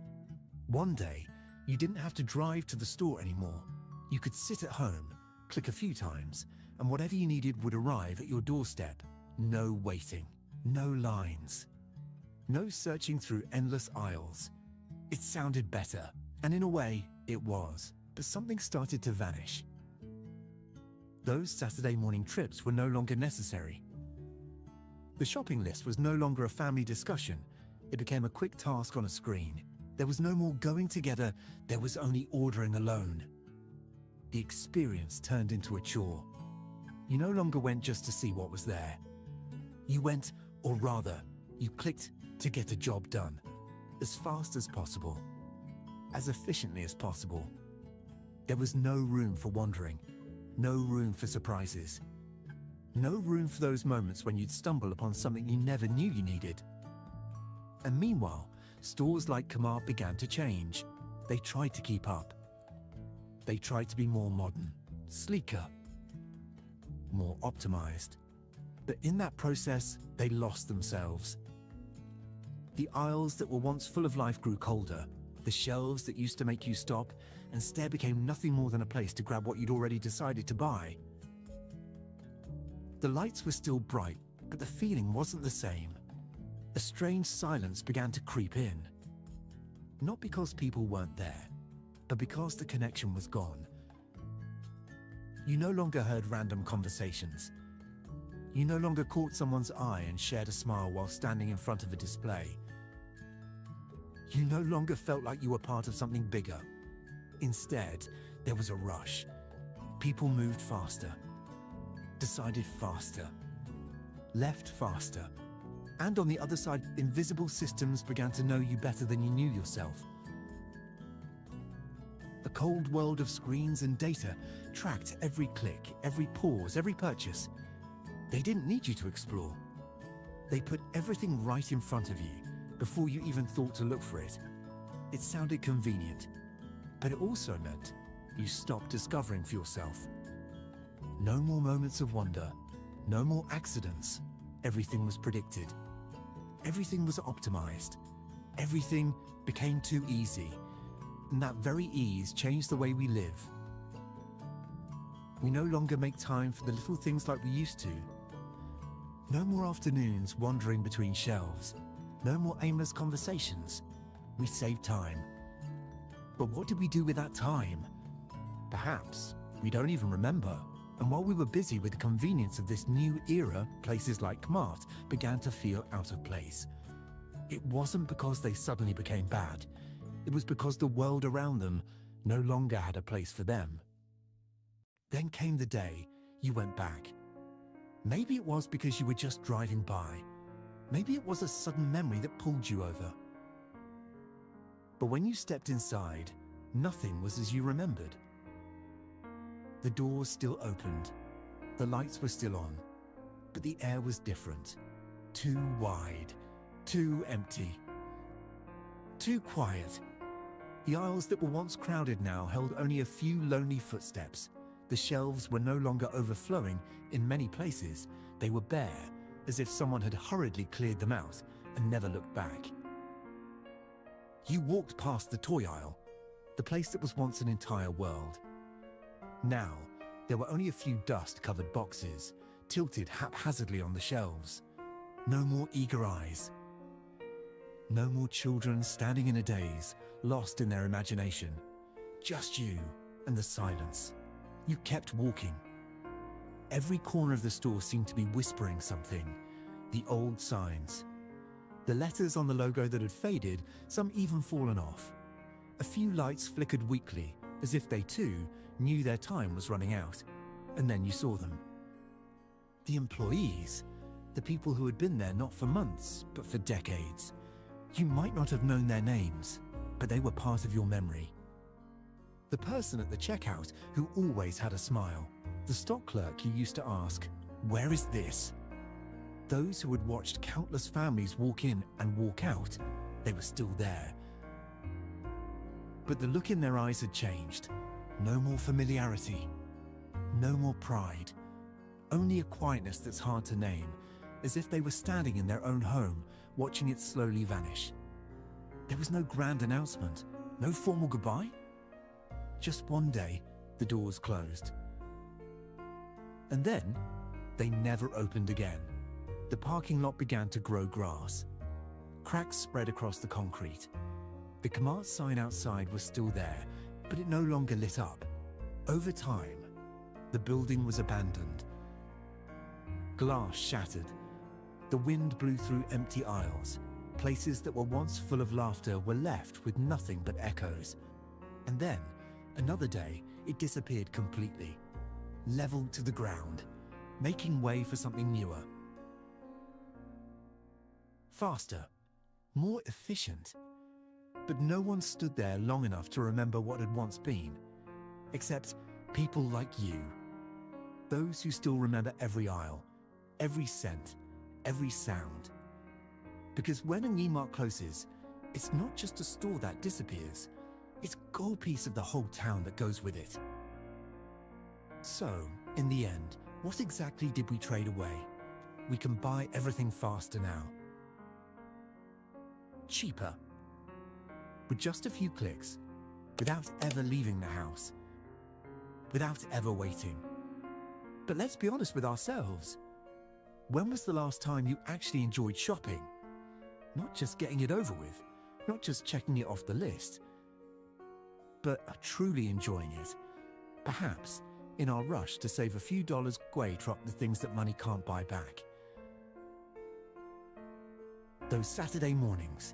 Speaker 2: One day, you didn't have to drive to the store anymore. You could sit at home, click a few times, and whatever you needed would arrive at your doorstep. No waiting, no lines, no searching through endless aisles. It sounded better, and in a way, it was. But something started to vanish. Those Saturday morning trips were no longer necessary. The shopping list was no longer a family discussion. It became a quick task on a screen. There was no more going together, there was only ordering alone. The experience turned into a chore. You no longer went just to see what was there. You went, or rather, you clicked to get a job done, as fast as possible, as efficiently as possible. There was no room for wandering, no room for surprises, no room for those moments when you'd stumble upon something you never knew you needed. And meanwhile, stores like Kmart began to change. They tried to keep up. They tried to be more modern, sleeker, more optimized. But in that process, they lost themselves. The aisles that were once full of life grew colder. The shelves that used to make you stop and stare became nothing more than a place to grab what you'd already decided to buy. The lights were still bright, but the feeling wasn't the same. A strange silence began to creep in. Not because people weren't there, but because the connection was gone. You no longer heard random conversations. You no longer caught someone's eye and shared a smile while standing in front of a display. You no longer felt like you were part of something bigger. Instead, there was a rush. People moved faster, decided faster, left faster. And on the other side, invisible systems began to know you better than you knew yourself. A cold world of screens and data tracked every click, every pause, every purchase. They didn't need you to explore. They put everything right in front of you before you even thought to look for it. It sounded convenient, but it also meant you stopped discovering for yourself. No more moments of wonder, no more accidents. Everything was predicted. Everything was optimized. Everything became too easy. And that very ease changed the way we live. We no longer make time for the little things like we used to. No more afternoons wandering between shelves. No more aimless conversations. We saved time. But what did we do with that time? Perhaps we don't even remember. And while we were busy with the convenience of this new era, places like Kmart began to feel out of place. It wasn't because they suddenly became bad. It was because the world around them no longer had a place for them. Then came the day you went back. Maybe it was because you were just driving by. Maybe it was a sudden memory that pulled you over. But when you stepped inside, nothing was as you remembered. The doors still opened, the lights were still on, but the air was different. Too wide, too empty, too quiet. The aisles that were once crowded now held only a few lonely footsteps. The shelves were no longer overflowing. In many places, they were bare, as if someone had hurriedly cleared them out and never looked back. You walked past the toy aisle, the place that was once an entire world. Now, there were only a few dust-covered boxes, tilted haphazardly on the shelves. No more eager eyes. No more children standing in a daze, lost in their imagination. Just you and the silence. You kept walking. Every corner of the store seemed to be whispering something. The old signs. The letters on the logo that had faded, some even fallen off. A few lights flickered weakly, as if they too knew their time was running out. And then you saw them. The employees, the people who had been there not for months, but for decades. You might not have known their names, but they were part of your memory. The person at the checkout who always had a smile. The stock clerk you used to ask, "Where is this?" Those who had watched countless families walk in and walk out, they were still there. But the look in their eyes had changed. No more familiarity. No more pride. Only a quietness that's hard to name, as if they were standing in their own home, watching it slowly vanish. There was no grand announcement, no formal goodbye. Just one day, the doors closed. And then, they never opened again. The parking lot began to grow grass. Cracks spread across the concrete. The Kmart sign outside was still there, but it no longer lit up. Over time, The building was abandoned. Glass shattered. The wind blew through empty aisles. Places that were once full of laughter were left with nothing but echoes. And then, another day, it disappeared completely, leveled to the ground, making way for something newer. Faster, more efficient. But no one stood there long enough to remember what had once been, except people like you. Those who still remember every aisle, every scent, every sound. Because when a Neimark closes, it's not just a store that disappears, it's a gold piece of the whole town that goes with it. So, in the end, what exactly did we trade away? We can buy everything faster now. Cheaper. With just a few clicks, without ever leaving the house, without ever waiting. But let's be honest with ourselves. When was the last time you actually enjoyed shopping? Not just getting it over with, not just checking it off the list, but truly enjoying it. Perhaps, in our rush to save a few dollars, drop the things that money can't buy back. Those Saturday mornings,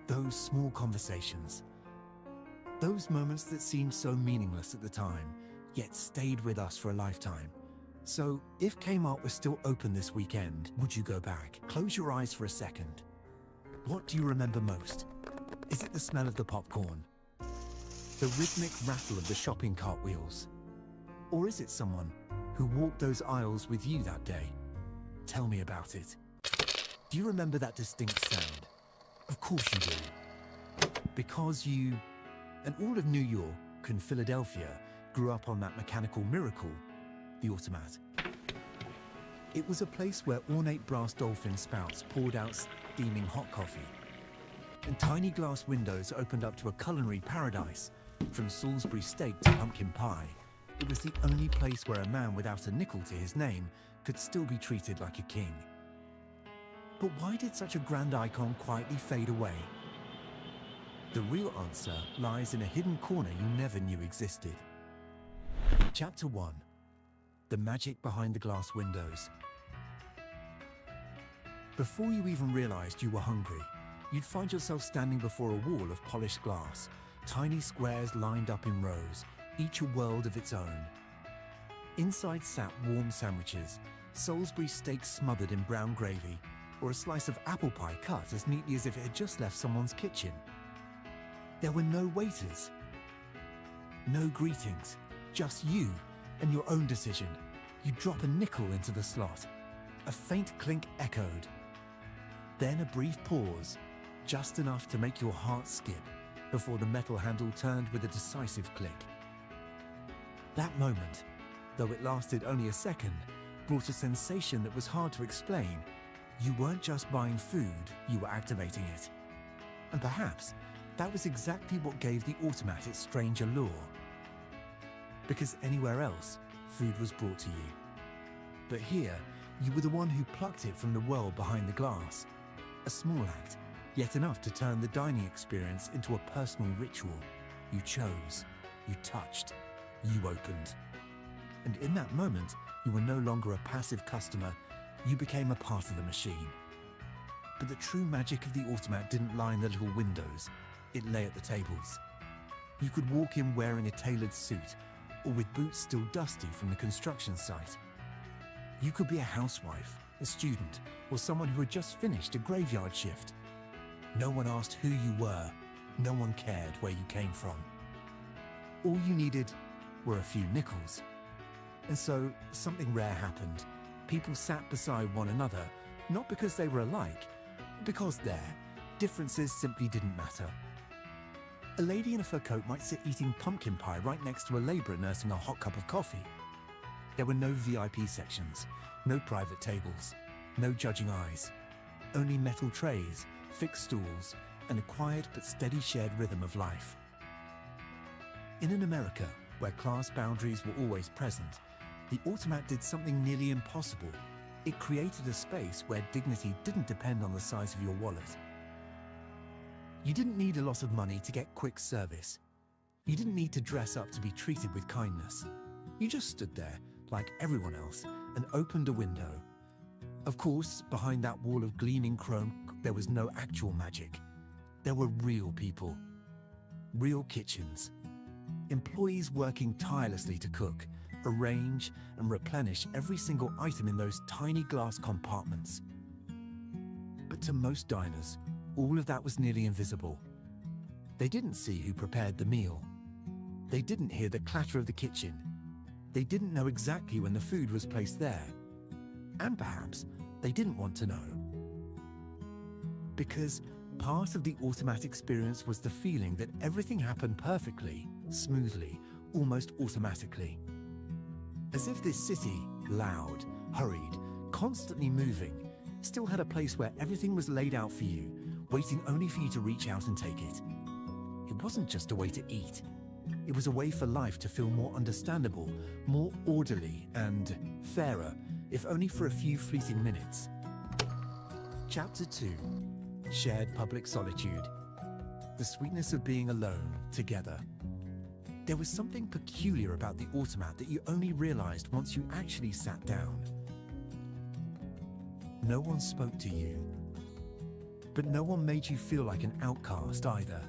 Speaker 2: those small conversations, those moments that seemed so meaningless at the time, yet stayed with us for a lifetime. So, if Kmart was still open this weekend, would you go back? Close your eyes for a second. What do you remember most? Is it the smell of the popcorn? The rhythmic rattle of the shopping cart wheels? Or is it someone who walked those aisles with you that day? Tell me about it. Do you remember that distinct sound? Of course you do. Because you, and all of New York and Philadelphia, grew up on that mechanical miracle, the automat. It was a place where ornate brass dolphin spouts poured out steaming hot coffee, and tiny glass windows opened up to a culinary paradise. From Salisbury steak to pumpkin pie, it was the only place where a man without a nickel to his name could still be treated like a king. But why did such a grand icon quietly fade away? The real answer lies in a hidden corner you never knew existed. Chapter 1. The magic behind the glass windows. Before you even realized you were hungry, you'd find yourself standing before a wall of polished glass, tiny squares lined up in rows, each a world of its own. Inside sat warm sandwiches, Salisbury steak smothered in brown gravy, or a slice of apple pie cut as neatly as if it had just left someone's kitchen. There were no waiters, no greetings, just you and your own decision. You drop a nickel into the slot. A faint clink echoed. Then a brief pause, just enough to make your heart skip, before the metal handle turned with a decisive click. That moment, though it lasted only a second, brought a sensation that was hard to explain. You weren't just buying food, you were activating it. And perhaps that was exactly what gave the automat its strange allure. Because anywhere else, food was brought to you. But here, you were the one who plucked it from the world behind the glass. A small act, yet enough to turn the dining experience into a personal ritual. You chose, you touched, you opened. And in that moment, you were no longer a passive customer, you became a part of the machine. But the true magic of the automat didn't lie in the little windows, it lay at the tables. You could walk in wearing a tailored suit, or with boots still dusty from the construction site. You could be a housewife, a student, or someone who had just finished a graveyard shift. No one asked who you were, no one cared where you came from. All you needed were a few nickels. And so, something rare happened. People sat beside one another, not because they were alike, but because their differences simply didn't matter. A lady in a fur coat might sit eating pumpkin pie right next to a labourer nursing a hot cup of coffee. There were no VIP sections, no private tables, no judging eyes. Only metal trays, fixed stools, and a quiet but steady shared rhythm of life. In an America where class boundaries were always present, the automat did something nearly impossible. It created a space where dignity didn't depend on the size of your wallet. You didn't need a lot of money to get quick service. You didn't need to dress up to be treated with kindness. You just stood there, like everyone else, and opened a window. Of course, behind that wall of gleaming chrome, there was no actual magic. There were real people. Real kitchens. Employees working tirelessly to cook, arrange, and replenish every single item in those tiny glass compartments. But to most diners, all of that was nearly invisible. They didn't see who prepared the meal. They didn't hear the clatter of the kitchen. They didn't know exactly when the food was placed there. And perhaps they didn't want to know. Because part of the automat experience was the feeling that everything happened perfectly, smoothly, almost automatically. As if this city, loud, hurried, constantly moving, still had a place where everything was laid out for you, waiting only for you to reach out and take it. It wasn't just a way to eat. It was a way for life to feel more understandable, more orderly, and fairer, if only for a few fleeting minutes. Chapter 2. Shared public solitude. The sweetness of being alone, together. There was something peculiar about the automat that you only realized once you actually sat down. No one spoke to you. But no one made you feel like an outcast either.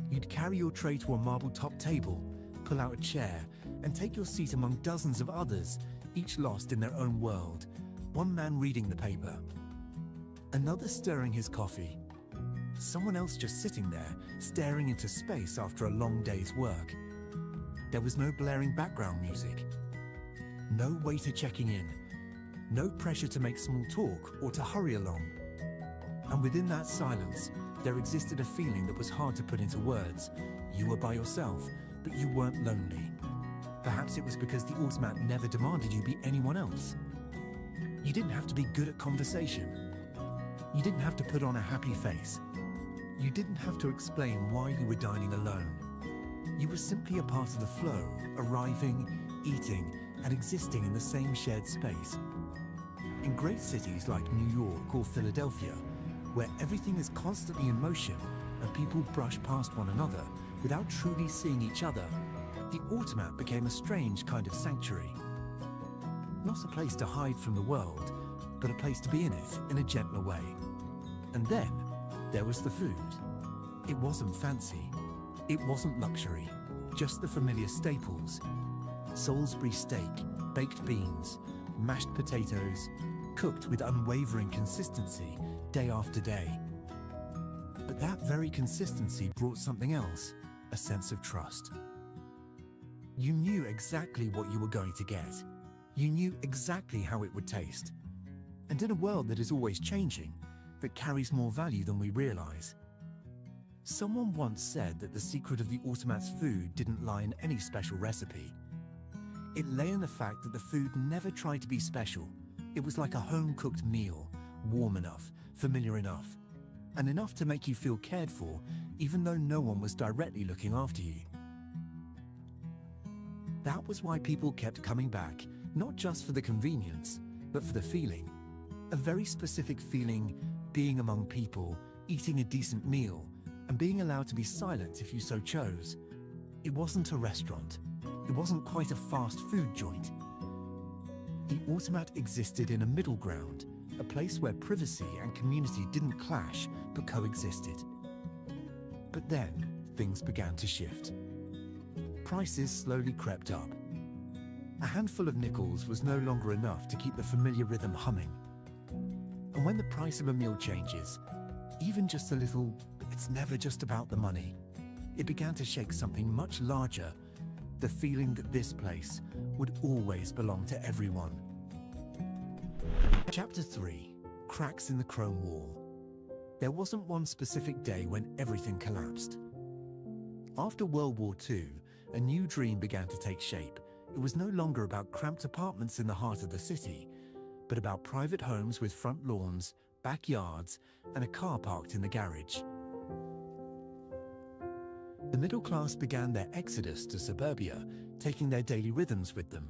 Speaker 2: You'd carry your tray to a marble-top table, pull out a chair, and take your seat among dozens of others, each lost in their own world, one man reading the paper, another stirring his coffee, someone else just sitting there, staring into space after a long day's work. There was no blaring background music, no waiter checking in, no pressure to make small talk or to hurry along. And within that silence, there existed a feeling that was hard to put into words. You were by yourself, but you weren't lonely. Perhaps it was because the automat never demanded you be anyone else. You didn't have to be good at conversation. You didn't have to put on a happy face. You didn't have to explain why you were dining alone. You were simply a part of the flow, arriving, eating, and existing in the same shared space. In great cities like New York or Philadelphia, where everything is constantly in motion and people brush past one another without truly seeing each other, the automat became a strange kind of sanctuary. Not a place to hide from the world, but a place to be in it in a gentler way. And then there was the food. It wasn't fancy. It wasn't luxury. Just the familiar staples. Salisbury steak, baked beans, mashed potatoes, cooked with unwavering consistency day after day. But that very consistency brought something else, a sense of trust. You knew exactly what you were going to get. You knew exactly how it would taste. And in a world that is always changing, that carries more value than we realize. Someone once said that the secret of the automat's food didn't lie in any special recipe. It lay in the fact that the food never tried to be special. It was like a home-cooked meal, warm enough, familiar enough, and enough to make you feel cared for, even though no one was directly looking after you. That was why people kept coming back, not just for the convenience, but for the feeling. A very specific feeling, being among people, eating a decent meal, and being allowed to be silent if you so chose. It wasn't a restaurant. It wasn't quite a fast food joint. The automat existed in a middle ground, a place where privacy and community didn't clash, but coexisted. But then, things began to shift. Prices slowly crept up. A handful of nickels was no longer enough to keep the familiar rhythm humming. And when the price of a meal changes, even just a little, it's never just about the money, it began to shake something much larger, the feeling that this place would always belong to everyone. Chapter 3. Cracks in the chrome wall. There wasn't one specific day when everything collapsed. After World War II, a new dream began to take shape. It was no longer about cramped apartments in the heart of the city, but about private homes with front lawns, backyards, and a car parked in the garage. The middle class began their exodus to suburbia, taking their daily rhythms with them.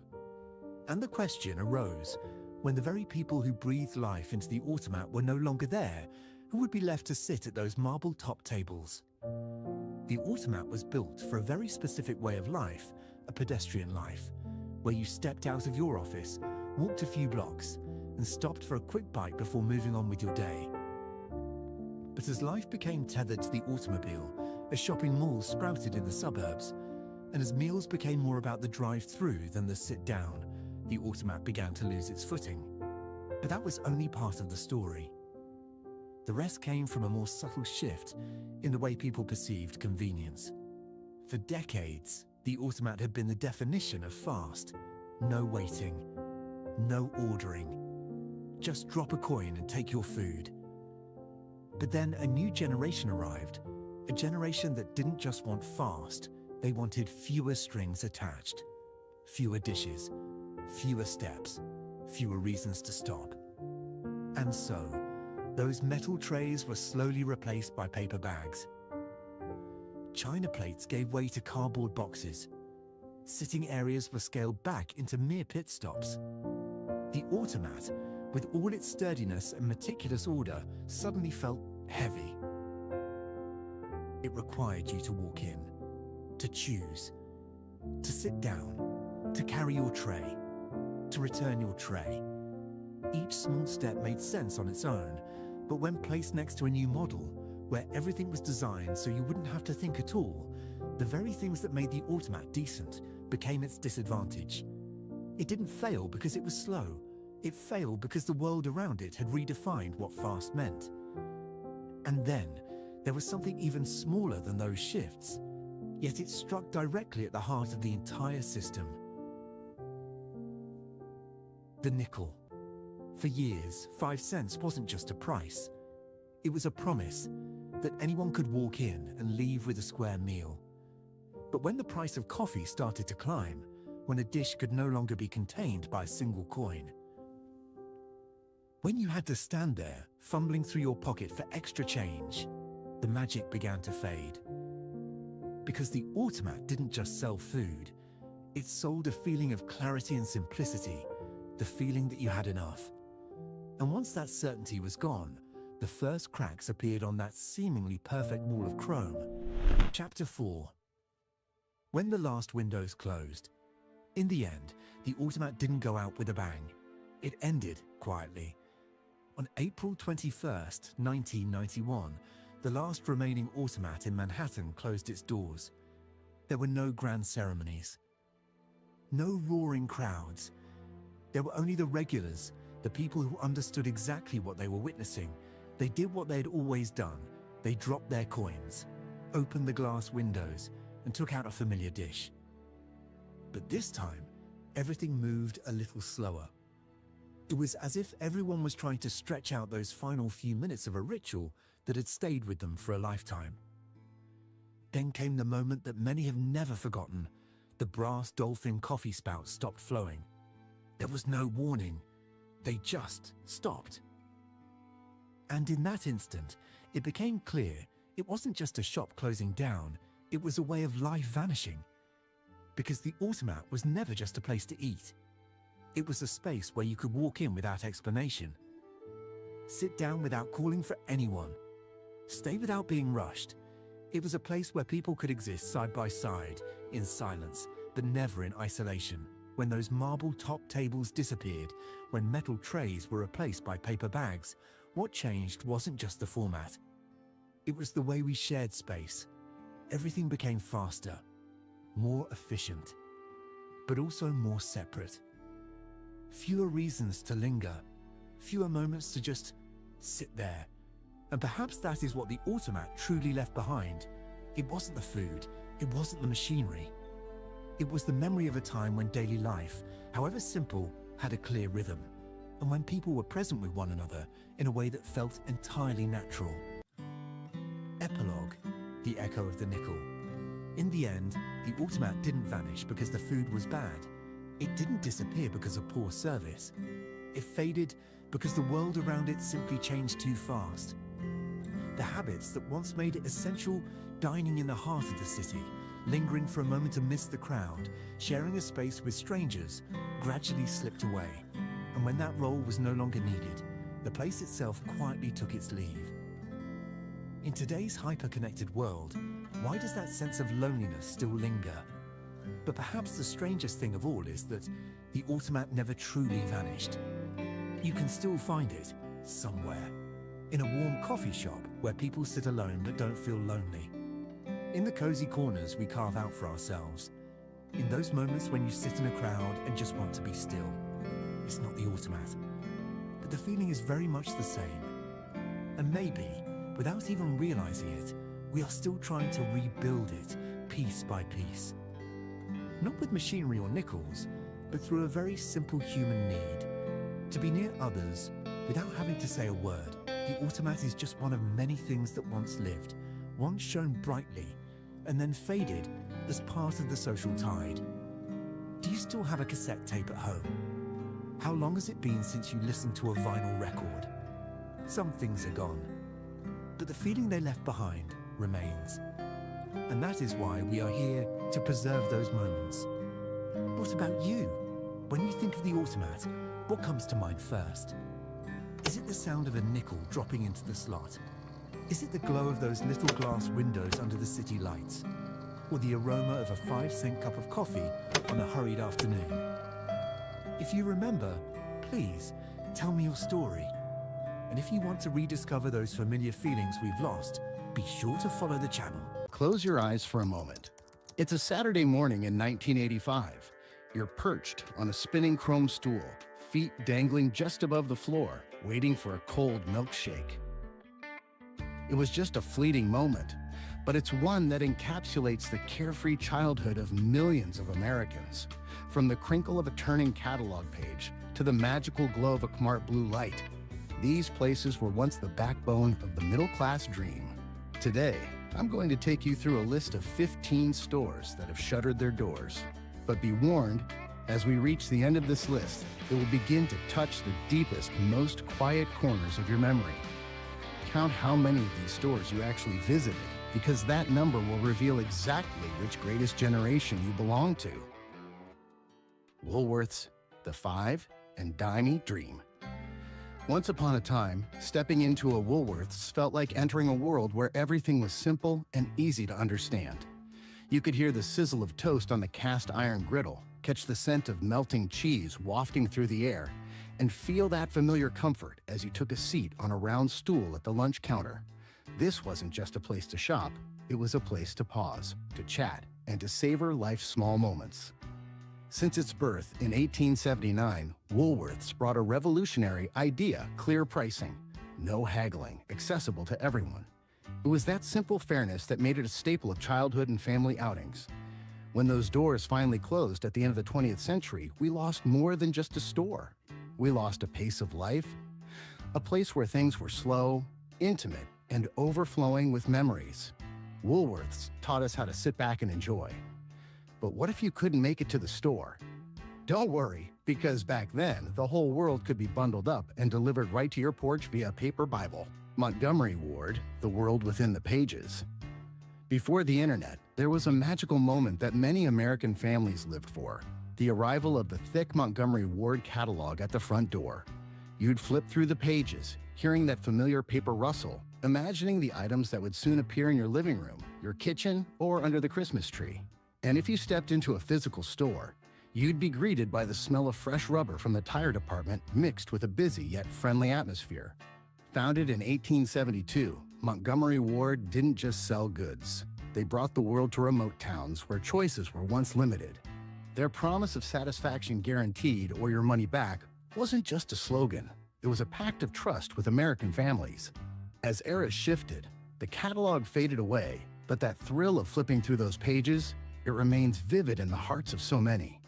Speaker 2: And the question arose, when the very people who breathed life into the automat were no longer there, who would be left to sit at those marble-top tables? The automat was built for a very specific way of life, a pedestrian life, where you stepped out of your office, walked a few blocks, and stopped for a quick bite before moving on with your day. But as life became tethered to the automobile, as shopping malls sprouted in the suburbs, and as meals became more about the drive-through than the sit-down, the automat began to lose its footing. But that was only part of the story. The rest came from a more subtle shift in the way people perceived convenience. For decades, the automat had been the definition of fast. No waiting, no ordering. Just drop a coin and take your food. But then a new generation arrived, a generation that didn't just want fast, they wanted fewer strings attached, fewer dishes, fewer steps, fewer reasons to stop. And so, those metal trays were slowly replaced by paper bags. China plates gave way to cardboard boxes. Sitting areas were scaled back into mere pit stops. The automat, with all its sturdiness and meticulous order, suddenly felt heavy. It required you to walk in, to choose, to sit down, to carry your tray, to return your tray. Each small step made sense on its own, but when placed next to a new model, where everything was designed so you wouldn't have to think at all, the very things that made the automat decent became its disadvantage. It didn't fail because it was slow. It failed because the world around it had redefined what fast meant. And then, there was something even smaller than those shifts, yet it struck directly at the heart of the entire system. The nickel. For years, 5 cents wasn't just a price. It was a promise that anyone could walk in and leave with a square meal. But when the price of coffee started to climb, when a dish could no longer be contained by a single coin, when you had to stand there, fumbling through your pocket for extra change, the magic began to fade. Because the automat didn't just sell food, it sold a feeling of clarity and simplicity, the feeling that you had enough. And once that certainty was gone, the first cracks appeared on that seemingly perfect wall of chrome. Chapter 4. When the last windows closed. In the end, the automat didn't go out with a bang. It ended quietly. On April 21st, 1991, the last remaining automat in Manhattan closed its doors. There were no grand ceremonies. No roaring crowds. There were only the regulars, the people who understood exactly what they were witnessing. They did what they had always done. They dropped their coins, opened the glass windows, and took out a familiar dish. But this time, everything moved a little slower. It was as if everyone was trying to stretch out those final few minutes of a ritual that had stayed with them for a lifetime. Then came the moment that many have never forgotten. The brass dolphin coffee spout stopped flowing. There was no warning. They just stopped. And in that instant, it became clear it wasn't just a shop closing down, it was a way of life vanishing. Because the automat was never just a place to eat. It was a space where you could walk in without explanation, sit down without calling for anyone, stay without being rushed. It was a place where people could exist side by side, in silence, but never in isolation. When those marble-top tables disappeared, when metal trays were replaced by paper bags, what changed wasn't just the format. It was the way we shared space. Everything became faster, more efficient, but also more separate. Fewer reasons to linger, fewer moments to just sit there. And perhaps that is what the automat truly left behind. It wasn't the food, it wasn't the machinery. It was the memory of a time when daily life, however simple, had a clear rhythm, and when people were present with one another in a way that felt entirely natural. Epilogue, the echo of the nickel. In the end, the automat didn't vanish because the food was bad. It didn't disappear because of poor service. It faded because the world around it simply changed too fast. The habits that once made it essential, dining in the heart of the city, lingering for a moment amidst the crowd, sharing a space with strangers, gradually slipped away. And when that role was no longer needed, the place itself quietly took its leave. In today's hyper-connected world, why does that sense of loneliness still linger? But perhaps the strangest thing of all is that the automat never truly vanished. You can still find it somewhere, in a warm coffee shop where people sit alone but don't feel lonely, in the cozy corners we carve out for ourselves, in those moments when you sit in a crowd and just want to be still. It's not the automat, but the feeling is very much the same. And maybe, without even realizing it, we are still trying to rebuild it piece by piece. Not with machinery or nickels, but through a very simple human need. To be near others without having to say a word. The automat is just one of many things that once lived, once shone brightly, and then faded as part of the social tide. Do you still have a cassette tape at home? How long has it been since you listened to a vinyl record? Some things are gone, but the feeling they left behind remains. And that is why we are here to preserve those moments. What about you? When you think of the automat, what comes to mind first? Is it the sound of a nickel dropping into the slot? Is it the glow of those little glass windows under the city lights? Or the aroma of a 5-cent cup of coffee on a hurried afternoon? If you remember, please tell me your story. And if you want to rediscover those familiar feelings we've lost, be sure to follow the channel.
Speaker 1: Close your eyes for a moment. It's a Saturday morning in 1985. You're perched on a spinning chrome stool, feet dangling just above the floor, waiting for a cold milkshake. It was just a fleeting moment, but it's one that encapsulates the carefree childhood of millions of Americans. From the crinkle of a turning catalog page to the magical glow of a Kmart blue light, these places were once the backbone of the middle-class dream. Today, I'm going to take you through a list of 15 stores that have shuttered their doors. But be warned, as we reach the end of this list, it will begin to touch the deepest, most quiet corners of your memory. Count how many of these stores you actually visited, because that number will reveal exactly which greatest generation you belong to. Woolworth's The Five and Dimey Dream. Once upon a time, stepping into a Woolworth's felt like entering a world where everything was simple and easy to understand. You could hear the sizzle of toast on the cast iron griddle, catch the scent of melting cheese wafting through the air, and feel that familiar comfort as you took a seat on a round stool at the lunch counter. This wasn't just a place to shop, it was a place to pause, to chat, and to savor life's small moments. Since its birth in 1879, Woolworth's brought a revolutionary idea: clear pricing, no haggling, accessible to everyone. It was that simple fairness that made it a staple of childhood and family outings. When those doors finally closed at the end of the 20th century, we lost more than just a store. We lost a pace of life, a place where things were slow, intimate, and overflowing with memories. Woolworth's taught us how to sit back and enjoy. But what if you couldn't make it to the store? Don't worry, because back then, the whole world could be bundled up and delivered right to your porch via paper Bible. Montgomery Ward, The World Within the Pages. Before the internet, there was a magical moment that many American families lived for: the arrival of the thick Montgomery Ward catalog at the front door. You'd flip through the pages, hearing that familiar paper rustle, imagining the items that would soon appear in your living room, your kitchen, or under the Christmas tree. And if you stepped into a physical store, you'd be greeted by the smell of fresh rubber from the tire department mixed with a busy yet friendly atmosphere. Founded in 1872, Montgomery Ward didn't just sell goods. They brought the world to remote towns where choices were once limited. Their promise of satisfaction guaranteed or your money back wasn't just a slogan. It was a pact of trust with American families. As eras shifted, the catalog faded away, but that thrill of flipping through those pages, it remains vivid in the hearts of so many.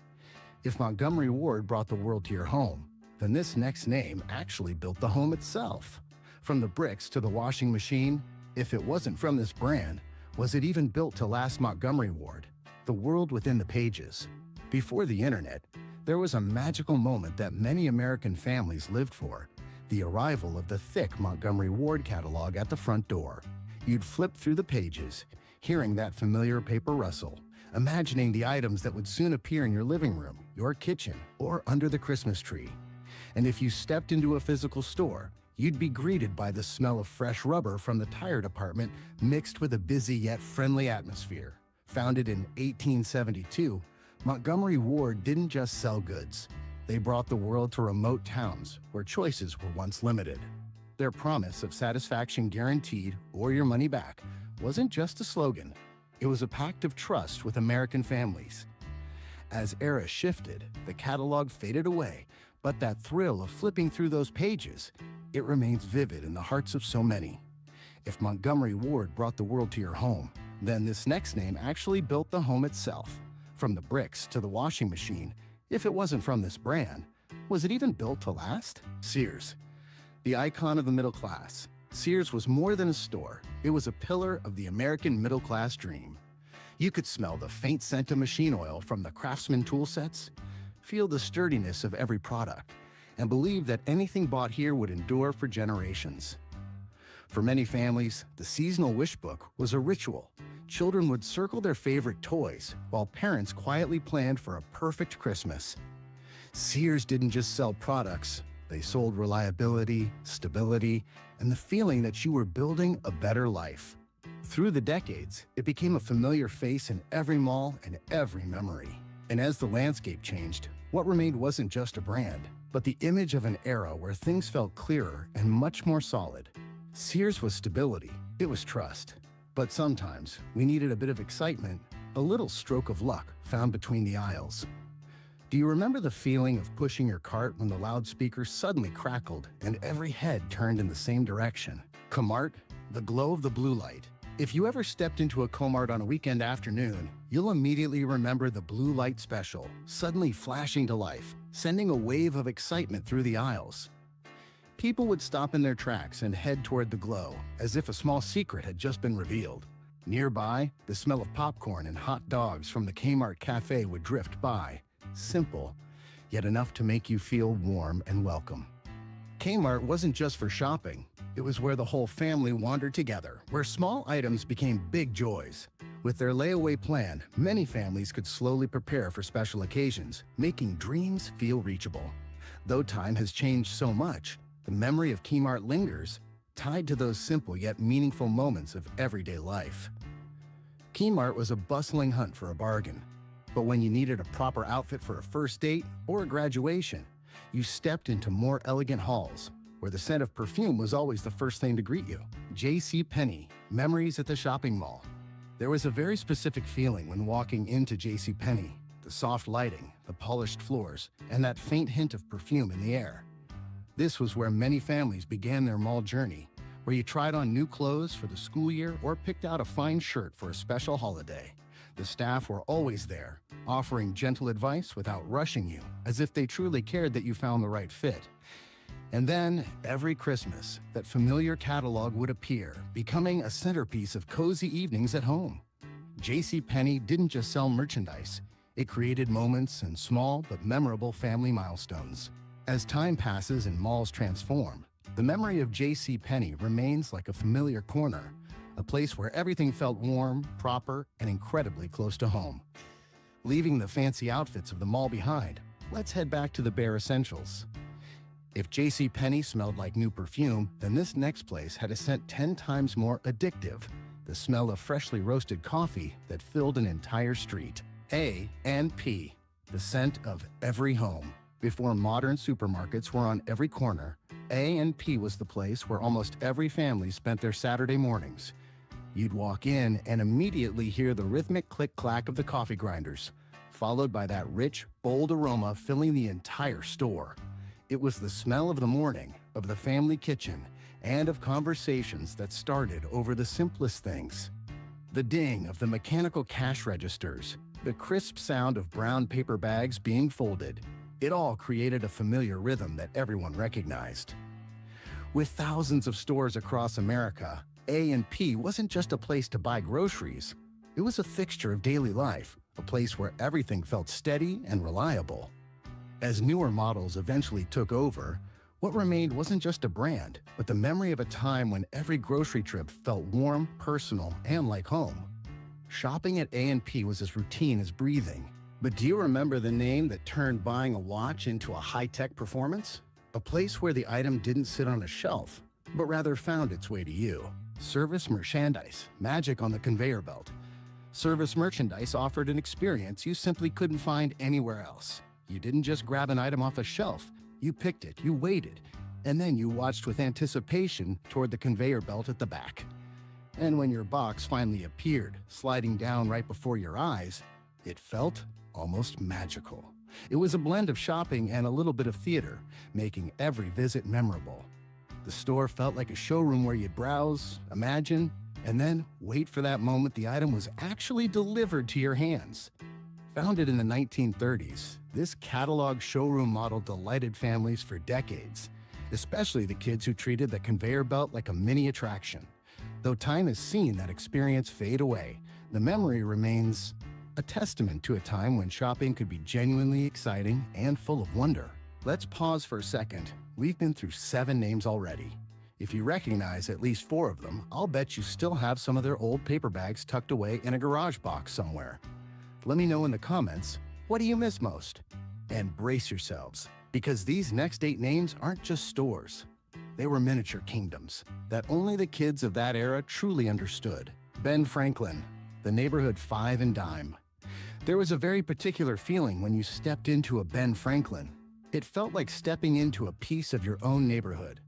Speaker 1: If Montgomery Ward brought the world to your home, then this next name actually built the home itself. From the bricks to the washing machine, if it wasn't from this brand, was it even built to last? Montgomery Ward, the world within the pages. Before the internet, there was a magical moment that many American families lived for: the arrival of the thick Montgomery Ward catalog at the front door. You'd flip through the pages, hearing that familiar paper rustle, imagining the items that would soon appear in your living room, your kitchen, or under the Christmas tree. And if you stepped into a physical store, you'd be greeted by the smell of fresh rubber from the tire department mixed with a busy yet friendly atmosphere. Founded in 1872, Montgomery Ward didn't just sell goods. They brought the world to remote towns where choices were once limited. Their promise of satisfaction guaranteed or your money back wasn't just a slogan. It was a pact of trust with American families. As eras shifted, the catalog faded away, but that thrill of flipping through those pages, it remains vivid in the hearts of so many. If Montgomery Ward brought the world to your home, then this next name actually built the home itself. From the bricks to the washing machine, if it wasn't from this brand, was it even built to last? Sears. The icon of the middle class, Sears was more than a store. It was a pillar of the American middle-class dream. You could smell the faint scent of machine oil from the Craftsman tool sets, feel the sturdiness of every product, and believe that anything bought here would endure for generations. For many families, the seasonal wish book was a ritual. Children would circle their favorite toys, while parents quietly planned for a perfect Christmas. Sears didn't just sell products. They sold reliability, stability, and the feeling that you were building a better life. Through the decades, it became a familiar face in every mall and every memory. And as the landscape changed, what remained wasn't just a brand, but the image of an era where things felt clearer and much more solid. Sears was stability, it was trust. But sometimes, we needed a bit of excitement, a little stroke of luck found between the aisles. Do you remember the feeling of pushing your cart when the loudspeaker suddenly crackled and every head turned in the same direction? Comart, the glow of the blue light. If you ever stepped into a Comart on a weekend afternoon, you'll immediately remember the blue light special, suddenly flashing to life, sending a wave of excitement through the aisles. People would stop in their tracks and head toward the glow, as if a small secret had just been revealed. Nearby, the smell of popcorn and hot dogs from the Kmart cafe would drift by. Simple, yet enough to make you feel warm and welcome. Kmart wasn't just for shopping. It was where the whole family wandered together, where small items became big joys. With their layaway plan, many families could slowly prepare for special occasions, making dreams feel reachable. Though time has changed so much, the memory of Kmart lingers, tied to those simple yet meaningful moments of everyday life. Kmart was a bustling hunt for a bargain. But when you needed a proper outfit for a first date or a graduation, you stepped into more elegant halls, where the scent of perfume was always the first thing to greet you. JCPenney, memories at the shopping mall. There was a very specific feeling when walking into JCPenney, the soft lighting, the polished floors, and that faint hint of perfume in the air. This was where many families began their mall journey, where you tried on new clothes for the school year or picked out a fine shirt for a special holiday. The staff were always there, offering gentle advice without rushing you, as if they truly cared that you found the right fit. And then, every Christmas, that familiar catalog would appear, becoming a centerpiece of cozy evenings at home. JCPenney didn't just sell merchandise, it created moments and small but memorable family milestones. As time passes and malls transform, the memory of JCPenney remains like a familiar corner, a place where everything felt warm, proper, and incredibly close to home. Leaving the fancy outfits of the mall behind, let's head back to the bare essentials. If JCPenney smelled like new perfume, then this next place had a scent 10 times more addictive, the smell of freshly roasted coffee that filled an entire street. A&P, the scent of every home. Before modern supermarkets were on every corner, A&P was the place where almost every family spent their Saturday mornings. You'd walk in and immediately hear the rhythmic click-clack of the coffee grinders, followed by that rich, bold aroma filling the entire store. It was the smell of the morning, of the family kitchen, and of conversations that started over the simplest things. The ding of the mechanical cash registers, the crisp sound of brown paper bags being folded, it all created a familiar rhythm that everyone recognized. With thousands of stores across America, A&P wasn't just a place to buy groceries. It was a fixture of daily life, a place where everything felt steady and reliable. As newer models eventually took over, what remained wasn't just a brand, but the memory of a time when every grocery trip felt warm, personal, and like home. Shopping at A&P was as routine as breathing. But do you remember the name that turned buying a watch into a high-tech performance? A place where the item didn't sit on a shelf, but rather found its way to you. Service merchandise, magic on the conveyor belt. Service merchandise offered an experience you simply couldn't find anywhere else. You didn't just grab an item off a shelf, you picked it, you waited, and then you watched with anticipation toward the conveyor belt at the back. And when your box finally appeared, sliding down right before your eyes, it felt almost magical. It was a blend of shopping and a little bit of theater, making every visit memorable. The store felt like a showroom where you'd browse, imagine, and then wait for that moment the item was actually delivered to your hands. Founded in the 1930s, this catalog showroom model delighted families for decades, especially the kids who treated the conveyor belt like a mini attraction. Though time has seen that experience fade away, the memory remains a testament to a time when shopping could be genuinely exciting and full of wonder. Let's pause for a second. We've been through 7 names already. If you recognize at least 4 of them, I'll bet you still have some of their old paper bags tucked away in a garage box somewhere. Let me know in the comments, what do you miss most? And brace yourselves, because these next 8 names aren't just stores. They were miniature kingdoms that only the kids of that era truly understood. Ben Franklin, the neighborhood 5 and dime. There was a very particular feeling when you stepped into a Ben Franklin. It felt like stepping into a piece of your own neighborhood.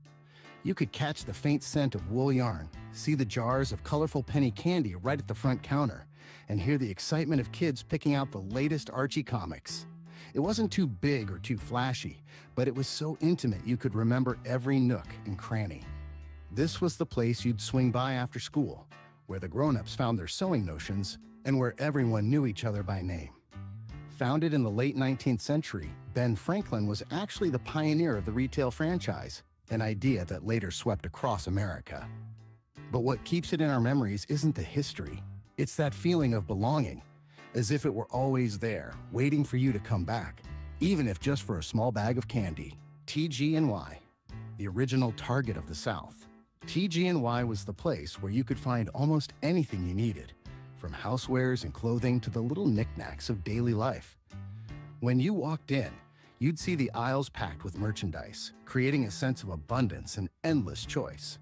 Speaker 1: You could catch the faint scent of wool yarn, see the jars of colorful penny candy right at the front counter, and hear the excitement of kids picking out the latest Archie comics. It wasn't too big or too flashy, but it was so intimate you could remember every nook and cranny. This was the place you'd swing by after school, where the grown-ups found their sewing notions and where everyone knew each other by name. Founded in the late 19th century, Ben Franklin was actually the pioneer of the retail franchise, an idea that later swept across America. But what keeps it in our memories isn't the history, it's that feeling of belonging, as if it were always there, waiting for you to come back, even if just for a small bag of candy. TG&Y, the original Target of the South. TG&Y was the place where you could find almost anything you needed, from housewares and clothing to the little knickknacks of daily life. When you walked in, you'd see the aisles packed with merchandise, creating a sense of abundance and endless choice.